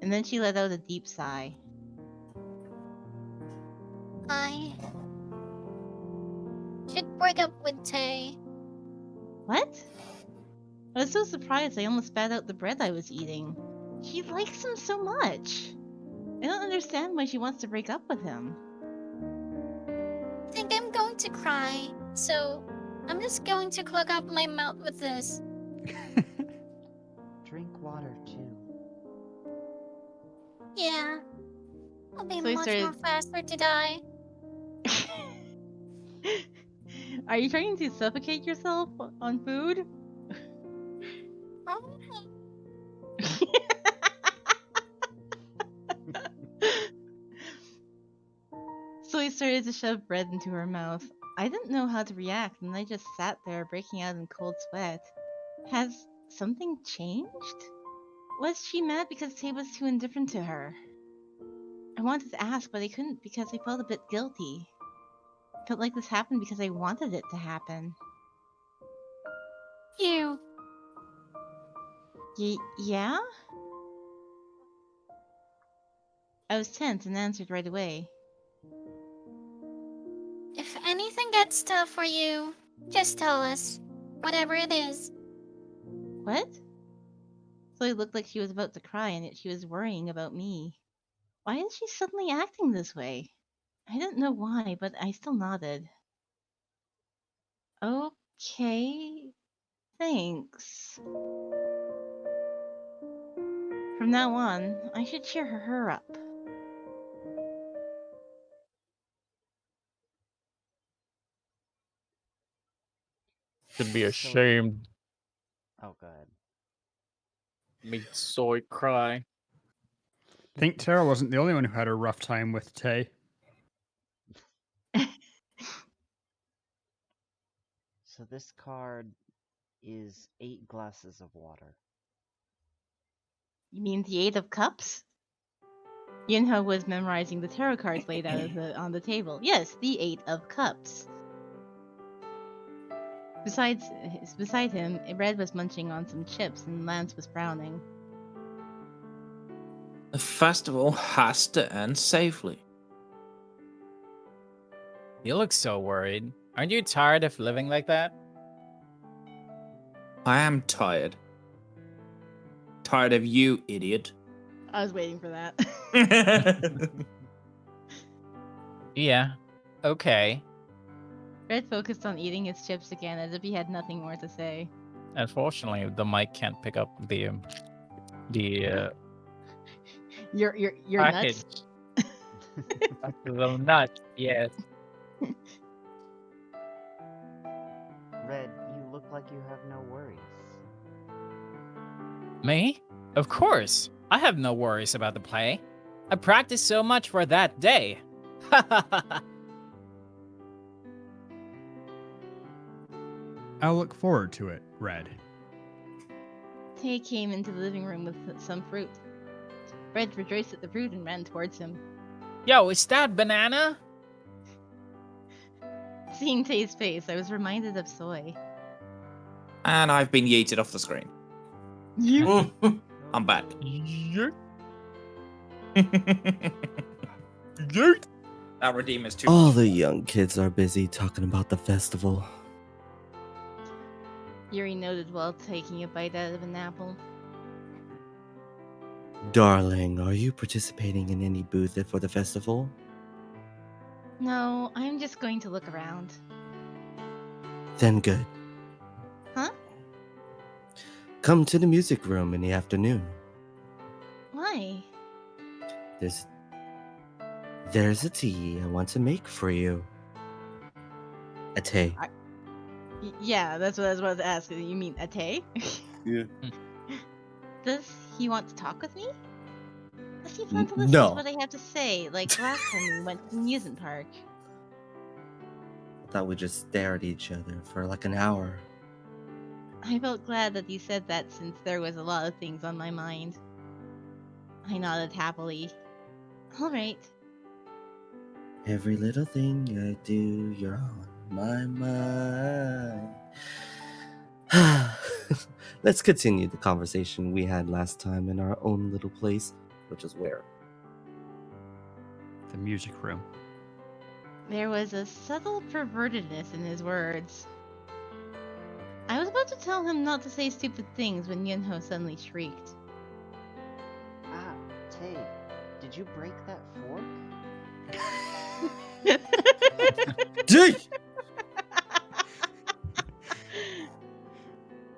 and then she let out a deep sigh. I should break up with Tay. What? I was so surprised I almost spat out the bread I was eating. She likes him so much. I don't understand why she wants to break up with him. I think I'm going to cry, so I'm just going to clog up my mouth with this. Drink water too. Yeah. I'll be So he much started- more faster to die. Are you trying to suffocate yourself on food? Oh, So he started to shove bread into her mouth. I didn't know how to react, and I just sat there breaking out in cold sweat. Has something changed? Was she mad because Tay was too indifferent to her? I wanted to ask, but I couldn't because I felt a bit guilty. Felt like this happened because I wanted it to happen. you. Yeah? I was tense and answered right away. If anything gets tough for you, just tell us. Whatever it is. What? Zoe looked like she was about to cry, and yet she was worrying about me. Why is she suddenly acting this way? I didn't know why, but I still nodded. Okay, thanks. From now on, I should cheer her up. Should be So- ashamed. Oh, go ahead. Make Soy cry. I think Tara wasn't the only one who had a rough time with Tay. So this card is 8 glasses of water. You mean the Eight of Cups? Yinho was memorizing the tarot cards laid out on the table. Yes, the Eight of Cups. Beside him, Red was munching on some chips and Lance was frowning. The festival has to end safely. You look so worried. Aren't you tired of living like that? I am tired. Tired of you, idiot. I was waiting for that. Yeah. Okay. Red focused on eating his chips again as if he had nothing more to say. Unfortunately, the mic can't pick up the You're package. nuts. The nuts. Yes. Red, you look like you have no worries. Me? Of course. I have no worries about the play. I practiced so much for that day. I'll look forward to it, Red. Tay came into the living room with some fruit. Red rejoiced at the fruit and ran towards him. Yo, is that banana? Seeing Tay's face, I was reminded of Soy. And I've been yeeted off the screen. You? I'm back. Yeet. That redeem is too All much. the young kids are busy talking about the festival. Yuri noted while taking a bite out of an apple. Darling, are you participating in any booth for the festival? No, I'm just going to look around. Then good. Huh? Come to the music room in the afternoon. Why? There's a tea I want to make for you. A tea. Yeah, that's what I was about to ask. You mean Ate? Yeah. Does he want to talk with me? Does he plan to listen No. to what I have to say, like last time we went to the amusement park? Thought we'd just stare at each other for like an hour. I felt glad that you said that since there was a lot of things on my mind. I nodded happily. All right. Every little thing I do, you're on my mind. Let's continue the conversation we had last time in our own little place, which is where? The music room. There was a subtle pervertedness in his words. I was about to tell him not to say stupid things when Yunho suddenly shrieked. Ah, Tay, did you break that fork?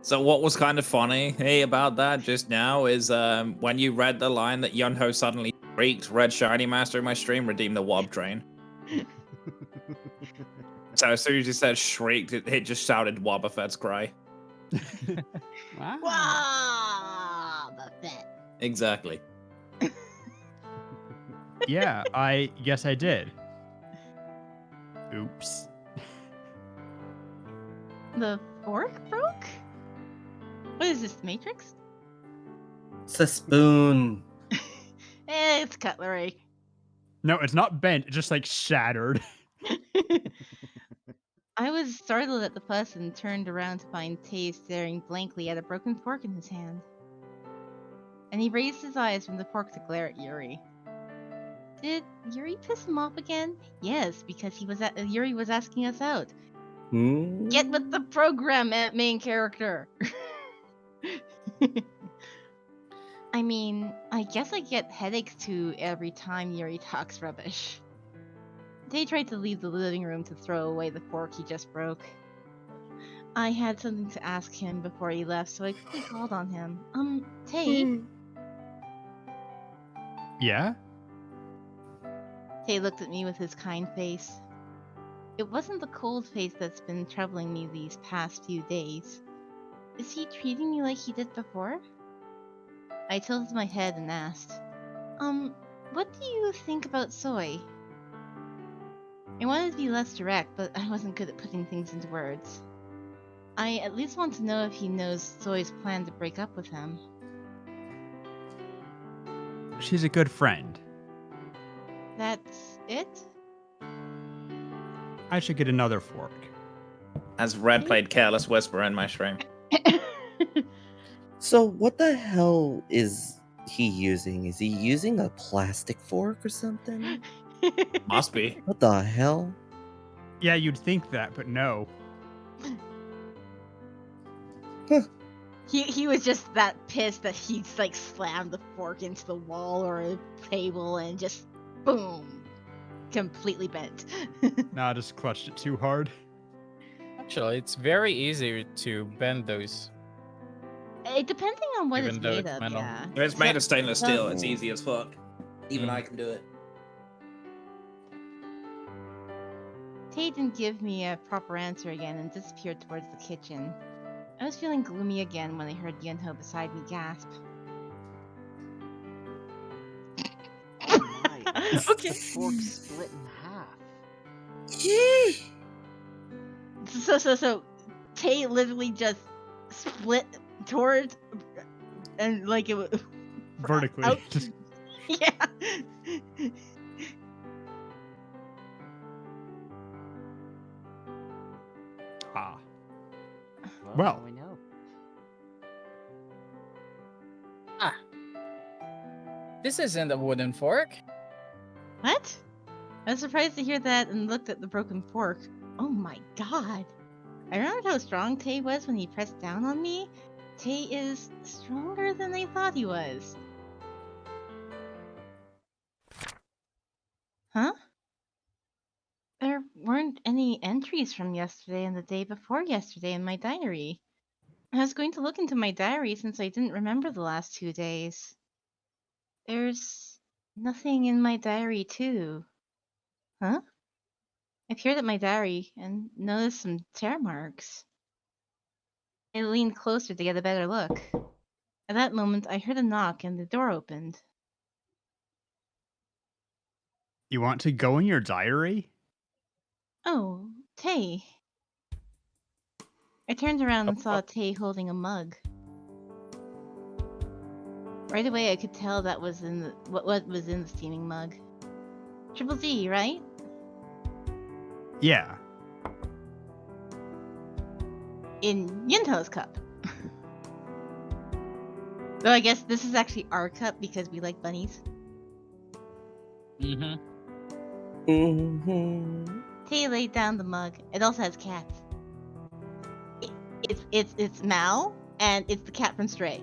So what was kind of funny about that just now is when you read the line that Yunho suddenly shrieked, Red Shiny Master in my stream redeemed the Wob train. So as soon as you said shrieked, it just shouted Wobbuffet's cry. Wow, Buffett. Exactly. Yeah, I guess I did. Oops. The fork broke? What is this, Matrix? It's a spoon. It's cutlery. No, it's not bent. It's just like shattered. I was startled at the fuss and turned around to find Tay staring blankly at a broken fork in his hand. And he raised his eyes from the fork to glare at Yuri. Did Yuri piss him off again? Yes, because Yuri was asking us out. Get with the program, main character! I mean, I guess I get headaches too every time Yuri talks rubbish. Tay tried to leave the living room to throw away the fork he just broke. I had something to ask him before he left, so I quickly called on him. Tay? Yeah? Tay looked at me with his kind face. It wasn't the cold face that's been troubling me these past few days. Is he treating me like he did before? I tilted my head and asked, what do you think about Soy? I wanted to be less direct, but I wasn't good at putting things into words. I at least want to know if he knows Soy's plan to break up with him. She's a good friend. That's it? I should get another fork. As Red played Careless Whisper in my stream. So what the hell is he using? Is he using a plastic fork or something? Must be. What the hell? Yeah, you'd think that, but no. He was just that pissed that he like slammed the fork into the wall or a table and just boom, completely bent. Nah, I just clutched it too hard. Actually, it's very easy to bend those. Depending on what Even it's though made it's of, metal. yeah. If it's made of stainless steel, Some- it's easy as fuck. Even Mm. I can do it. Tay didn't give me a proper answer again and disappeared towards the kitchen. I was feeling gloomy again when I heard Yunho beside me gasp. Oh my, Okay. the fork split in half. So Tay literally just split towards and like it was Vertically. out. Just Yeah. Well. Now we know. This isn't a wooden fork. What? I was surprised to hear that and looked at the broken fork. Oh my god. I remembered how strong Tay was when he pressed down on me. Tay is stronger than I thought he was. Huh? There weren't any entries from yesterday and the day before yesterday in my diary. I was going to look into my diary since I didn't remember the last 2 days. There's nothing in my diary too. Huh? I peered at my diary and noticed some tear marks. I leaned closer to get a better look. At that moment, I heard a knock and the door opened. You want to go in your diary? Oh, Tay. I turned around and Oh, saw Tay holding a mug. Right away, I could tell that was in the what was in the steaming mug. Triple D, right? Yeah. In Yunto's cup. Though I guess this is actually our cup because we like bunnies. Mm-hmm. Mm-hmm. Tay laid down the mug. It also has cats. It's Mal, and it's the cat from Stray.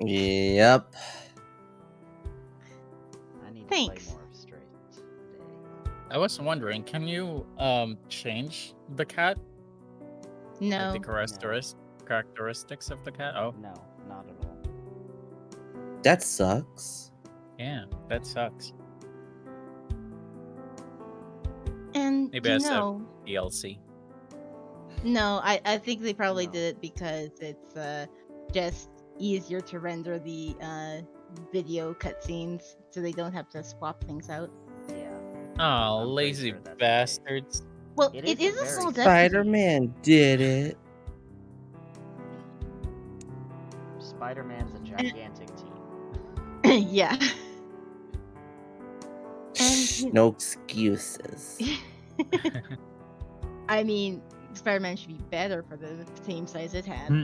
Yep. I need to Thanks. play more of Stray today. I was wondering, can you change the cat? Like No. the characteristics of the cat? Oh, No, not at all. That sucks. yeah, that sucks. And Maybe you as a know, DLC. no, I think they probably No. did it because it's just easier to render the video cutscenes so they don't have to swap things out. Yeah. Oh, I'm pretty lazy sure that's the case. bastards. Well, It it is a is a very small small- deficit. Spider-Man did it. Spider-Man's a gigantic team. Yeah. And No excuses. I mean, Spider-Man should be better for the team size it had. Hmm.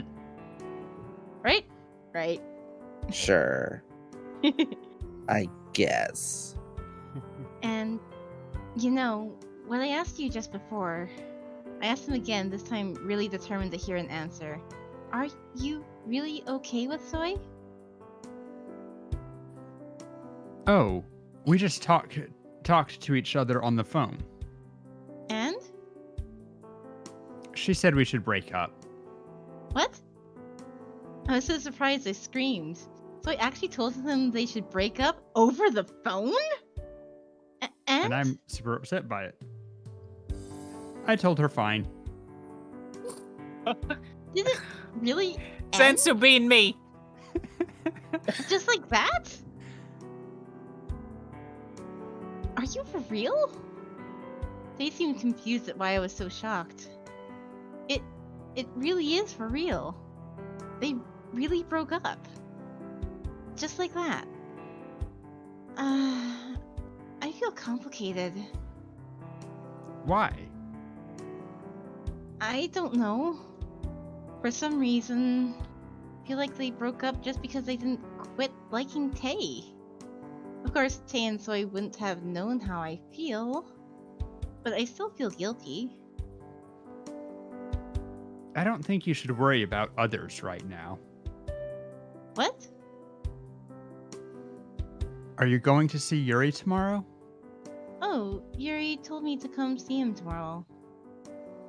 Right? Right. Sure. I guess. And, you know, what I asked you just before, I asked him again, this time really determined to hear an answer. Are you really okay with Soy? Oh, we just talked to each other on the phone. And? She said we should break up. What? I was so surprised I screamed. So I actually told them they should break up over the phone? And? And I'm super upset by it. I told her fine. Did it really end? Sensu bean me! Just like that? Are you for real? They seemed confused at why I was so shocked. It really is for real. They really broke up. Just like that. I feel complicated. Why? I don't know. For some reason, I feel like they broke up just because they didn't quit liking Tay. Of course, Tay and Soy wouldn't have known how I feel, but I still feel guilty. I don't think you should worry about others right now. What? Are you going to see Yuri tomorrow? Oh, Yuri told me to come see him tomorrow.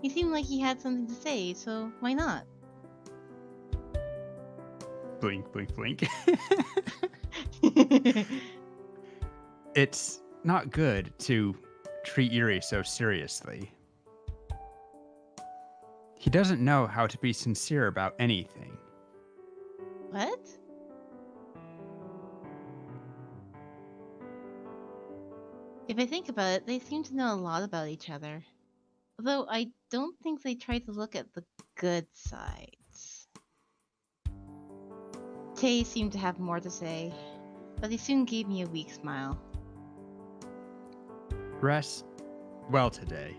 He seemed like he had something to say, so why not? Blink, blink, blink. It's not good to treat Yuri so seriously. He doesn't know how to be sincere about anything. What? If I think about it, they seem to know a lot about each other. Although I don't think they try to look at the good sides. Tay seemed to have more to say, but he soon gave me a weak smile. Rest well today.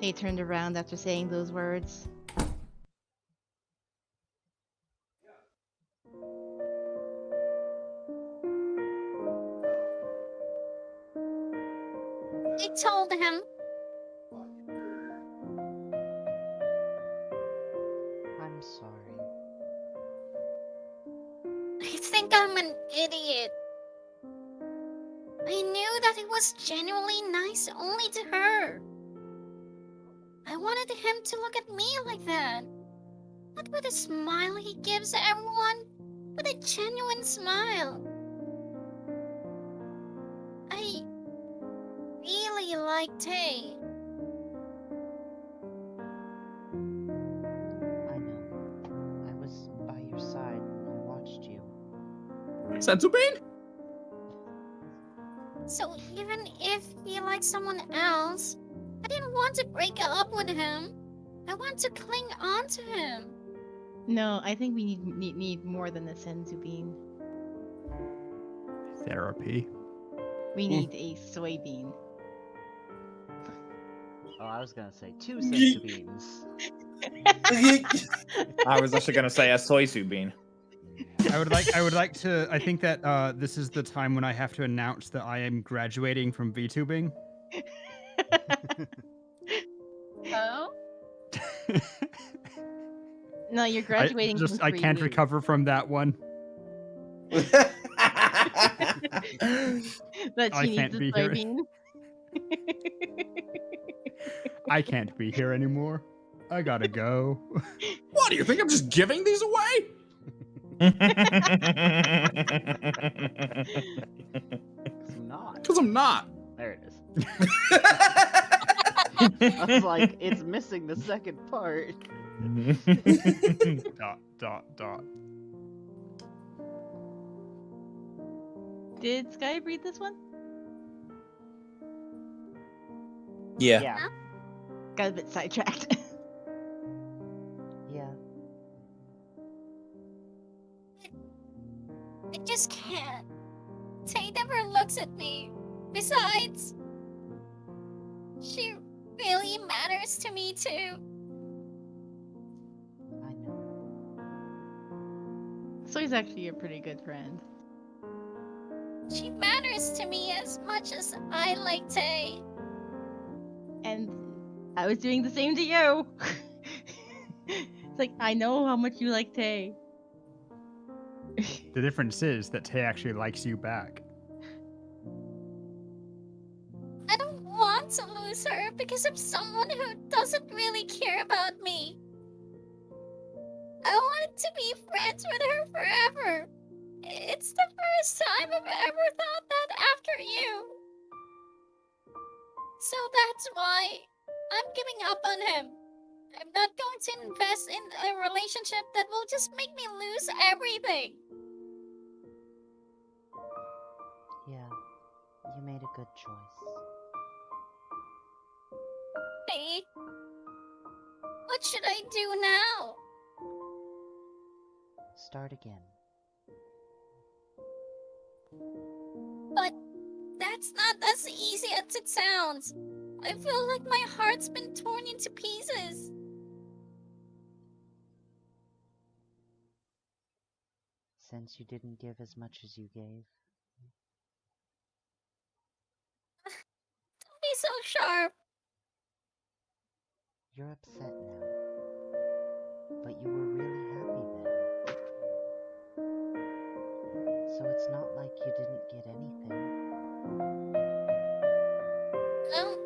Tay turned around after saying those words. I told him. I'm sorry. I think I'm an idiot. I knew that it was genuinely nice only to her. I wanted him to look at me like that. Not with a smile he gives everyone, but a genuine smile. I really like Tay. I know. I was by your side when I watched you. Sensu bean? So even if he likes someone else, I didn't want to break up with him. I want to cling on to him. No, I think we need more than a senzu bean. Therapy. We need a soybean. Oh, I was gonna say 2 senzu beans. I was actually gonna say a soy bean. I would like to. I think that this is the time when I have to announce that I am graduating from VTubing. Oh? No, you're graduating from I can't 3D. recover from that one. That I she can't needs a be here. soybean. I can't be here anymore. I gotta go. What do you think? I'm just giving these away? Cause I'm not. Because I'm not. There it is. I was like, it's missing the second part. Dot. Did Sky read this one? Yeah. Yeah. Got a bit sidetracked. Yeah. I just can't. Tay never looks at me. Besides, she really matters to me too. I know. Soy's actually a pretty good friend. She matters to me as much as I like Tay. And I was doing the same to you. It's like, I know how much you like Tay. The difference is that Tay actually likes you back. I don't want to lose her because of someone who doesn't really care about me. I want to be friends with her forever. It's the first time I've ever thought that after you. So that's why I'm giving up on him. I'm not going to invest in a relationship that will just make me lose everything. Yeah. You made a good choice. Hey, what should I do now? Start again. But that's not as easy as it sounds. I feel like my heart's been torn into pieces. Since you didn't give as much as you gave, Don't be so sharp. you're upset now. But you were really happy then. So it's not like you didn't get anything. I don't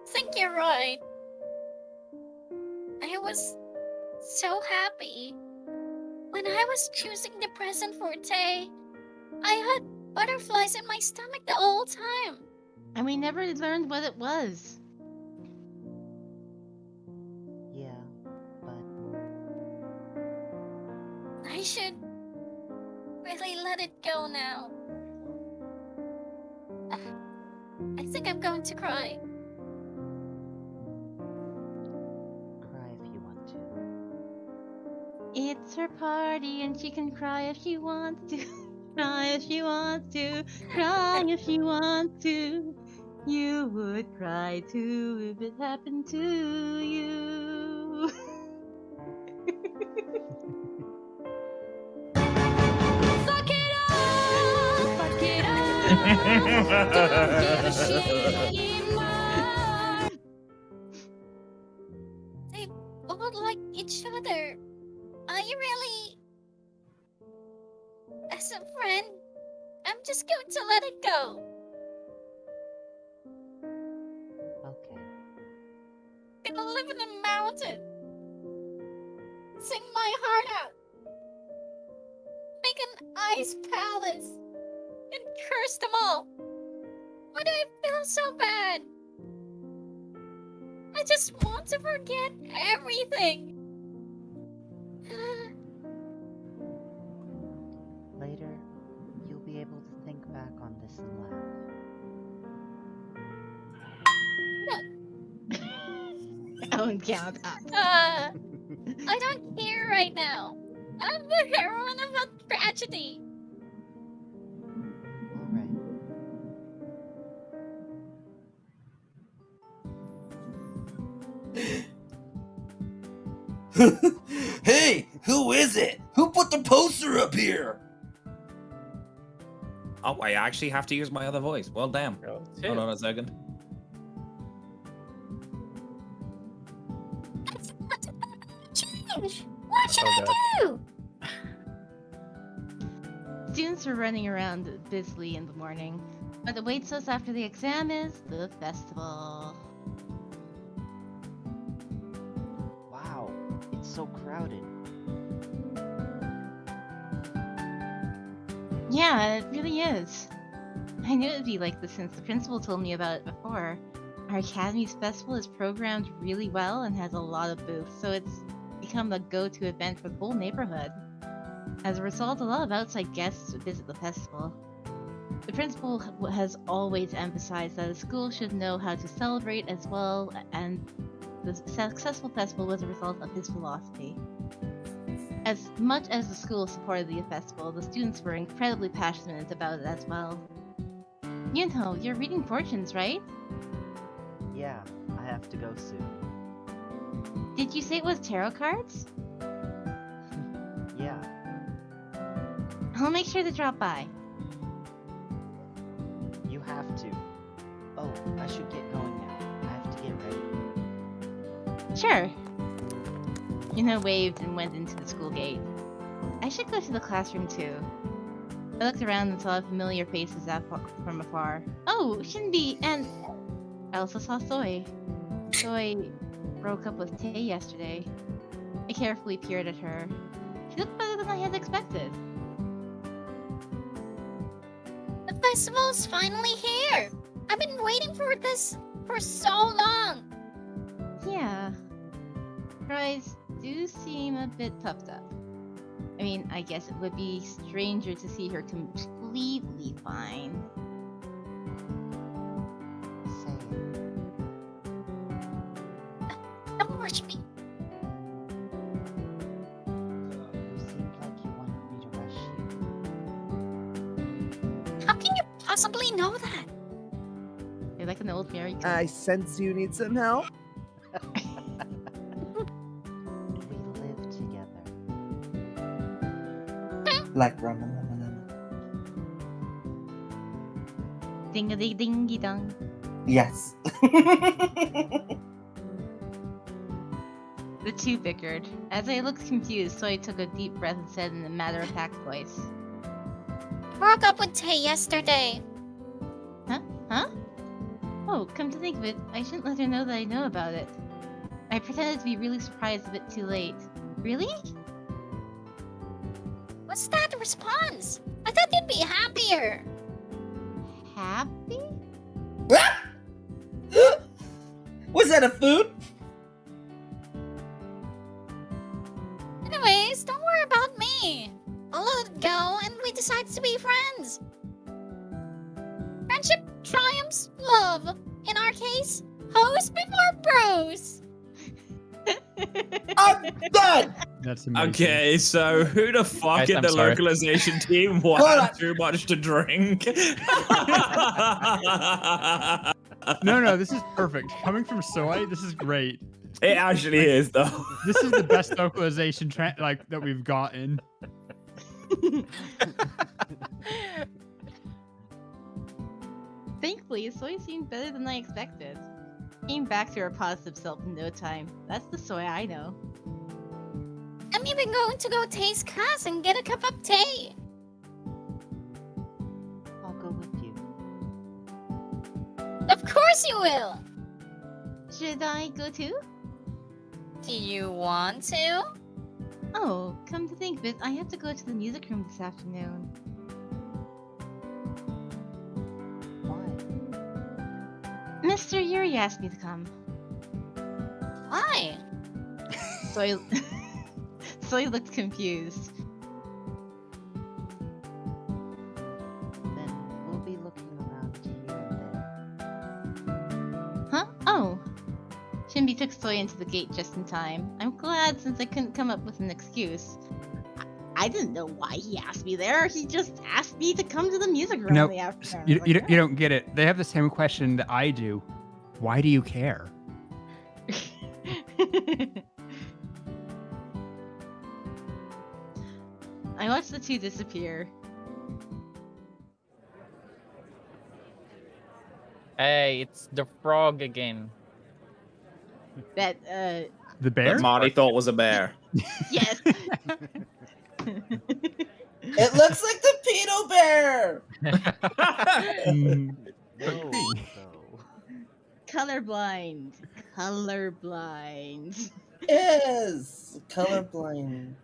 think you're right. I was so happy. When I was choosing the present for Tay, I had butterflies in my stomach the whole time. And we never learned what it was. Yeah, but I should really let it go now. I think I'm going to cry. cry if you want to. It's her party and she can cry if she wants to. Cry if she wants to. Cry if she wants to. You would cry too if it happened to you. Fuck it up! Fuck it up! Don't give a shit anymore! They both like each other. I really... As a friend, I'm just going to let it go. Okay. Gonna live in a mountain. Sing my heart out. Make an ice palace. And curse them all. Why do I feel so bad? I just want to forget everything. Later, you'll be able to think back on this and laugh. Don't count that. I don't care right now. I'm the heroine of a tragedy. Alright. Hey, who is it? Who put the poster up here? Oh, I actually have to use my other voice. Well, damn. Hold on a second. What should Oh, I do? Students are running around busily in the morning. What awaits us after the exam is the festival. Wow, it's so crowded. Yeah, it really is. I knew it'd be like this since the principal told me about it before. Our Academy's festival is programmed really well and has a lot of booths, so it's become the go-to event for the whole neighborhood. As a result, a lot of outside guests visit the festival. The principal has always emphasized that a school should know how to celebrate as well, and the successful festival was a result of his philosophy. As much as the school supported the festival, the students were incredibly passionate about it as well. You know, you're reading fortunes, right? Yeah, I have to go soon. Did you say it was tarot cards? Yeah, I'll make sure to drop by. you have to. Oh, I should get going now. I have to get ready. Sure. Yuna waved and went into the school gate. I should go to the classroom too. I looked around and saw familiar faces from afar. Oh, Shinbi, and I also saw Soy. Soy broke up with Tay yesterday. I carefully peered at her. She looked better than I had expected. The festival's finally here. I've been waiting for this for so long. Yeah. Her eyes do seem a bit puffed up. I mean, I guess it would be stranger to see her completely fine. Say it. Don't rush me. You seemed like you wanted me to rush you. How can you possibly know that? You're like an old married couple. I sense you need some help. We live together. Like ramen. Ding-a-ding-dingy-dong. Yes. The two bickered. As I looked confused, Soy took a deep breath and said in a matter-of-fact voice, Broke up with Tay yesterday. Huh? Oh, come to think of it, I shouldn't let her know that I know about it. I pretended to be really surprised a bit too late. Really? What's that response? I thought you'd be happier. Happy? Was that a food? Anyways, don't worry about me. I'll let it go and we decide to be friends. Friendship triumphs love. In our case, hoes before bros. I'm done. That's amazing. Okay, so who the fuck Guys, in I'm the sorry. localization team Hold wanted on. too much to drink? No, this is perfect. Coming from Soy, this is great. It actually is, though. This is the best localization that we've gotten. Thankfully, Soy seemed better than I expected. Came back to her positive self in no time. That's the Soy I know. I'm even going to go taste class and get a cup of tea. I'll go with you. Of course you will. Should I go too? Do you want to? Oh, come to think of it, I have to go to the music room this afternoon. Why? Mr. Yuri asked me to come. Why? Soy, Soy looked confused. Then we'll be looking around here and there. Huh? Oh. Shinbi She took Soy into the gate just in time. I'm glad since I couldn't come up with an excuse. I didn't know why he asked me there. He just asked me to come to the music room in the afternoon. You, I was you, like, don't- you don't get it. They have the same question that I do. Why do you care? I watched the two disappear. Hey, it's the frog again. That The bear? That Marty thought was a bear. yes. It looks like the pedo bear. Mm, but No, green. though. Colorblind. Colorblind. Yes, colorblind.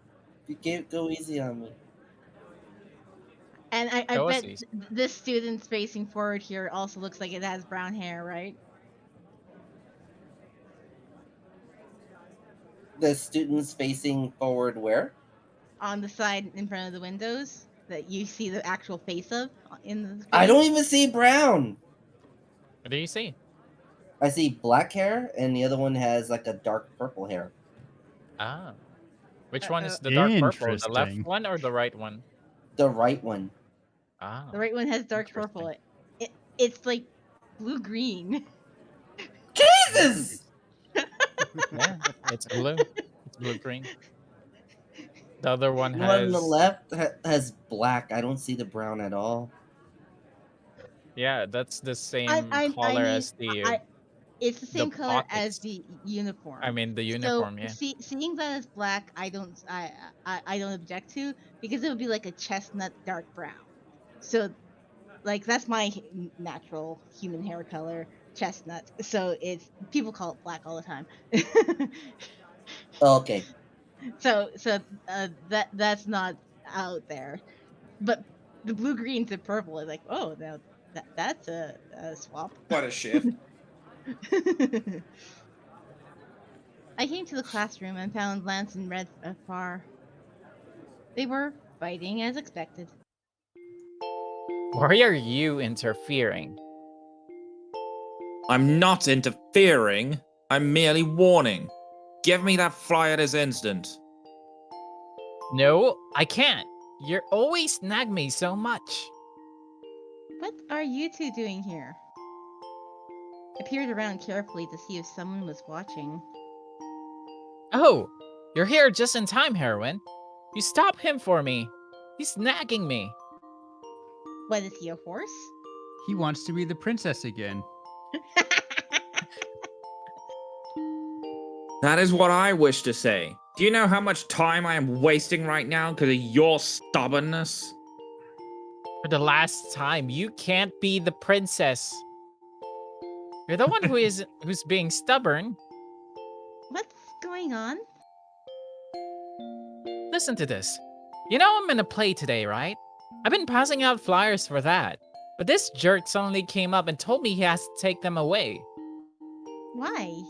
Go easy on me. And I That was bet easy. this student facing forward here also looks like it has brown hair, right? The students facing forward where? On the side in front of the windows that you see the actual face of in the I space. don't even see brown. What do you see? I see black hair, and the other one has like a dark purple hair. Ah. Which one is the dark purple? The left Interesting. one or the right one? The right one. Ah. The right one has dark purple. It's like blue-green. Jesus! Yeah, it's blue. It's blue-green. The other one The one on the has... left has black. I don't see the brown at all. Yeah, that's the same I color mean, as the it's the same color as pockets. the uniform. I mean, the uniform, so, yeah. seeing that as black, I don't object to, because it would be like a chestnut dark brown. So, like, that's my natural human hair color, chestnut. So people call it black all the time. Okay. So that's not out there. But the blue green to purple is like, oh, now that's a swap. What a shift. I came to the classroom and found Lance and Red afar. They were fighting as expected. Why are you interfering? I'm not interfering. I'm merely warning. Give me that flyer this instant. No, I can't. You're always nag me so much. What are you two doing here? I peered around carefully to see if someone was watching. Oh, you're here just in time, Heroine. You stop him for me. He's nagging me. What, is he a horse? He wants to be the princess again. That is what I wish to say. Do you know how much time I am wasting right now because of your stubbornness? For the last time, you can't be the princess. You're the one who's being stubborn. What's going on? Listen to this. You know I'm in a play today, right? I've been passing out flyers for that. But this jerk suddenly came up and told me he has to take them away. Why?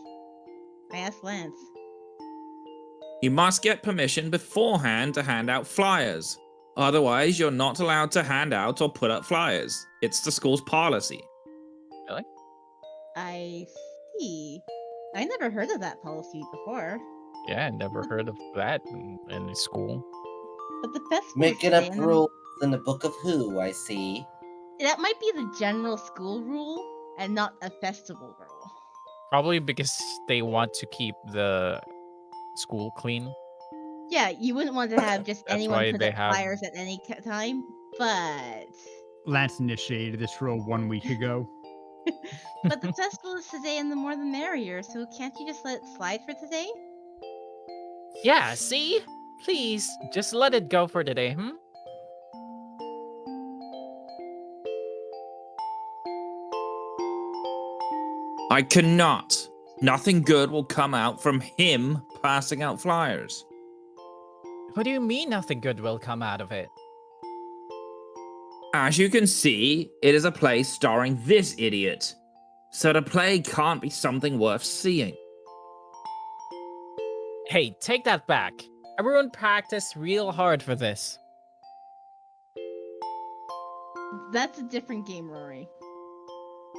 I asked Lance. You must get permission beforehand to hand out flyers. Otherwise, you're not allowed to hand out or put up flyers. It's the school's policy. Really? I see. I never heard of that policy before. Yeah, I never heard of that in school. But the festival Making is up today, rules in the Book of Who, I see. That might be the general school rule and not a festival rule. Probably because they want to keep the school clean. Yeah, you wouldn't want to have just That's anyone why put they up have... flyers at any time, but... Lance initiated this rule 1 week ago. But the festival is today and the more the merrier, so can't you just let it slide for today? Yeah, see? Please, just let it go for today, hmm? I cannot. Nothing good will come out from him passing out flyers. What do you mean nothing good will come out of it? As you can see, it is a play starring this idiot. So the play can't be something worth seeing. Hey, take that back. Everyone practiced real hard for this. That's a different game, Rory.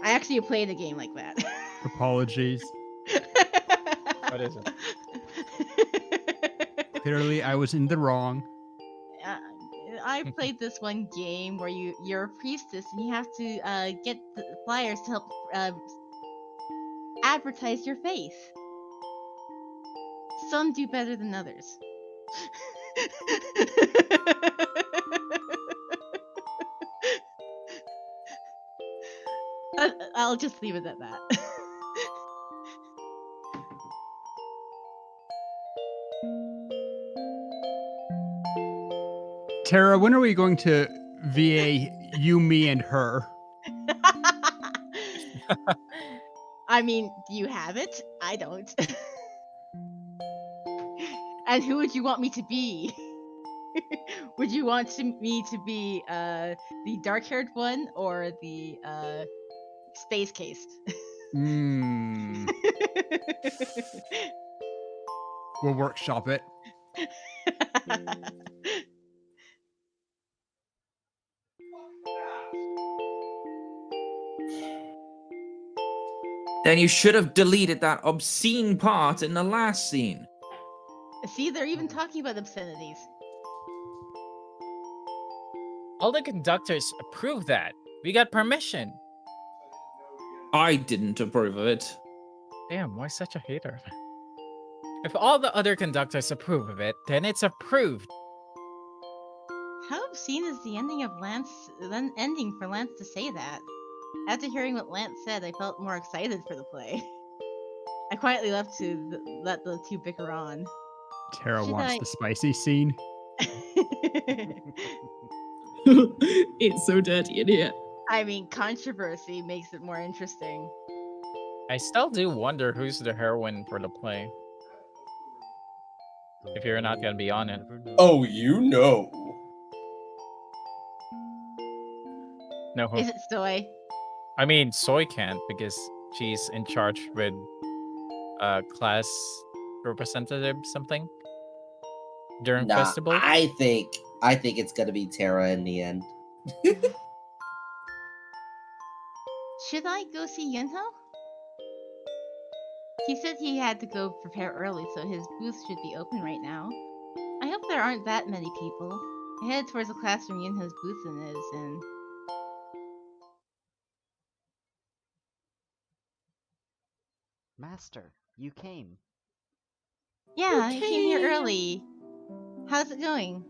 I actually played a game like that. Apologies. What is it? Clearly, I was in the wrong. I played this one game where you're a priestess and you have to get the flyers to help advertise your faith. Some do better than others. I'll just leave it at that. Tara, when are we going to VA you, me, and her? I mean, do you have it? I don't. And who would you want me to be? Would you want me to be the dark-haired one or the space cased? Hmm. We'll workshop it. Then you should have deleted that obscene part in the last scene. See, they're even talking about obscenities. All the conductors approve that. We got permission. I didn't approve of it. Damn, why such a hater? If all the other conductors approve of it, then it's approved. How obscene is the ending of Lance? Then ending for Lance to say that. After hearing what Lance said, I felt more excited for the play. I quietly left to let the two bicker on. Tara Should wants I- the spicy scene. It's so dirty in here. I mean, controversy makes it more interesting. I still do wonder who's the heroine for the play. If you're not gonna be on it. Oh, you know. No, Is it Soy? I mean, Soy can't because she's in charge with class representative something during Nah, festival. I think it's gonna be Tara in the end. Should I go see Yunho? He said he had to go prepare early, so his booth should be open right now. I hope there aren't that many people. I headed towards the classroom Yunho's booth is in. Master, you came. Yeah, I came here early. How's it going?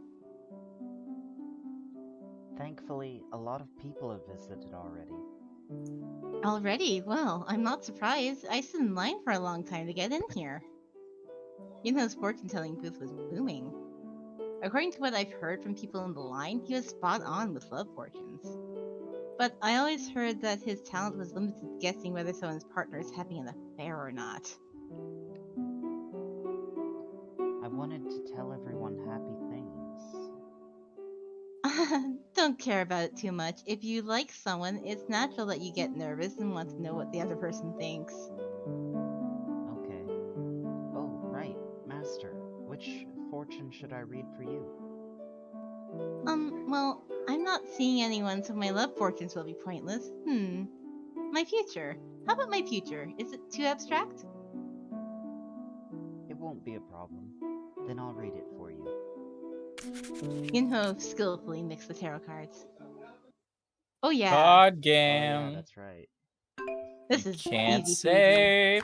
Thankfully, a lot of people have visited already. Already? Well, I'm not surprised. I stood in line for a long time to get in here. Yunho's fortune-telling booth was booming. According to what I've heard from people in the line, he was spot on with love fortunes. But I always heard that his talent was limited to guessing whether someone's partner is having an affair or not. I wanted to tell everyone happy things. Don't care about it too much. If you like someone, it's natural that you get nervous and want to know what the other person thinks. Okay. Oh, right, Master. Which fortune should I read for you? Well, I'm not seeing anyone, so my love fortunes will be pointless. My future. How about my future? Is it too abstract? It won't be a problem. Then I'll read it for you. Yunho skillfully mixed the tarot cards. Oh yeah. Card Oh game. yeah, that's right. This is Can't easy peasy. save.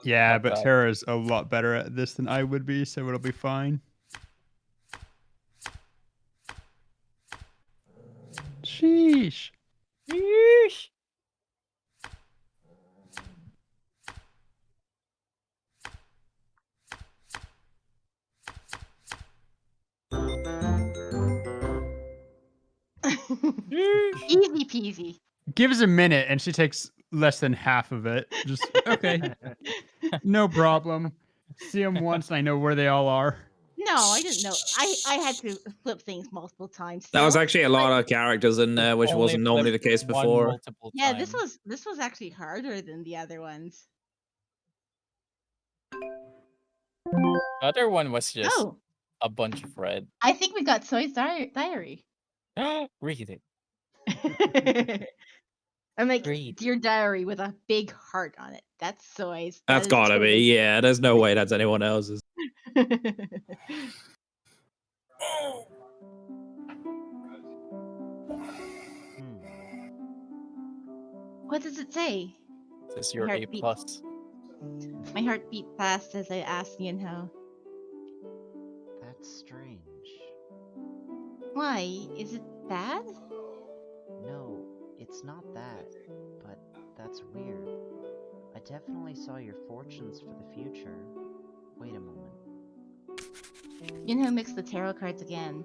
Yeah, but bad. Tara's a lot better at this than I would be, so it'll be fine. Sheesh. Yeesh. Easy peasy. Give us a minute, and she takes less than half of it. Just, okay. No problem. See them once, and I know where they all are. No, I didn't know. I had to flip things multiple times. That was still. actually a lot of characters in there, which Only wasn't normally the flipped case one before. multiple Yeah, times. this was actually harder than the other ones. The other one was just Oh, a bunch of red. I think we got Soy's diary. Read it. I'm like, Agreed. Dear Diary with a big heart on it. That's Soy's. That That's is gotta totally- be. Yeah, there's no way that's anyone else's. What does it say? This is My your heart A beat- plus. My heart beat fast as I asked Yunho. That's strange. Why? Is it bad? No, it's not that, but that's weird. I definitely saw your fortunes for the future. Wait a moment. Yunho mixed the tarot cards again.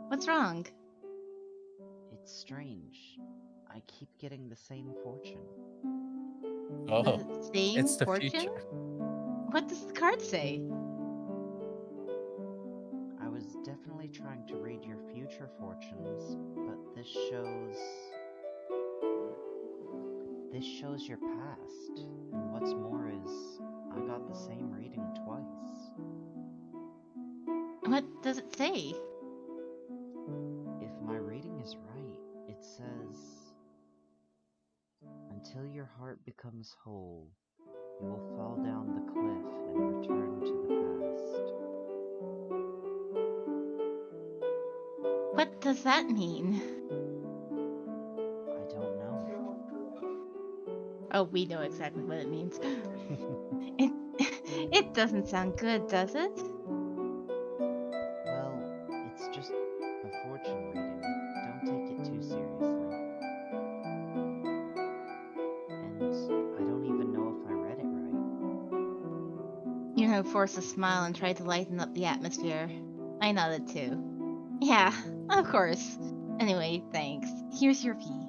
What's wrong? It's strange. I keep getting the same fortune. Oh, The same it's the fortune? future. What does the card say? I was definitely trying to read your future fortunes, but this shows your past. And what's more is, I got the same reading twice. What does it say? If my reading is right, it says, until your heart becomes whole, you will fall down the cliff and return to the past. What does that mean? I don't know. Oh, we know exactly what it means. It doesn't sound good, does it? Well, it's just a fortune reading. Don't take it too seriously. And I don't even know if I read it right. Yunho forced a smile and tried to lighten up the atmosphere. I nodded too. Yeah, of course. Anyway, thanks. Here's your fee.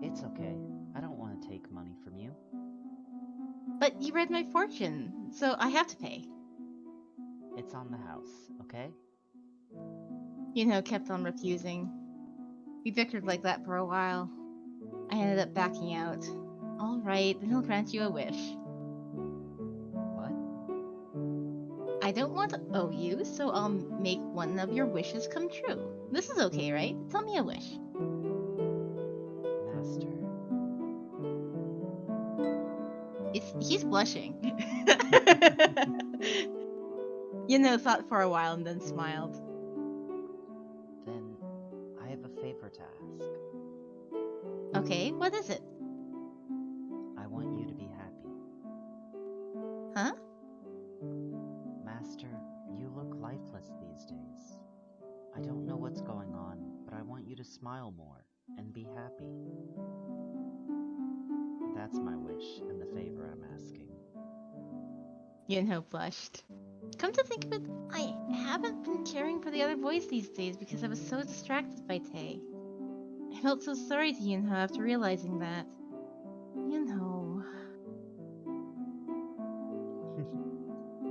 It's okay. I don't want to take money from you. But you read my fortune, so I have to pay. It's on the house, okay? Yunho kept on refusing. We bickered like that for a while. I ended up backing out. Alright, then he'll grant you a wish. What? I don't want to owe you, so I'll make one of your wishes come true. This is okay, right? Tell me a wish. Master. He's blushing. Yunho thought for a while and then smiled. Then I have a favor to ask. Okay, what is it? I want you to be happy. Huh? Master, you look lifeless these days. I don't know what's going on, but I want you to smile more and be happy. That's my wish and the favor I'm asking. Yunho blushed. Come to think of it, I haven't been caring for the other boys these days because I was so distracted by Tay. I felt so sorry to Yunho after realizing that. Yunho.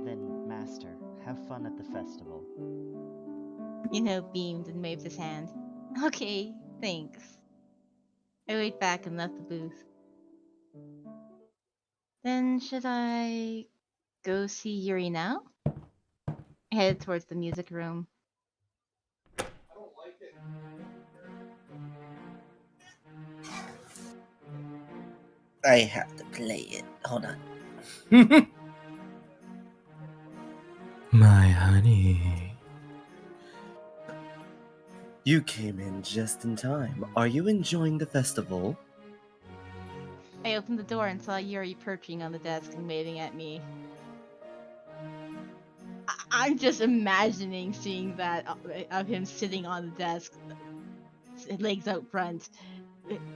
Then, Master, have fun at the festival. Yunho beamed and waved his hand. Okay, thanks. I waved back and left the booth. Then should I go see Yuri now? I headed towards the music room. I have to play it. Hold on. My honey. You came in just in time. Are you enjoying the festival? I opened the door and saw Yuri perching on the desk and waving at me. I'm just imagining seeing that of him sitting on the desk, legs out front,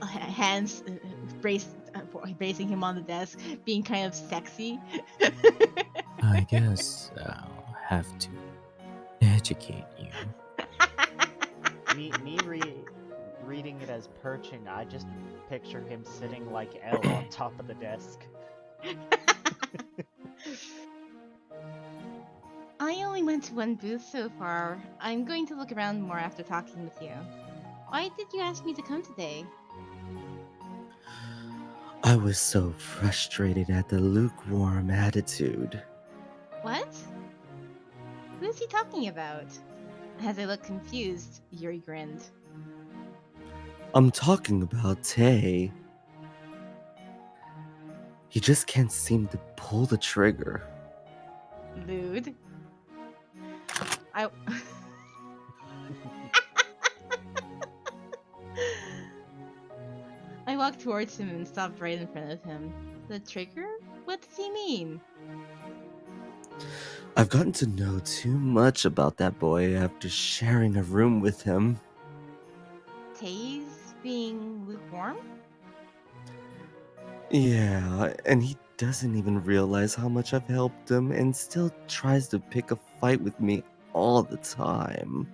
hands bracing him on the desk, being kind of sexy. I guess I'll have to educate you. Reading it as perching, I just picture him sitting like L on top of the desk. I only went to one booth so far. I'm going to look around more after talking with you. Why did you ask me to come today? I was so frustrated at the lukewarm attitude. What? Who is he talking about? As I looked confused, Yuri grinned. I'm talking about Tay. He just can't seem to pull the trigger. Lewd. I. I walked towards him and stopped right in front of him. The trigger? What does he mean? I've gotten to know too much about that boy after sharing a room with him. Tay's being lukewarm? Yeah, and he doesn't even realize how much I've helped him and still tries to pick a fight with me all the time.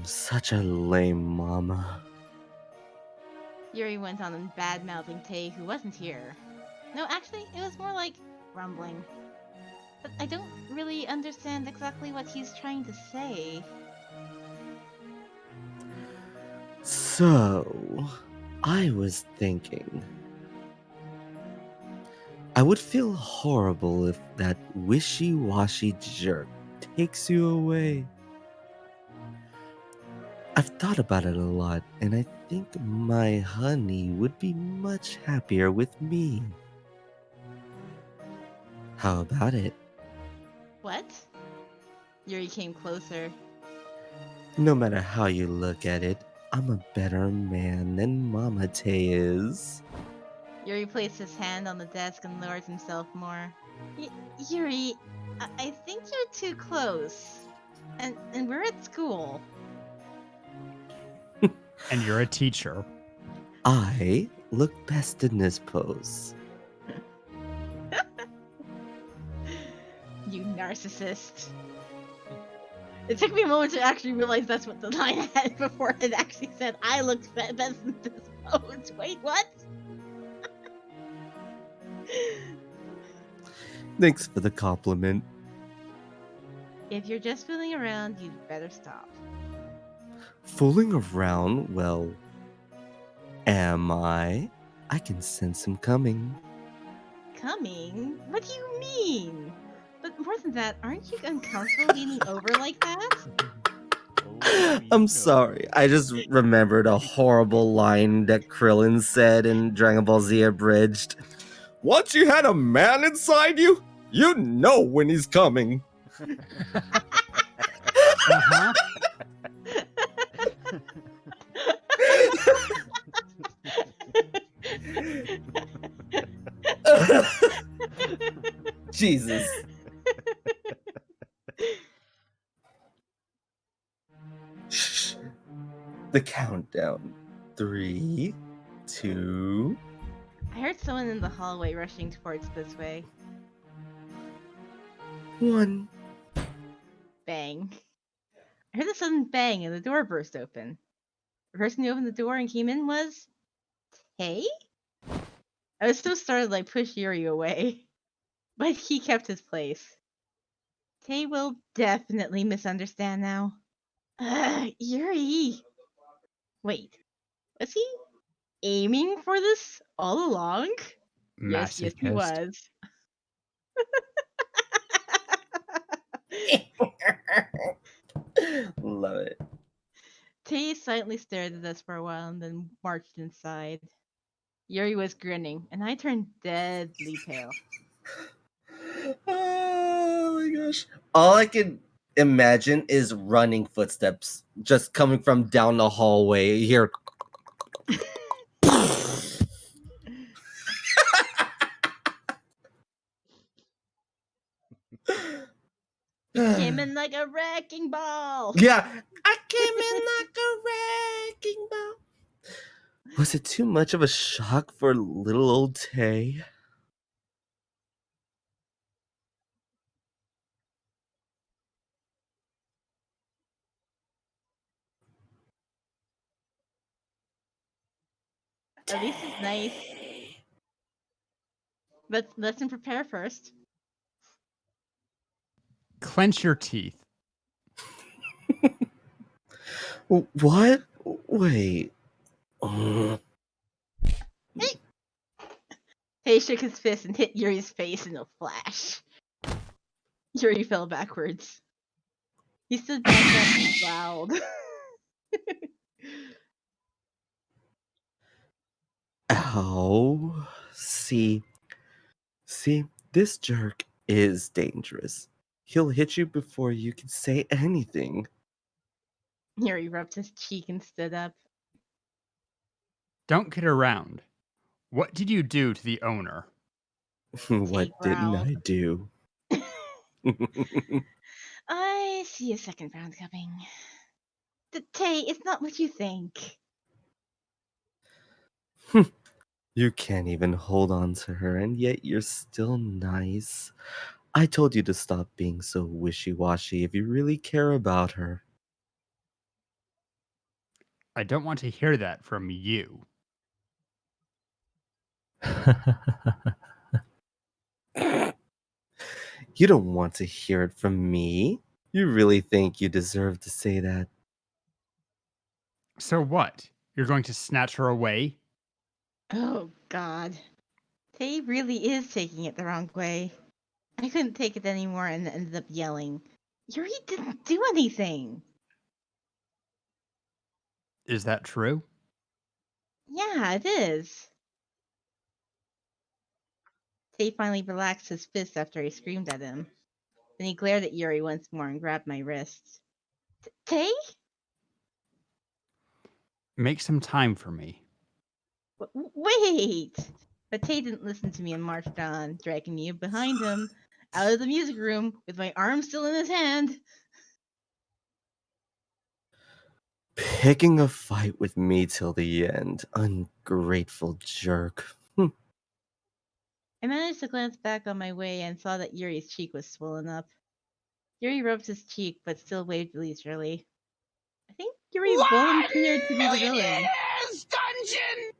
Such a lame mama. Yuri went on bad-mouthing Tay, who wasn't here. No, actually, it was more like rumbling. But I don't really understand exactly what he's trying to say. So, I was thinking. I would feel horrible if that wishy-washy jerk takes you away. I've thought about it a lot, and I think my honey would be much happier with me. How about it? What? Yuri came closer. No matter how you look at it, I'm a better man than Mama Tay is. Yuri placed his hand on the desk and lowered himself more. Yuri, I think you're too close. And we're at school. And you're a teacher. I look best in this pose. You narcissist. It took me a moment to actually realize that's what the line had before it actually said, I looked best in this pose. Wait, what? Thanks for the compliment. If you're just fooling around, you'd better stop. Fooling around? Well, am I? I can sense him coming. Coming? What do you mean? But more than that, aren't you uncomfortable leaning over like that? I'm sorry. I just remembered a horrible line that Krillin said in Dragon Ball Z Abridged. Once you had a man inside you, you know when he's coming. Uh-huh. Jesus. Shh. The countdown. 3, 2. I heard someone in the hallway rushing towards this way. 1. Bang. I heard a sudden bang and the door burst open. The person who opened the door and came in was... Hey? I was so startled I pushed Yuri away. But he kept his place. Tay will definitely misunderstand now. Yuri! Wait, was he aiming for this all along? Yes, he Masochist. was. Love it. Tay silently stared at us for a while and then marched inside. Yuri was grinning, and I turned deadly pale. Oh my gosh. All I can imagine is running footsteps just coming from down the hallway. You hear. He came in like a wrecking ball! Yeah, I came in like a wrecking ball. Was it too much of a shock for little old Tay? At least it's nice. But let's him prepare first. Clench your teeth. What? Wait. Uh, Tay shook his fist and hit Yuri's face in a flash. Yuri fell backwards. He stood back up and growled. Ow. See, this jerk is dangerous. He'll hit you before you can say anything. Yuri rubbed his cheek and stood up. Don't kid around. What did you do to the owner? What didn't growled. I do? I see a second round coming. Tay, it's not what you think. You can't even hold on to her, and yet you're still nice. I told you to stop being so wishy-washy if you really care about her. I don't want to hear that from you. You don't want to hear it from me? You really think you deserve to say that? So what? You're going to snatch her away? Oh, God. Tay really is taking it the wrong way. I couldn't take it anymore and ended up yelling. Yuri didn't do anything. Is that true? Yeah, it is. Tay finally relaxed his fist after I screamed at him. Then he glared at Yuri once more and grabbed my wrist. Tay? Make some time for me. Wait! But Tay didn't listen to me and marched on, dragging me behind him, out of the music room, with my arm still in his hand. Picking a fight with me till the end. Ungrateful jerk. I managed to glance back on my way and saw that Yuri's cheek was swollen up. Yuri rubbed his cheek, but still waved leisurely. I think Yuri volunteered to be the villain. Dungeon!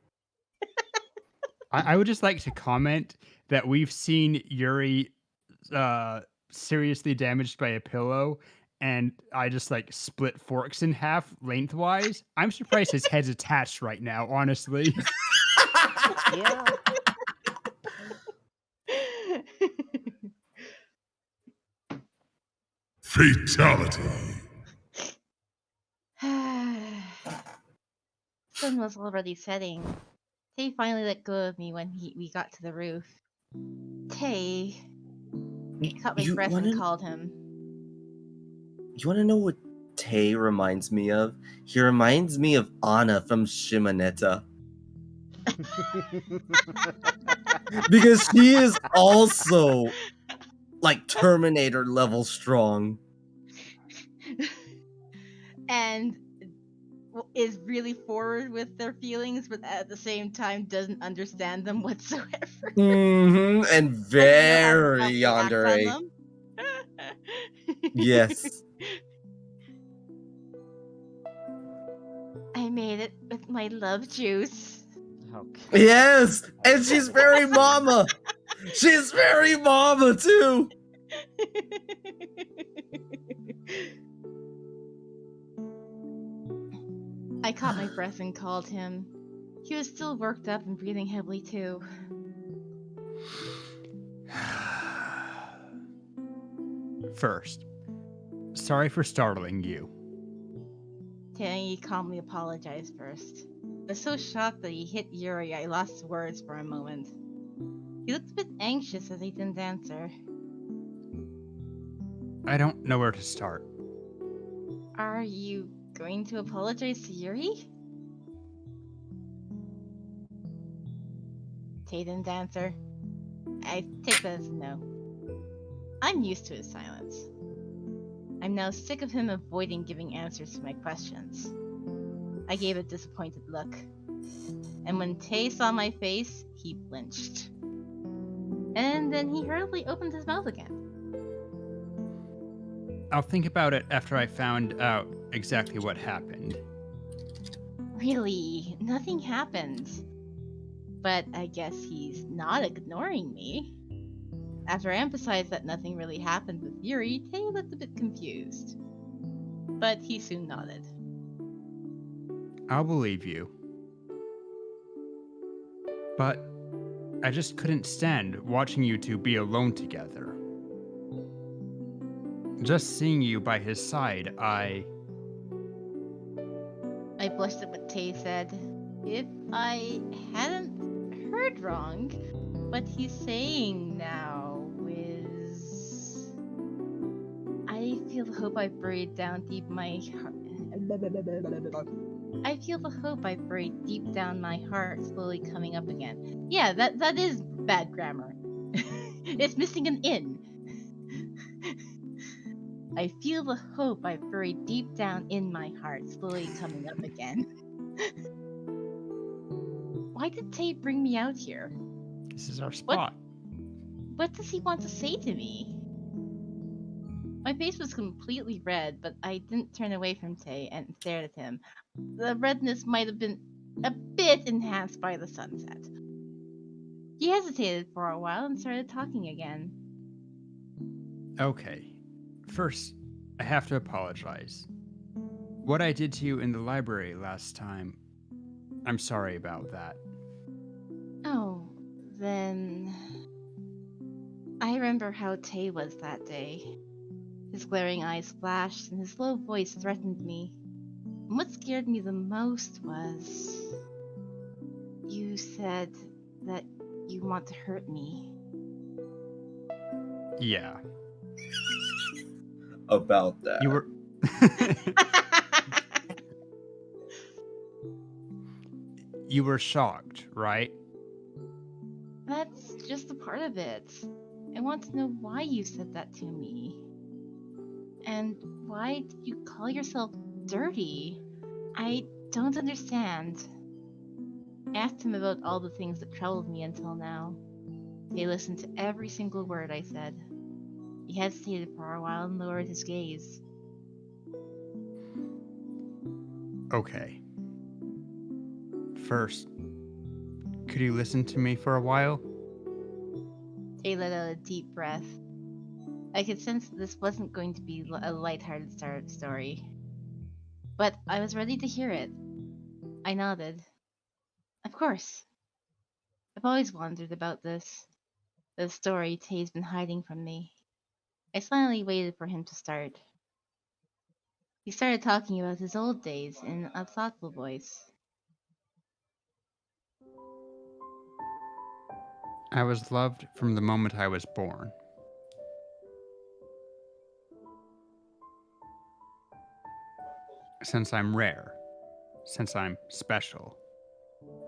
I would just like to comment that we've seen Yuri seriously damaged by a pillow, and I just like split forks in half lengthwise. I'm surprised his head's attached right now, honestly. Yeah. Fatality. Sun was already setting. Tay finally let go of me when we got to the roof. Tay. I caught my breath and called him. You wanna know what Tay reminds me of? He reminds me of Anna from Shimoneta. Because she is also like Terminator level strong. And is really forward with their feelings, but at the same time doesn't understand them whatsoever. And very yandere. Yes. I made it with my love juice. Okay. Yes! And she's very mama! She's very mama too! I caught my breath and called him. He was still worked up and breathing heavily too. First, sorry for startling you. Tay calmly apologized first. I was so shocked that he hit Yuri, I lost words for a moment. He looked a bit anxious as he didn't answer. I don't know where to start. Are you going to apologize to Yuri? Tay didn't answer. I take that as a no. I'm used to his silence. I'm now sick of him avoiding giving answers to my questions. I gave a disappointed look. And when Tay saw my face, he blinched. And then he hurriedly opened his mouth again. I'll think about it after I found out exactly what happened. Really, nothing happened. But I guess he's not ignoring me. After I emphasized that nothing really happened with Yuri, Tay looked a bit confused. But he soon nodded. I'll believe you. But I just couldn't stand watching you two be alone together. Just seeing you by his side, I blushed at what Tay said. If I hadn't heard wrong, what he's saying now is... I feel the hope I buried down deep my heart. I feel the hope I buried deep down my heart slowly coming up again. Yeah, that is bad grammar. It's missing an in. I feel the hope I buried deep down in my heart slowly coming up again. Why did Tate bring me out here? this is our spot. What does he want to say to me? My face was completely red, but I didn't turn away from Tay and stared at him. The redness might have been a bit enhanced by the sunset. He hesitated for a while and started talking again. Okay. First, I have to apologize. What I did to you in the library last time, I'm sorry about that. Oh, then... I remember how Tay was that day. His glaring eyes flashed and his low voice threatened me. And what scared me the most was... You said that you want to hurt me. Yeah. About that. You were... You were shocked, right? That's just a part of it. I want to know why you said that to me. And why did you call yourself dirty? I don't understand. I asked him about all the things that troubled me until now. He listened to every single word I said. He hesitated for a while and lowered his gaze. Okay. First, could you listen to me for a while? Tay let out a deep breath. I could sense that this wasn't going to be a lighthearted story. But I was ready to hear it. I nodded. Of course. I've always wondered about this. The story Tay's been hiding from me. I silently waited for him to start. He started talking about his old days in a thoughtful voice. I was loved from the moment I was born. Since I'm rare, since I'm special,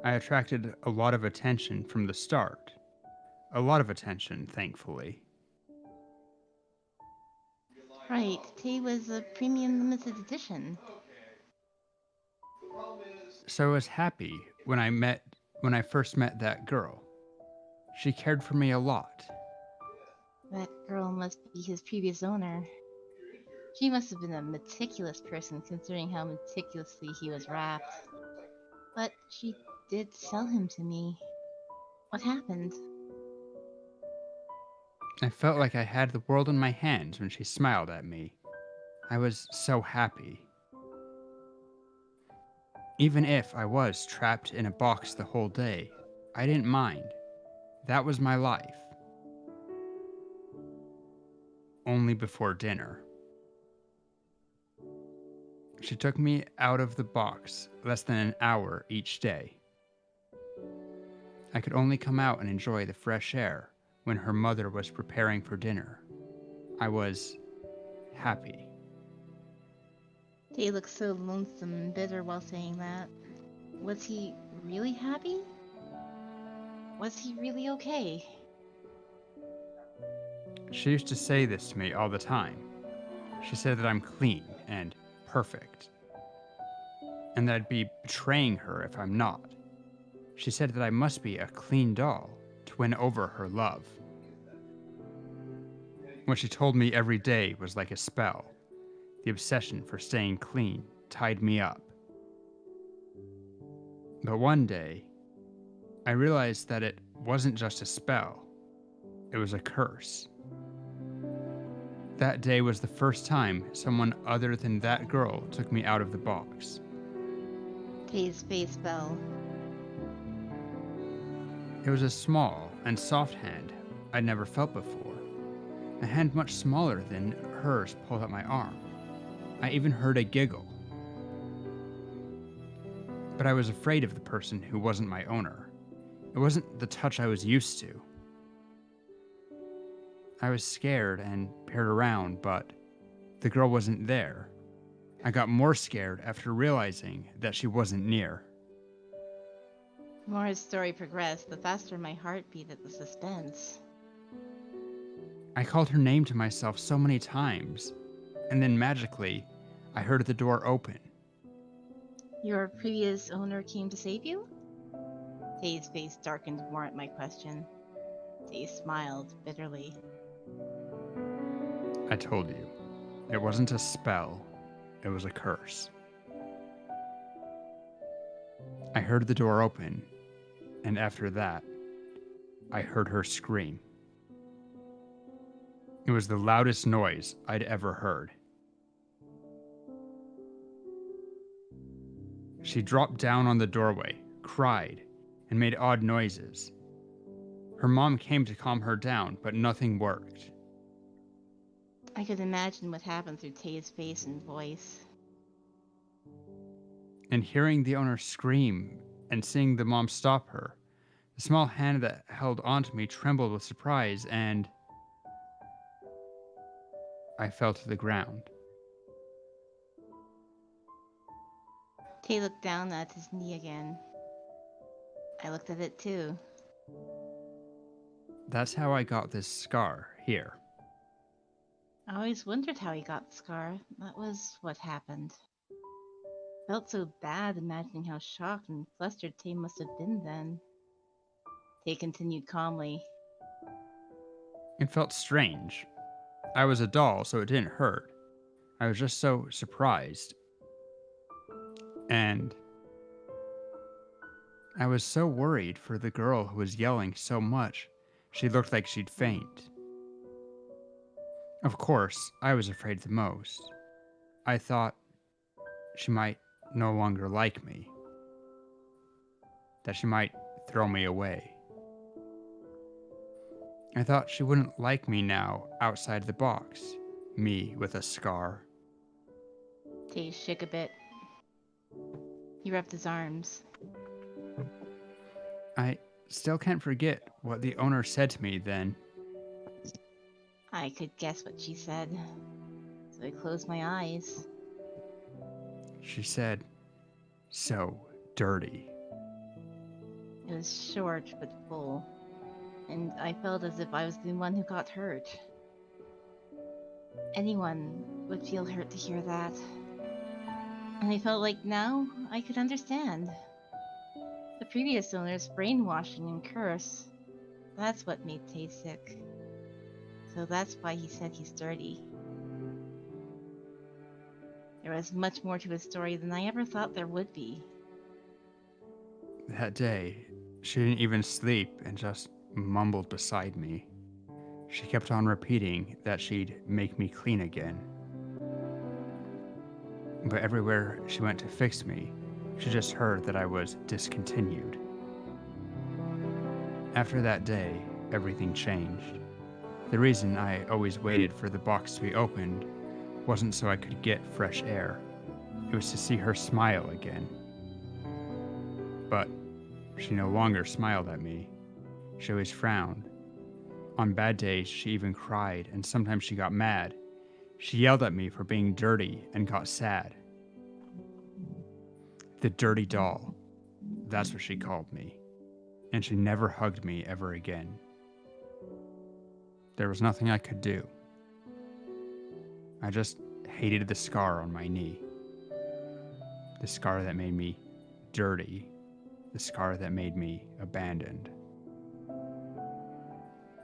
I attracted a lot of attention from the start. A lot of attention, thankfully. Right, Tay was a premium limited edition. So I was happy when I first met that girl. She cared for me a lot. That girl must be his previous owner. She must have been a meticulous person considering how meticulously he was wrapped. But she did sell him to me. What happened? I felt like I had the world in my hands when she smiled at me. I was so happy. Even if I was trapped in a box the whole day, I didn't mind. That was my life. Only before dinner. She took me out of the box less than an hour each day. I could only come out and enjoy the fresh air when her mother was preparing for dinner. I was happy. Tay looked so lonesome and bitter while saying that. Was he really happy? Was he really okay? She used to say this to me all the time. She said that I'm clean and perfect, and that I'd be betraying her if I'm not. She said that I must be a clean doll to win over her love. What she told me every day was like a spell. The obsession for staying clean tied me up. But one day, I realized that it wasn't just a spell. It was a curse. That day was the first time someone other than that girl took me out of the box. Tay's face fell. It was a small and soft hand I'd never felt before. A hand much smaller than hers pulled at my arm. I even heard a giggle. But I was afraid of the person who wasn't my owner. It wasn't the touch I was used to. I was scared and peered around, but the girl wasn't there. I got more scared after realizing that she wasn't near. The more his story progressed, the faster my heart beat at the suspense. I called her name to myself so many times, and then magically, I heard the door open. Your previous owner came to save you? Tay's face darkened more at my question. Tay smiled bitterly. I told you, it wasn't a spell, it was a curse. I heard the door open, and after that, I heard her scream. It was the loudest noise I'd ever heard. She dropped down on the doorway, cried, and made odd noises. Her mom came to calm her down, but nothing worked. I could imagine what happened through Tay's face and voice. And hearing the owner scream and seeing the mom stop her, the small hand that held onto me trembled with surprise, and I fell to the ground. Tay looked down at his knee again. I looked at it too. That's how I got this scar here. I always wondered how he got the scar. That was what happened. Felt so bad imagining how shocked and flustered Tay must have been then. Tay continued calmly. It felt strange. I was a doll, so it didn't hurt. I was just so surprised. And I was so worried for the girl who was yelling so much, she looked like she'd faint. Of course, I was afraid the most. I thought she might no longer like me, that she might throw me away. I thought she wouldn't like me now outside the box, me with a scar. Tay shook a bit. He rubbed his arms. I still can't forget what the owner said to me then. I could guess what she said, so I closed my eyes. She said, "So dirty." It was short but full, and I felt as if I was the one who got hurt. Anyone would feel hurt to hear that. And I felt like now I could understand. The previous owner's brainwashing and curse. That's what made Tay sick. So that's why he said he's dirty. There was much more to his story than I ever thought there would be. That day, she didn't even sleep and just mumbled beside me. She kept on repeating that she'd make me clean again. But everywhere she went to fix me, she just heard that I was discontinued. After that day, everything changed. The reason I always waited for the box to be opened wasn't so I could get fresh air. It was to see her smile again. But she no longer smiled at me. She always frowned. On bad days, she even cried, and sometimes she got mad. She yelled at me for being dirty and got sad. The dirty doll. That's what she called me. And she never hugged me ever again. There was nothing I could do. I just hated the scar on my knee. The scar that made me dirty. The scar that made me abandoned.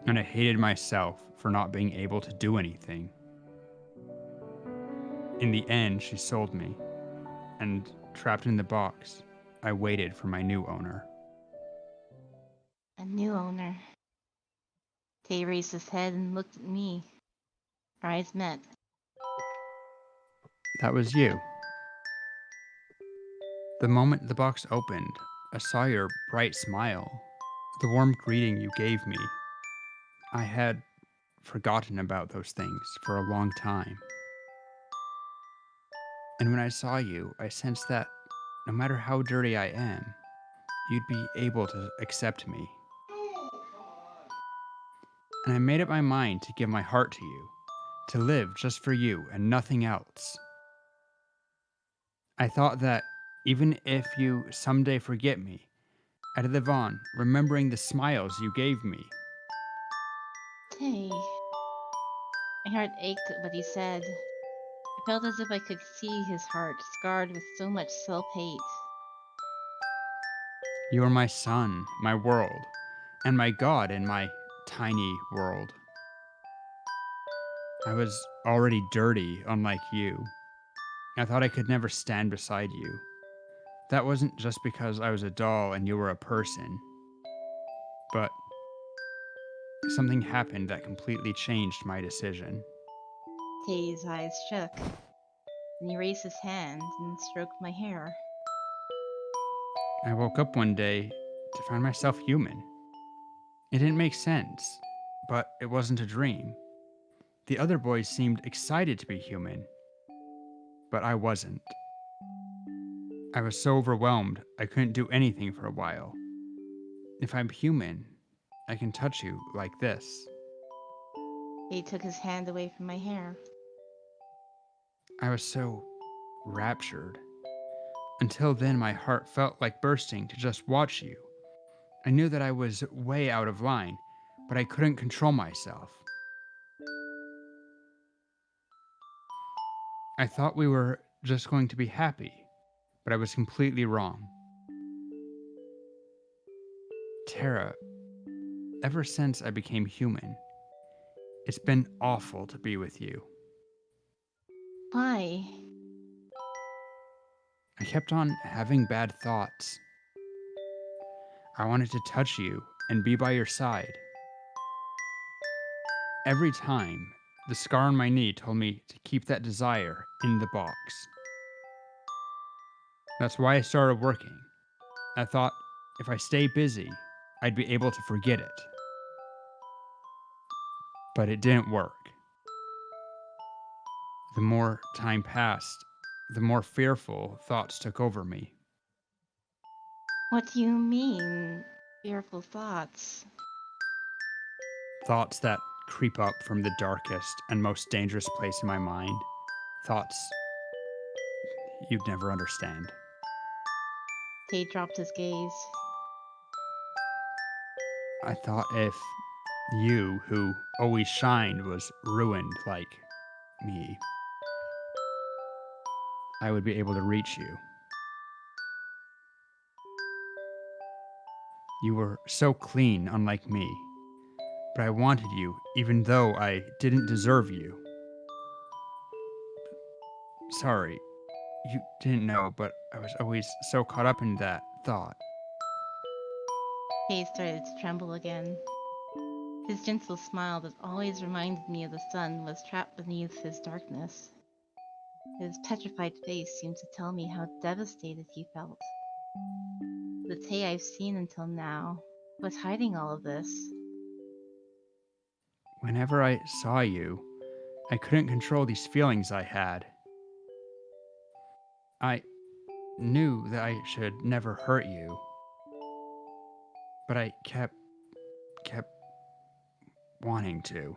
And I hated myself for not being able to do anything. In the end, she sold me, and trapped in the box, I waited for my new owner. A new owner. Tay raised his head and looked at me. Our eyes met. That was you. The moment the box opened, I saw your bright smile, the warm greeting you gave me. I had forgotten about those things for a long time. And when I saw you, I sensed that no matter how dirty I am, you'd be able to accept me. And I made up my mind to give my heart to you, to live just for you and nothing else. I thought that even if you someday forget me, I'd live on, remembering the smiles you gave me. Tay. My heart ached at what he said. I felt as if I could see his heart, scarred with so much self-hate. You are my sun, my world, and my God in my tiny world. I was already dirty, unlike you. I thought I could never stand beside you. That wasn't just because I was a doll and you were a person, but something happened that completely changed my decision. Tay's eyes shook. Then he raised his hand and stroked my hair. I woke up one day to find myself human. It didn't make sense, but it wasn't a dream. The other boys seemed excited to be human, but I wasn't. I was so overwhelmed I couldn't do anything for a while. If I'm human, I can touch you like this. Tay took his hand away from my hair. I was so raptured. Until then, my heart felt like bursting to just watch you. I knew that I was way out of line, but I couldn't control myself. I thought we were just going to be happy, but I was completely wrong. Tara, ever since I became human, it's been awful to be with you. Why? I kept on having bad thoughts. I wanted to touch you and be by your side. Every time, the scar on my knee told me to keep that desire in the box. That's why I started working. I thought if I stay busy, I'd be able to forget it. But it didn't work. The more time passed, the more fearful thoughts took over me. What do you mean, fearful thoughts? Thoughts that creep up from the darkest and most dangerous place in my mind. Thoughts you'd never understand. Tay dropped his gaze. I thought if you, who always shined, was ruined like me, I would be able to reach you. You were so clean, unlike me, but I wanted you even though I didn't deserve you. Sorry, you didn't know, but I was always so caught up in that thought. Tay started to tremble again. His gentle smile that always reminded me of the sun was trapped beneath his darkness. His petrified face seemed to tell me how devastated he felt. The Tay I've seen until now was hiding all of this. Whenever I saw you, I couldn't control these feelings I had. I knew that I should never hurt you, but I kept wanting to.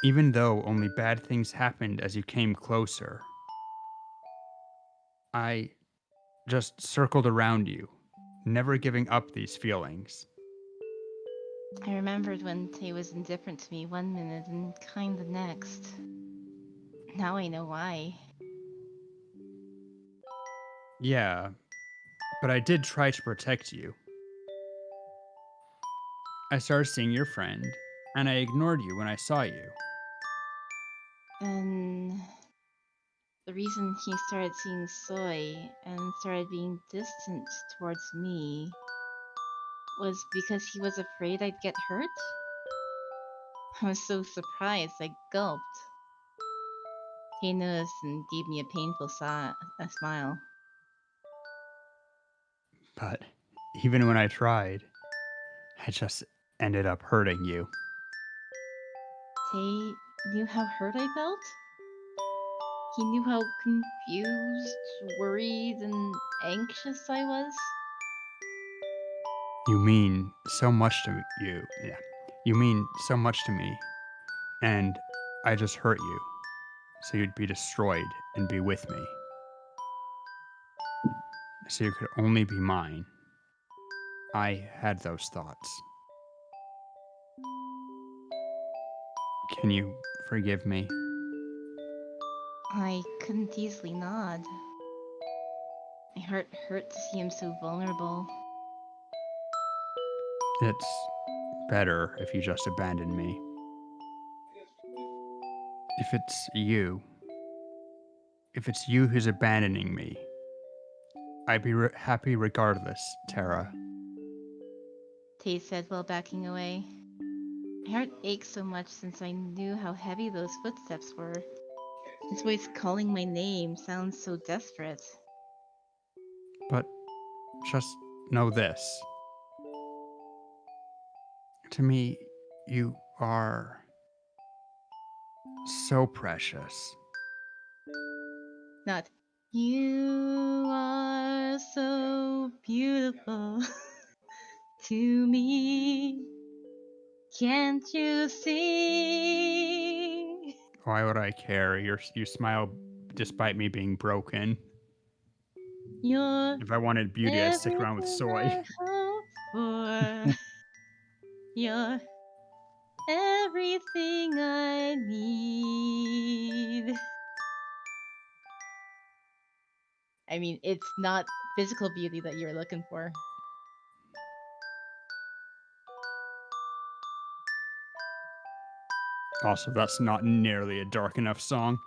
Even though only bad things happened as you came closer, I just circled around you, never giving up these feelings. I remembered when Tay was indifferent to me one minute and kind the next. Now I know why. Yeah, but I did try to protect you. I started seeing your friend, and I ignored you when I saw you. Then the reason he started seeing Soy and started being distant towards me was because he was afraid I'd get hurt? I was so surprised I gulped. He noticed and gave me a painful a smile. But even when I tried, I just ended up hurting you. Tay knew how hurt I felt. He knew how confused, worried, and anxious I was. You mean so much to you. Yeah. You mean so much to me. And I just hurt you. So you'd be destroyed and be with me. So you could only be mine. I had those thoughts. Can you forgive me? I couldn't easily nod. My heart hurt to see him so vulnerable. It's better if you just abandon me. If it's you who's abandoning me, I'd be happy regardless, Tara. Tay said while backing away. My heart ached so much since I knew how heavy those footsteps were. His voice calling my name sounds so desperate. But just know this. To me, you are so precious. Not, you are so beautiful to me. Can't you see? Why would I care? You smile despite me being broken. You're If I wanted beauty, I'd stick around with everything soy. I hope for. You're everything I need. I mean, it's not physical beauty that you're looking for. Also, that's not nearly a dark enough song.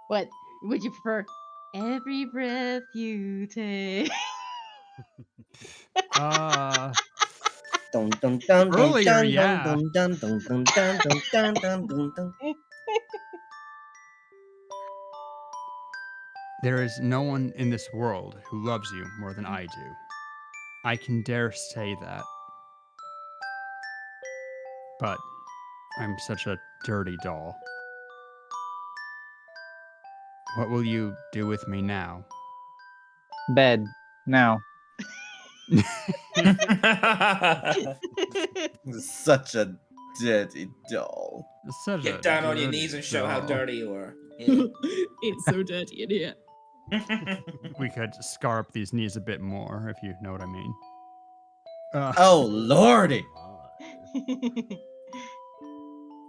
What would you prefer? Every breath you take. Dun dun dun dun Earlier, dun yeah. dun dun dun dun dun dun dun dun dun dun. There is no one in this world who loves you more than I do. I can dare say that. But I'm such a dirty doll. What will you do with me now? Bed. Now. Such a dirty doll. Such Get a down on your dirty knees and show how doll. dirty you are. Yeah. It's so dirty in here. We could scar up these knees a bit more, if you know what I mean. Oh, lordy!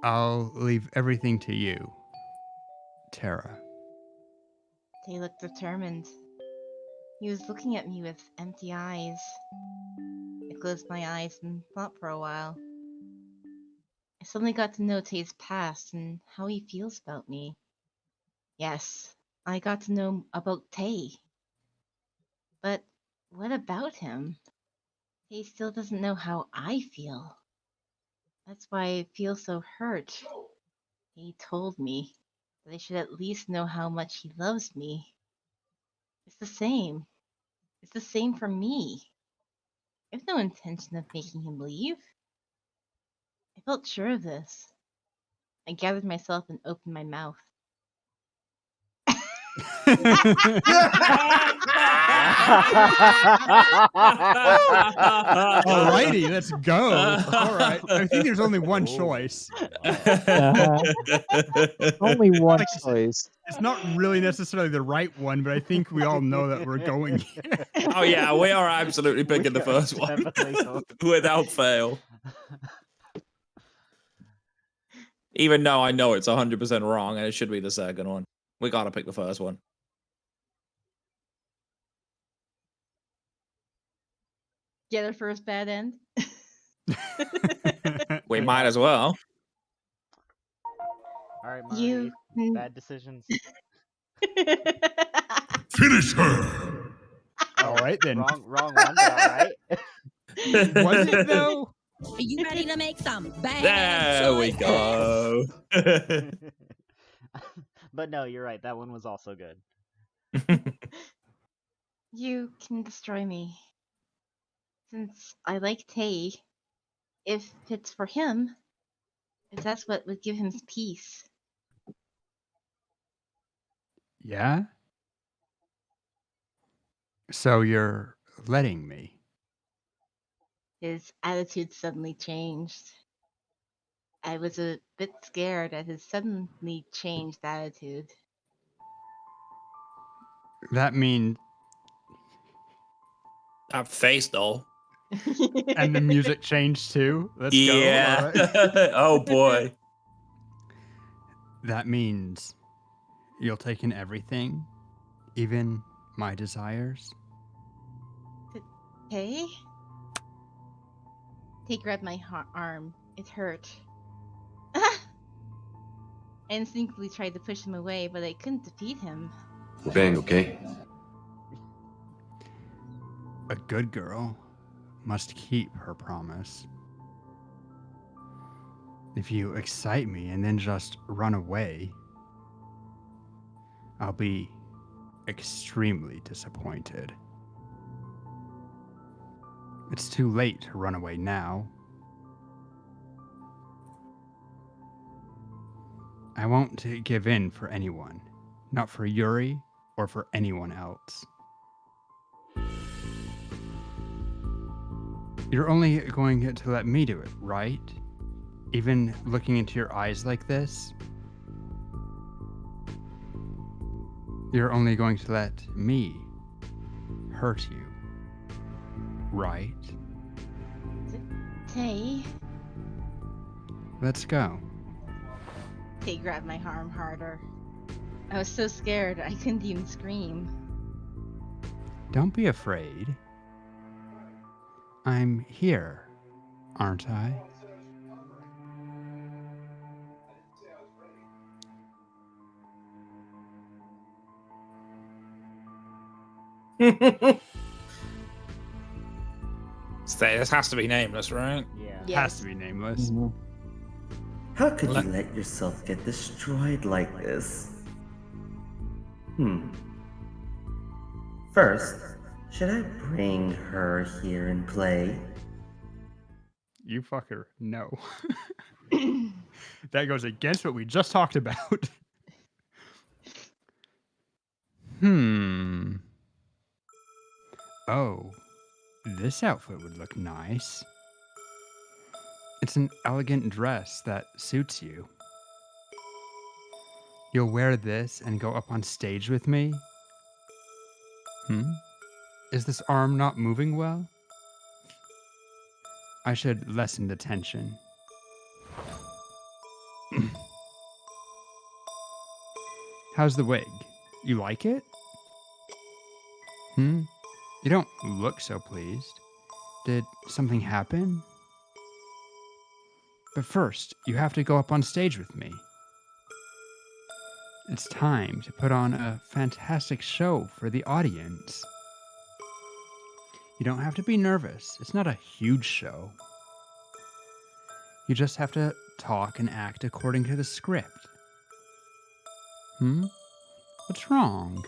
I'll leave everything to you, Tara. They looked determined. He was looking at me with empty eyes. I closed my eyes and thought for a while. I suddenly got to know Tay's past and how he feels about me. Yes, I got to know about Tay. But what about him? Tay still doesn't know how I feel. That's why I feel so hurt. He told me that I should at least know how much he loves me. It's the same. It's the same for me. I have no intention of making him leave. I felt sure of this. I gathered myself and opened my mouth. Alrighty, let's go. All right. I think there's only one choice. Only one Like, choice. It's not really necessarily the right one, but I think we all know that we're going here. Oh yeah, we are absolutely picking the first one without fail. Even though I know it's 100% wrong and it should be the second one, we gotta pick the first one. Get her first bad end. We might as well. All right, Mari. You. Bad decisions. Finish her. All right then. Wrong one, but all right. Was it though? Are you ready to make some bad There we go. But no, you're right. That one was also good. You can destroy me. Since I like Tay, if it's for him, if that's what would give him peace. Yeah? So you're letting me? His attitude suddenly changed. I was a bit scared at his suddenly changed attitude. That means... That face, though. And the music changed too? Let's Yeah. go. All right. Oh, boy. That means you'll take in everything? Even my desires? Hey? He grabbed my arm. It hurt. I instinctively tried to push him away, but I couldn't defeat him. We're being okay. A good girl must keep her promise. If you excite me and then just run away, I'll be extremely disappointed. It's too late to run away now. I won't give in for anyone, not for Yuri or for anyone else. You're only going to let me do it, right? Even looking into your eyes like this? You're only going to let me hurt you, right? Tay. Let's go. Tay grabbed my arm harder. I was so scared I couldn't even scream. Don't be afraid. I'm here, aren't I? This has to be Nameless, right? Yeah. Has to be Nameless. How could you let yourself get destroyed like this? First, should I bring her here and play? You fucker, no. That goes against what we just talked about. Oh, this outfit would look nice. It's an elegant dress that suits you. You'll wear this and go up on stage with me? Is this arm not moving well? I should lessen the tension. How's the wig? You like it? You don't look so pleased. Did something happen? But first, you have to go up on stage with me. It's time to put on a fantastic show for the audience. You don't have to be nervous. It's not a huge show. You just have to talk and act according to the script. What's wrong?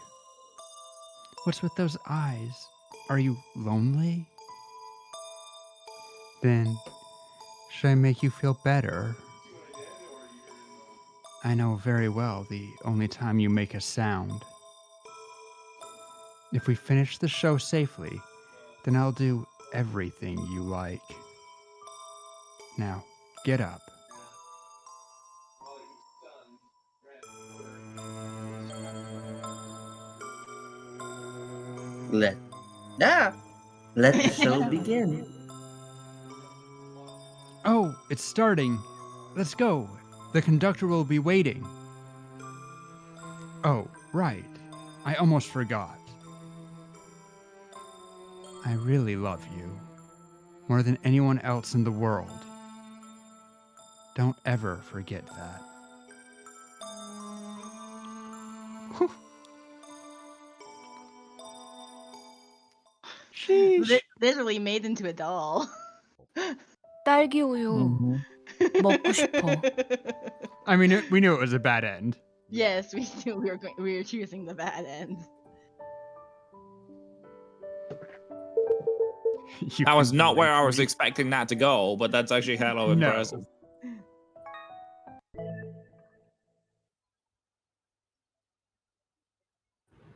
What's with those eyes? Are you lonely? Then, should I make you feel better? I know very well the only time you make a sound. If we finish the show safely, then I'll do everything you like. Now, get up. Let the show begin. Oh, it's starting. Let's go. The conductor will be waiting. Oh, right. I almost forgot. I really love you. More than anyone else in the world. Don't ever forget that. Sheesh. Literally made into a doll. 딸기 우유 먹고 싶어. I mean, we knew it was a bad end. Yes, we knew we were choosing the bad end. You That was can not where I rape was me. expecting that to go, but that's actually hella No. impressive.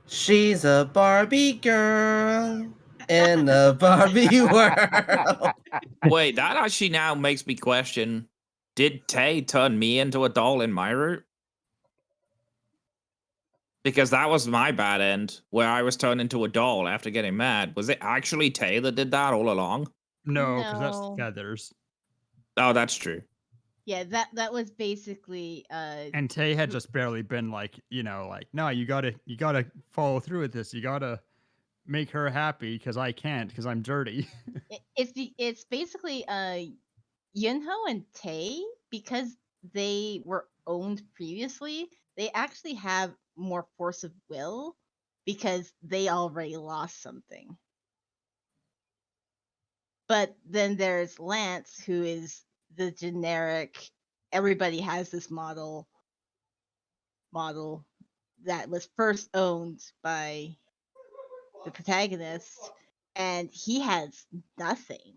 She's a Barbie girl in the Barbie world. Wait, that actually now makes me question, did Tay turn me into a doll in my route? Because that was my bad end, where I was turned into a doll after getting mad. Was it actually Tay that did that all along? No, because that's No. feathers. Oh, that's true. Yeah, that was basically And Tay had just barely been like, like, no, you gotta follow through with this. You gotta make her happy because I can't because I'm dirty. it's basically Yunho and Tae, because they were owned previously, they actually have more force of will because they already lost something. But then there's Lance, who is the generic, everybody has this model that was first owned by the protagonist, and he has nothing.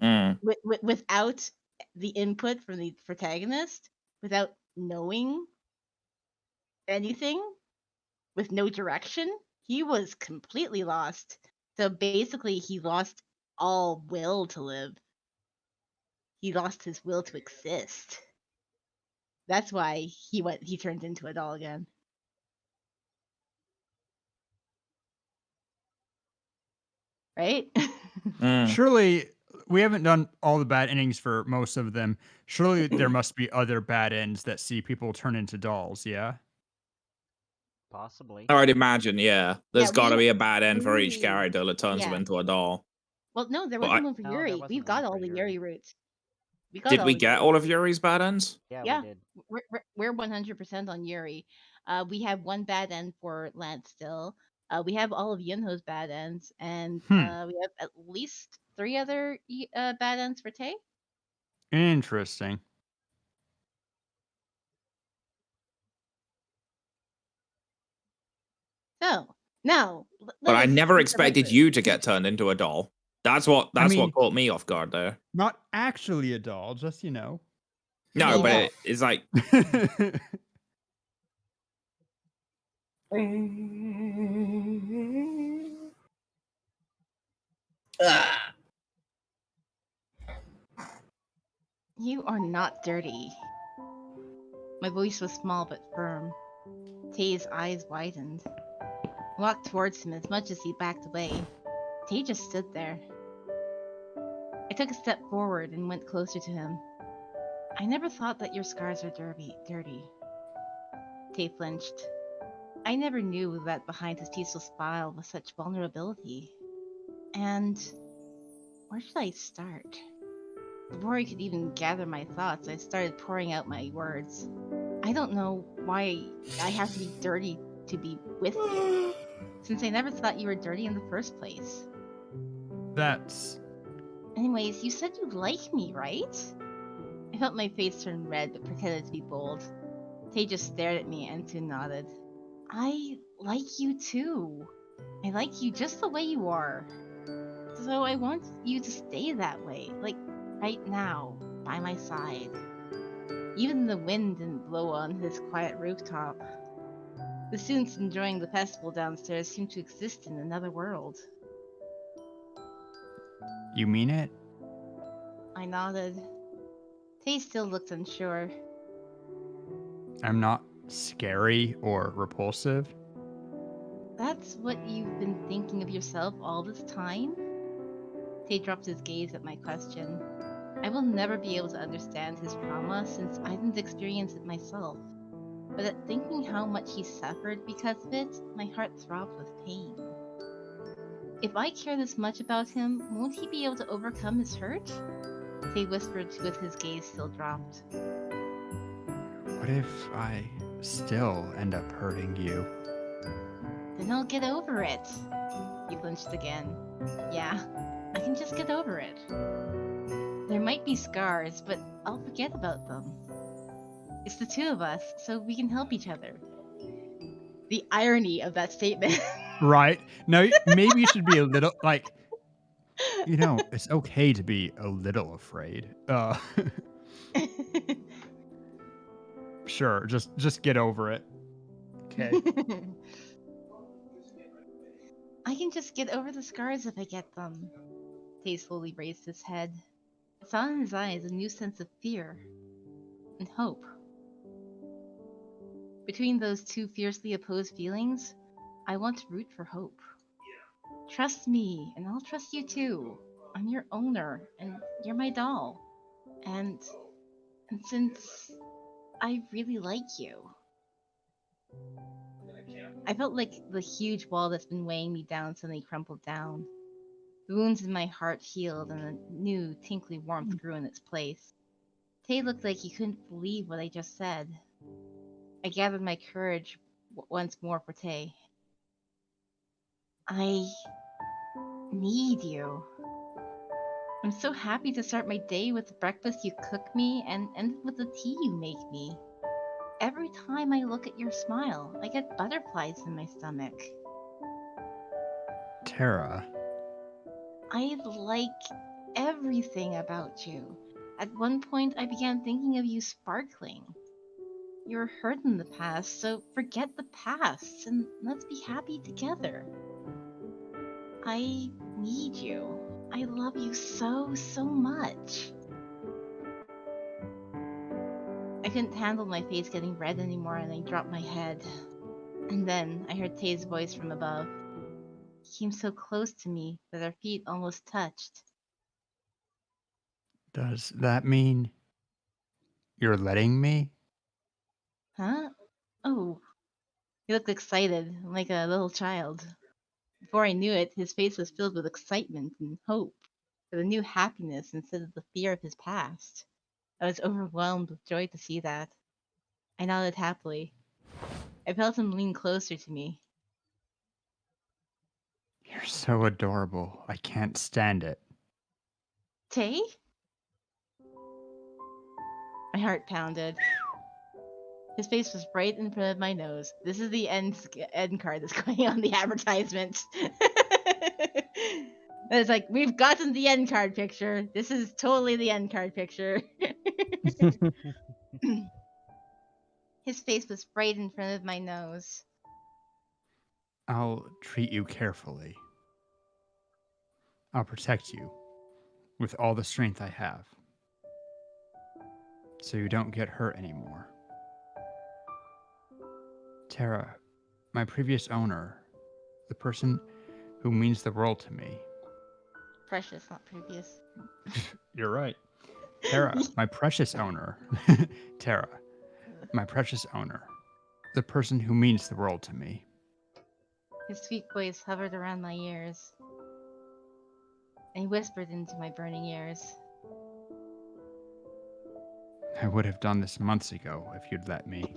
Mm. Without the input from the protagonist, without knowing anything, with no direction, he was completely lost. So basically, he lost all will to live. He lost his will to exist. That's why he turned into a doll again. Right? Surely we haven't done all the bad endings for most of them. Surely there must be other bad ends that see people turn into dolls, yeah? Possibly. I would imagine, yeah. There's got to be a bad end for each Yuri, character that turns them yeah. into a doll. Well, no, there But wasn't one for Yuri. We've got all the Yuri routes. We got did all we the get Yuri all of routes. Yuri's bad ends? Yeah, we're 100% on Yuri. We have one bad end for Lance still. We have all of Yunho's bad ends, and we have at least 3 other bad ends for Tae. Interesting. So now, But I never look at it like expected this. you to get turned into a doll. That's what mean- caught me off guard there. Not actually a doll, just, No, Yeah, but it's like You are not dirty. My voice was small but firm. Tae's eyes widened. I walked towards him as much as he backed away. Tae just stood there. I took a step forward and went closer to him. I never thought that your scars are dirty. Tae flinched. I never knew that behind his peaceful smile was such vulnerability. And where should I start? Before I could even gather my thoughts, I started pouring out my words. I don't know why I have to be dirty to be with you, since I never thought you were dirty in the first place. That's... Anyways, you said you like me, right? I felt my face turn red, but pretended to be bold. Tae just stared at me and soon nodded. I like you too. I like you just the way you are. So I want you to stay that way, like right now, by my side. Even the wind didn't blow on his quiet rooftop. The students enjoying the festival downstairs seemed to exist in another world. You mean it? I nodded. Tae still looked unsure. I'm not scary or repulsive? That's what you've been thinking of yourself all this time? Tae dropped his gaze at my question. I will never be able to understand his trauma since I didn't experience it myself. But at thinking how much he suffered because of it, my heart throbbed with pain. If I care this much about him, won't he be able to overcome his hurt? Tae whispered with his gaze still dropped. What if I still end up hurting you? Then I'll get over it. He flinched again. Yeah, I can just get over it. There might be scars, but I'll forget about them. It's the two of us, so we can help each other. The irony of that statement. Right? No, maybe you should be a little, like... You know, it's okay to be a little afraid. Sure, just get over it. Okay. I can just get over the scars if I get them. Tay slowly raised his head. I saw in his eyes a new sense of fear and hope. Between those two fiercely opposed feelings, I want to root for hope. Trust me, and I'll trust you too. I'm your owner, and you're my doll. And since I really like you, I felt like the huge wall that's been weighing me down suddenly crumpled down. The wounds in my heart healed, and a new, tinkly warmth grew in its place. Tay looked like he couldn't believe what I just said. I gathered my courage once more for Tay. I need you. I'm so happy to start my day with the breakfast you cook me and end it with the tea you make me. Every time I look at your smile, I get butterflies in my stomach. Tara, I like everything about you. At one point, I began thinking of you sparkling. You were hurt in the past, so forget the past and let's be happy together. I need you. I love you so, so much. I couldn't handle my face getting red anymore and I dropped my head. And then I heard Tay's voice from above. He came so close to me that our feet almost touched. does that mean you're letting me? Huh? Oh, he looked excited, like a little child. Before I knew it, his face was filled with excitement and hope for the new happiness instead of the fear of his past. I was overwhelmed with joy to see that. I nodded happily. I felt him lean closer to me. You're so adorable. I can't stand it. Tay? My heart pounded. His face was right in front of my nose. This is the end card that's going on the advertisement. It's like, we've gotten the end card picture. This is totally the end card picture. His face was right in front of my nose. I'll treat you carefully. I'll protect you with all the strength I have, so you don't get hurt anymore. Tara, my previous owner, the person who means the world to me. Precious, not previous. You're right. Tara, my precious owner. Tara, my precious owner, the person who means the world to me. His sweet voice hovered around my ears, and he whispered into my burning ears. I would have done this months ago if you'd let me.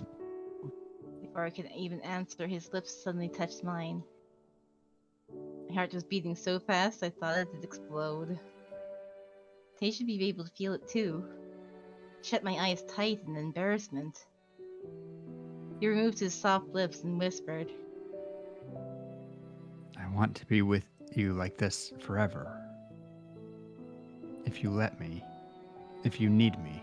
Before I could even answer, his lips suddenly touched mine. My heart was beating so fast I thought it'd explode. Tay should be able to feel it too. I shut my eyes tight in embarrassment. He removed his soft lips and whispered, I want to be with you like this forever. If you let me, if you need me.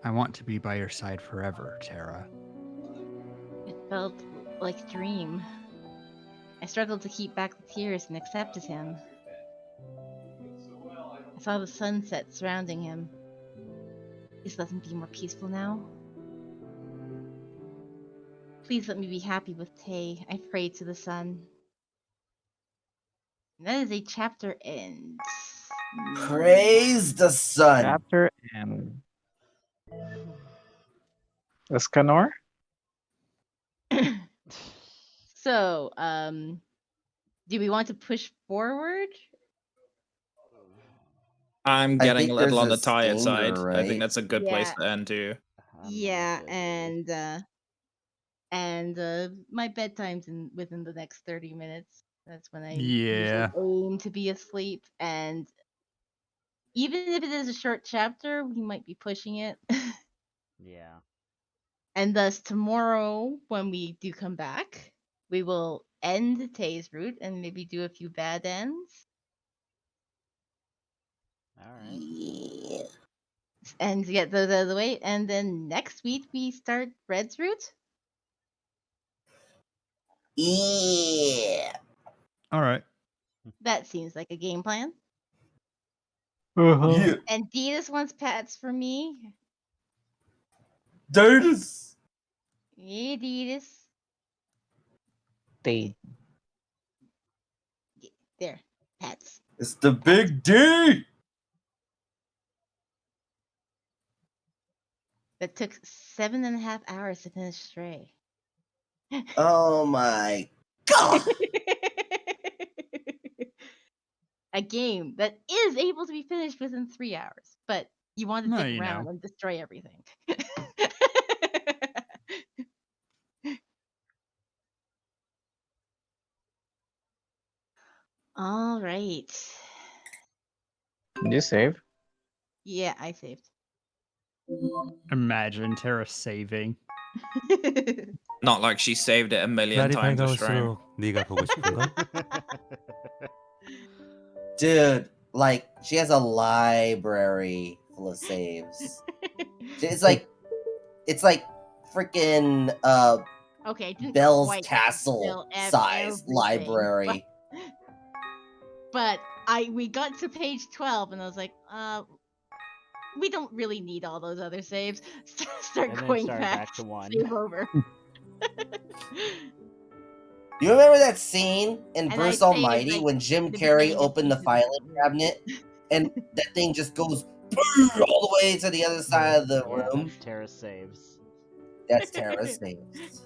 I want to be by your side forever, Tara. It felt like a dream. I struggled to keep back the tears and accepted him. I saw the sunset surrounding him. Please let him be more peaceful now. Please let me be happy with Tay, I prayed to the sun. And that is a chapter ends. Praise the sun. Chapter end. Escanor? So, do we want to push forward? I'm I getting think a little there's on the a tired stinger, side. I think right? that's a good place Yeah. to end too. Yeah, and my bedtime's within the next 30 minutes. That's when I usually Yeah. aim to be asleep, and even if it is a short chapter, we might be pushing it. Yeah. And thus tomorrow, when we do come back, we will end Tay's route and maybe do a few bad ends. Alright. Yeah. And to get those out of the way, and then next week we start Red's route. Yeah. All right. That seems like a game plan. Uh-huh. And Ditas wants pets for me. Ditas. Yeah, Ditas. They. There, pets. It's the big D. That took 7.5 hours to finish Stray. Oh my god. A game that is able to be finished within 3 hours, but you want to No, dig you around know. and destroy everything. All right. Did you save? Yeah, I saved. Imagine Terra saving. Not like she saved it a million 날이 times a stream. 밝아올수록 네가 보고 싶은 건? Dude, like, she has a library full of saves. It's like freaking Okay, I didn't Bell's quite Castle fill size everything, library. But we got to page 12 and I was like, we don't really need all those other saves. Start And then going start back, back to 1. Save over. You remember that scene in And I Bruce saved, Almighty like, when Jim the Carrey beginning of opened the pages filing of cabinet and that thing just goes all the way to the other side of the Yeah, room? that's Terra saves. That's Terra's saves.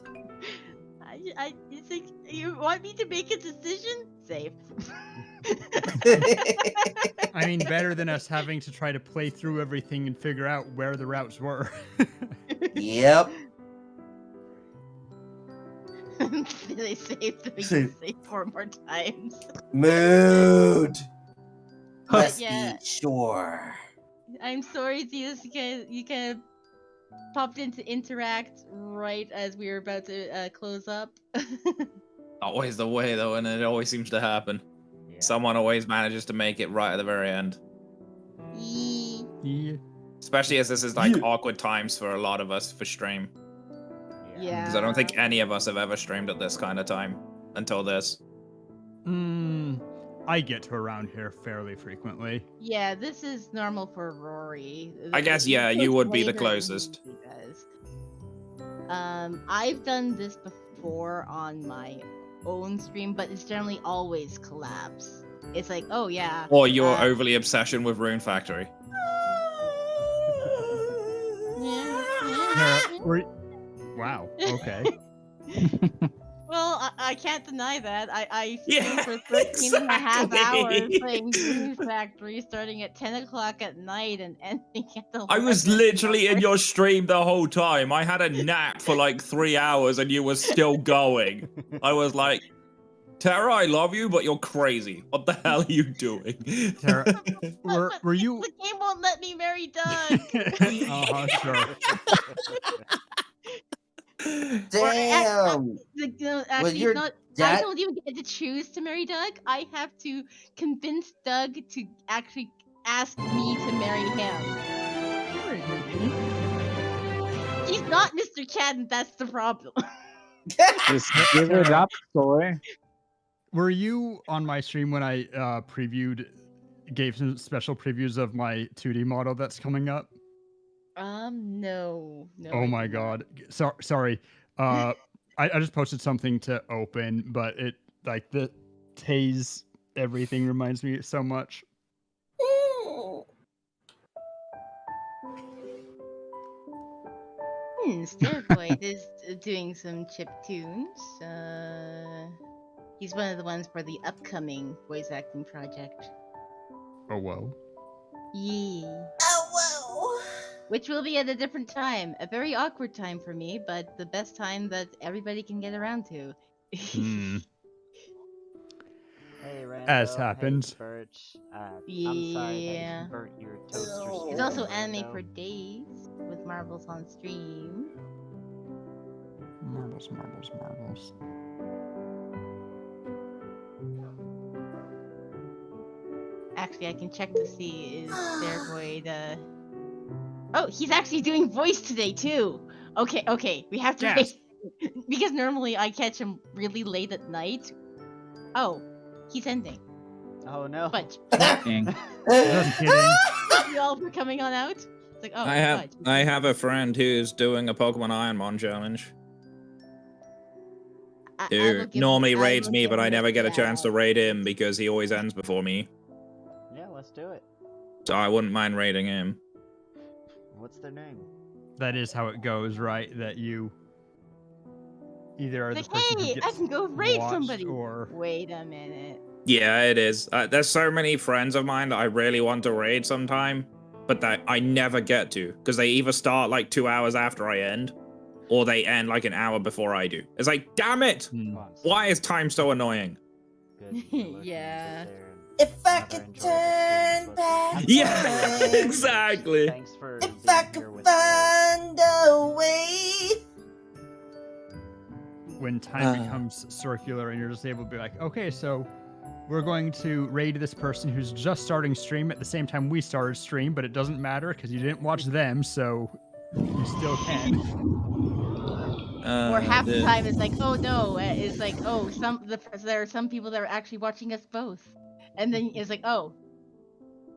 I think you want me to make a decision? Save. I mean, better than us having to try to play through everything and figure out where the routes were. Yep. They saved so we Save. can save 4 more times. Mood. But Must yeah, be sure. I'm sorry, Diaz, you kind of popped in to interact right as we were about to close up. Always the way though, and it always seems to happen. Yeah. Someone always manages to make it right at the very end. Yeah. Especially as this is like awkward times for a lot of us for stream. Yeah. Because I don't think any of us have ever streamed at this kind of time until this. I get to around here fairly frequently. Yeah, this is normal for Rory. I guess, yeah, you would be the closest. He does. I've done this before on my own stream, but it's generally always collabs. It's like, oh yeah. Or your overly obsession with Rune Factory. Wow. Okay. Well, I can't deny that. I Yeah, streamed for 13 and a half hours exactly. playing Rune Factory, starting at 10 o'clock at night and ending at 11. I was literally in your stream the whole time. I had a nap for like 3 hours and you were still going. I was like, Tara, I love you, but you're crazy. What the hell are you doing? Tara, were you? The game won't let me marry Doug. Sure. Damn. Actually, your not. I dad- don't even get to choose to marry Doug. I have to convince Doug to actually ask me to marry him. He's not Mr. Cadden, that's the problem. Just give it up, Soy. Were you on my stream when I gave some special previews of my 2D model that's coming up? No. Oh my god. Sorry. I just posted something to open, but it like the Tase everything reminds me so much. Stairvoid is doing some chip tunes. He's one of the ones for the upcoming voice acting project. Oh whoa. Yeah. Oh, whoa. Which will be at a different time. A very awkward time for me, but the best time that everybody can get around to. Hey, Rando. As happens. Hey, Birch. I'm sorry that you burnt your toaster. It's also Anime for Days with Marbles on stream. Marbles. actually I can check to see is their void. Oh, he's actually doing voice today too. Okay, we have to wait because normally I catch him really late at night. Oh, he's ending. Oh no. But Just kidding. thank you all for coming on out. It's like, oh, I have fudge. I have a friend who's doing a Pokemon Ironmon challenge. Who normally raids me, but I never get a chance to raid him because he always ends before me. Yeah, let's do it. So I wouldn't mind raiding him. What's their name? That is how it goes, right? That you either are the Like, person who hey, gets I can go raid watched somebody. or Wait a minute. Yeah, it is. There's so many friends of mine that I really want to raid sometime, but that I never get to because they either start like 2 hours after I end, or they end like an hour before I do. It's like, damn it! Why is time so annoying? Yeah. If I could turn back Yeah, time, exactly. Thanks for if I could find a way. when time becomes circular and you're just able to be like, okay, so we're going to raid this person who's just starting stream at the same time we started stream, but it doesn't matter because you didn't watch them, so you still can. Or half the time it's like, oh no, it's like, oh, there are some people that are actually watching us both, and then it's like, oh,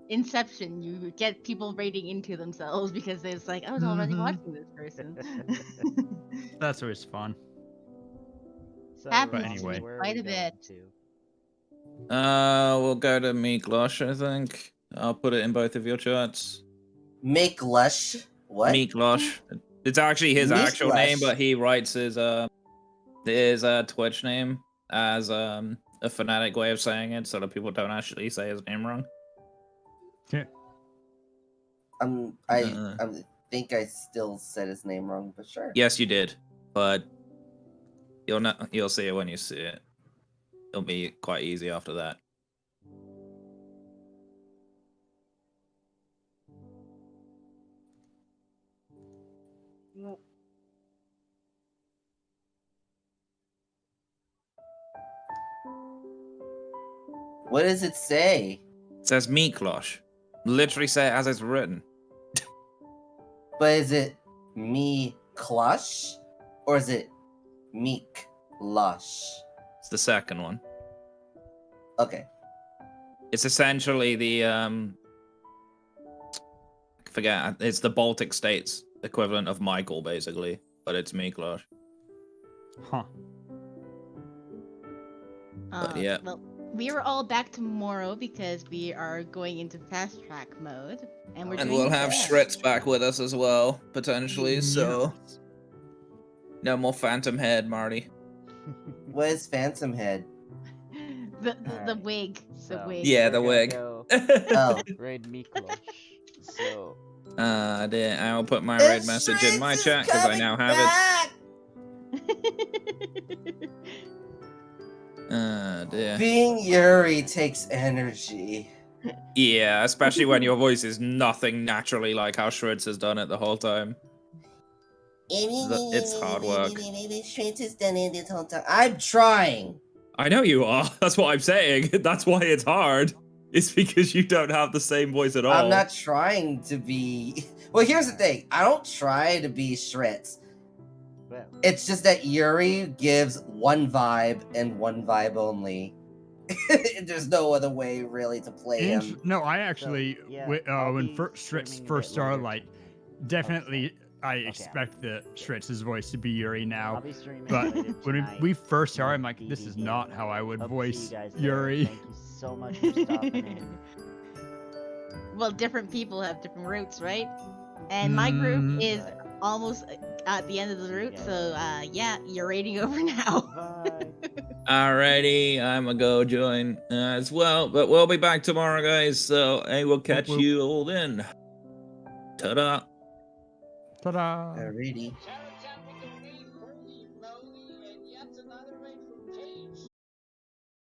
Inception, you get people raiding into themselves because it's like, I was already watching this person. That's always fun. So, Happens But anyway. to me quite a bit. We'll go to Meeklush, I think. I'll put it in both of your charts. Make Lush? What? Meeklush. It's actually his actual Meeklush. name, but he writes his Twitch name as a phonetic way of saying it, so that people don't actually say his name wrong. Okay. I think I still said his name wrong, but sure. Yes, you did, but you'll see it when you see it. It'll be quite easy after that. What does it say? It says Meeklush. Literally say it as it's written. But is it me clush or is it meek lush? It's the second one. Okay. It's essentially the I forget. It's the Baltic states equivalent of Michael, basically, but it's Meeklush. Huh. But yeah. Well, we are all back tomorrow because we are going into fast track mode, and We'll have Shritz back with us as well, potentially. So no more Phantom Head, Marty. What is Phantom Head? The wig. The wig. Yeah, the wig. Oh. Raid Meeklush. So. Dear, I'll put my raid message in my chat because I now have it. Dear. Being Yuri takes energy. Yeah, especially when your voice is nothing naturally like how Shritz has done it the whole time. It's hard work. Shritz has done it this whole time. I'm trying. I know you are. That's what I'm saying. That's why it's hard. It's because you don't have the same voice at all. I'm not trying to be. Well, here's the thing. I don't try to be Shritz. It's just that Yuri gives one vibe and one vibe only. There's no other way really to play him. No, I actually, when streaming Shritz a first bit started, later. definitely I expect the Shritz's voice to be Yuri now. I'll be streaming But later when tonight. we first started, I'm like, this is not how I would voice Yuri. Thank you so much for stopping in. Well, different people have different routes, right? And my group is almost at the end of the route, so yeah, you're raiding over now. Alrighty, I'm gonna go join as well, but we'll be back tomorrow, guys. So I will catch you all then. Ta-da! Ta-da! Alrighty.